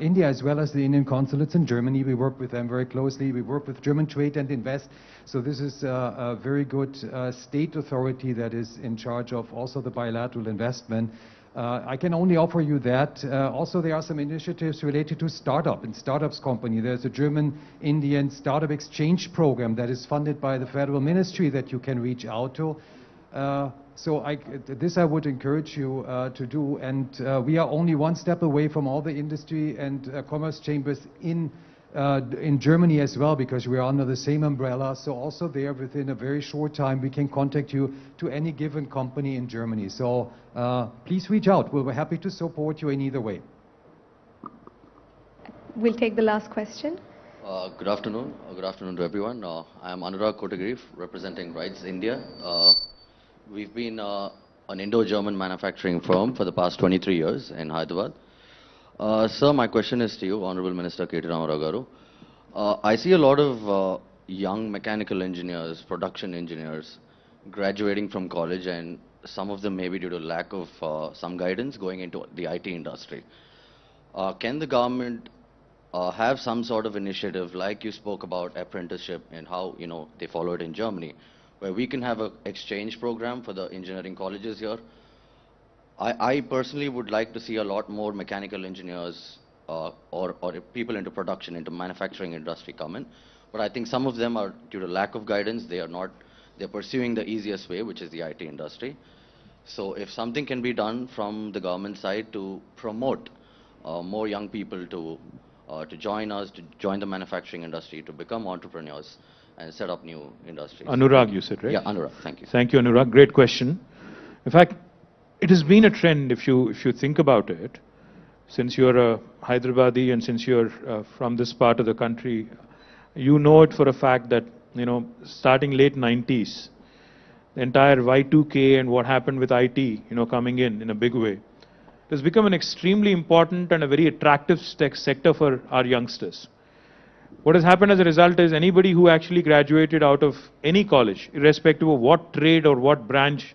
India, as well as the Indian consulates in Germany. We work with them very closely. We work with German Trade and Invest. So this is a very good state authority that is in charge of also the bilateral investment. I can only offer you that. Also, there are some initiatives related to startup and startups company. There's a German-Indian startup exchange program that is funded by the federal ministry that you can reach out to. This I would encourage you to do. And we are only one step away from all the industry and commerce chambers in Germany as well, because we are under the same umbrella. So also there, within a very short time, we can contact you to any given company in Germany. So please reach out. We'll be happy to support you in either way. We'll take the last question. Good afternoon. Good afternoon to everyone. I am Anurag Kotagiri, representing Rides India. We've been an Indo-German manufacturing firm for the past 23 years in Hyderabad. Sir, my question is to you, Honorable Minister KTR. I see a lot of young mechanical engineers, production engineers, graduating from college, and some of them may be due to lack of some guidance going into the IT industry. Can the government have some sort of initiative, like you spoke about apprenticeship and how they follow it in Germany, where we can have an exchange program for the engineering colleges here? I personally would like to see a lot more mechanical engineers or people into production, into manufacturing industry come in. But I think some of them are, due to lack of guidance, they're pursuing the easiest way, which is the IT industry. So if something can be done from the government side to promote more young people to join us, to join the manufacturing industry, to become entrepreneurs and set up new industries. Anurag, you said, right? Yeah, Anurag. Thank you. Thank you, Anurag. Great question. In fact, it has been a trend, if you think about it, since you're a Hyderabadi and since you're from this part of the country, you know it for a fact that, starting late 90s, the entire Y2K and what happened with IT, coming in a big way, it has become an extremely important and a very attractive sector for our youngsters. What has happened as a result is anybody who actually graduated out of any college, irrespective of what trade or what branch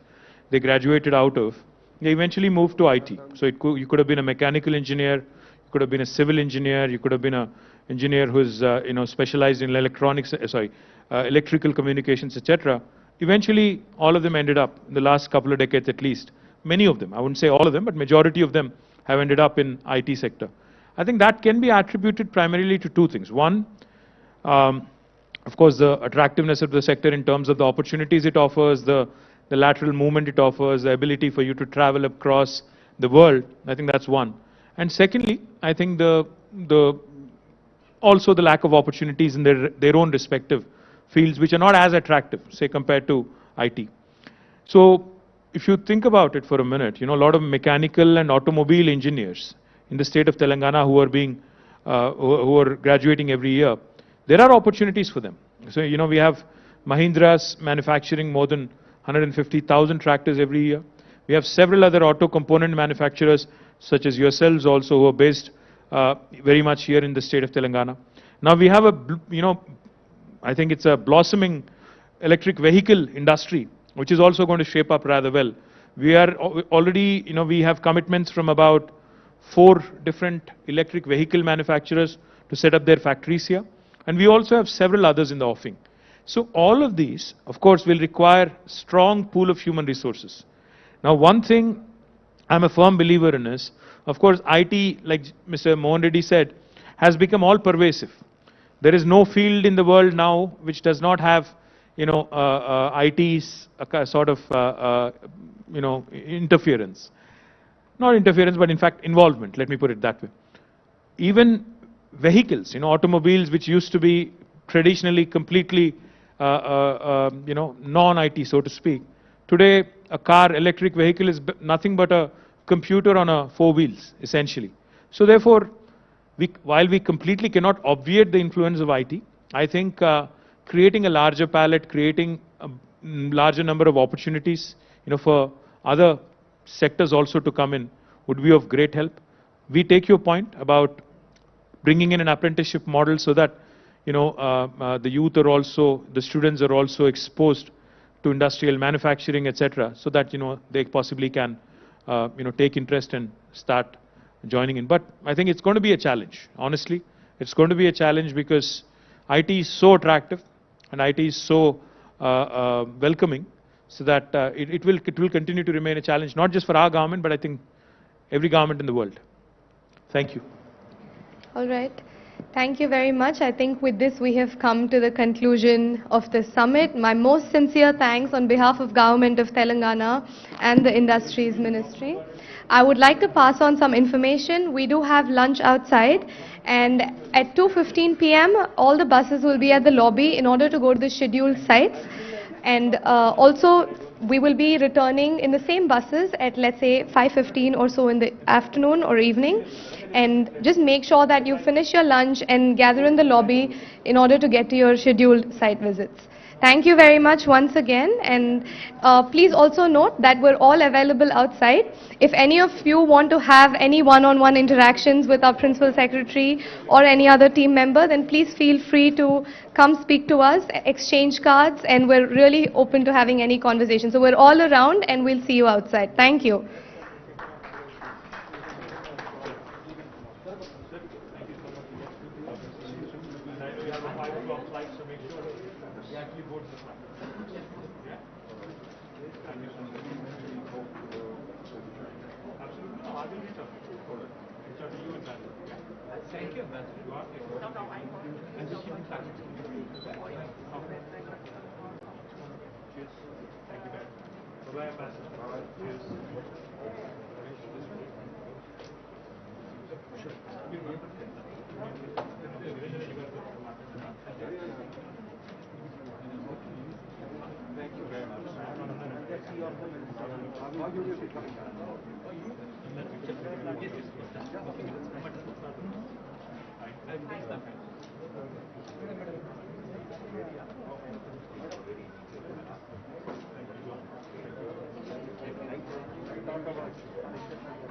they graduated out of, they eventually moved to IT. So you could have been a mechanical engineer, you could have been a civil engineer, you could have been an engineer who's specialized in electronics, electrical communications, etc. Eventually, all of them ended up in the last couple of decades at least. Many of them, I wouldn't say all of them, but majority of them have ended up in IT sector. I think that can be attributed primarily to two things. One, of course, the attractiveness of the sector in terms of the opportunities it offers, the lateral movement it offers, the ability for you to travel across the world. I think that's one. And secondly, I think also the lack of opportunities in their own respective fields, which are not as attractive, say, compared to IT. So if you think about it for a minute, a lot of mechanical and automobile engineers in the state of Telangana who are graduating every year, there are opportunities for them. So, we have Mahindra's manufacturing more than 150,000 tractors every year. We have several other auto component manufacturers, such as yourselves also, who are based very much here in the state of Telangana. Now we have I think it's a blossoming electric vehicle industry, which is also going to shape up rather well. We are already, we have commitments from about 4 different electric vehicle manufacturers to set up their factories here. And we also have several others in the offing. So all of these, of course, will require strong pool of human resources. Now, one thing I'm a firm believer in is, of course, IT, like Mr. Mohan Reddy said, has become all pervasive. There is no field in the world now which does not have, IT's sort of, interference. Not interference, but in fact involvement, let me put it that way. Even vehicles, automobiles which used to be traditionally completely, non-IT, so to speak. Today, a car, electric vehicle is nothing but a computer on 4 wheels, essentially. So therefore, while we completely cannot obviate the influence of IT, I think creating a larger palette, creating a larger number of opportunities, for other sectors also to come in would be of great help. We take your point about bringing in an apprenticeship model so that the youth are also, the students are also exposed to industrial manufacturing, etc., so that they possibly can take interest and start joining in. But I think it's going to be a challenge. Honestly, it's going to be a challenge because IT is so attractive and IT is so welcoming, so that it will continue to remain a challenge, not just for our government, but I think every government in the world. Thank you. All right. Thank you very much. I think with this we have come to the conclusion of the summit. My most sincere thanks on behalf of Government of Telangana and the Industries Ministry. I would like to pass on some information. We do have lunch outside, and at 2:15 p.m. all the buses will be at the lobby in order to go to the scheduled sites. And also we will be returning in the same buses at, let's say, 5:15 or so in the afternoon or evening. And just make sure that you finish your lunch and gather in the lobby in order to get to your scheduled site visits. Thank you very much once again, and please also note that we're all available outside. If any of you want to have any one-on-one interactions with our Principal Secretary or any other team member, then please feel free to come speak to us, exchange cards, and we're really open to having any conversation. So we're all around and we'll see you outside. Thank you. Thank you,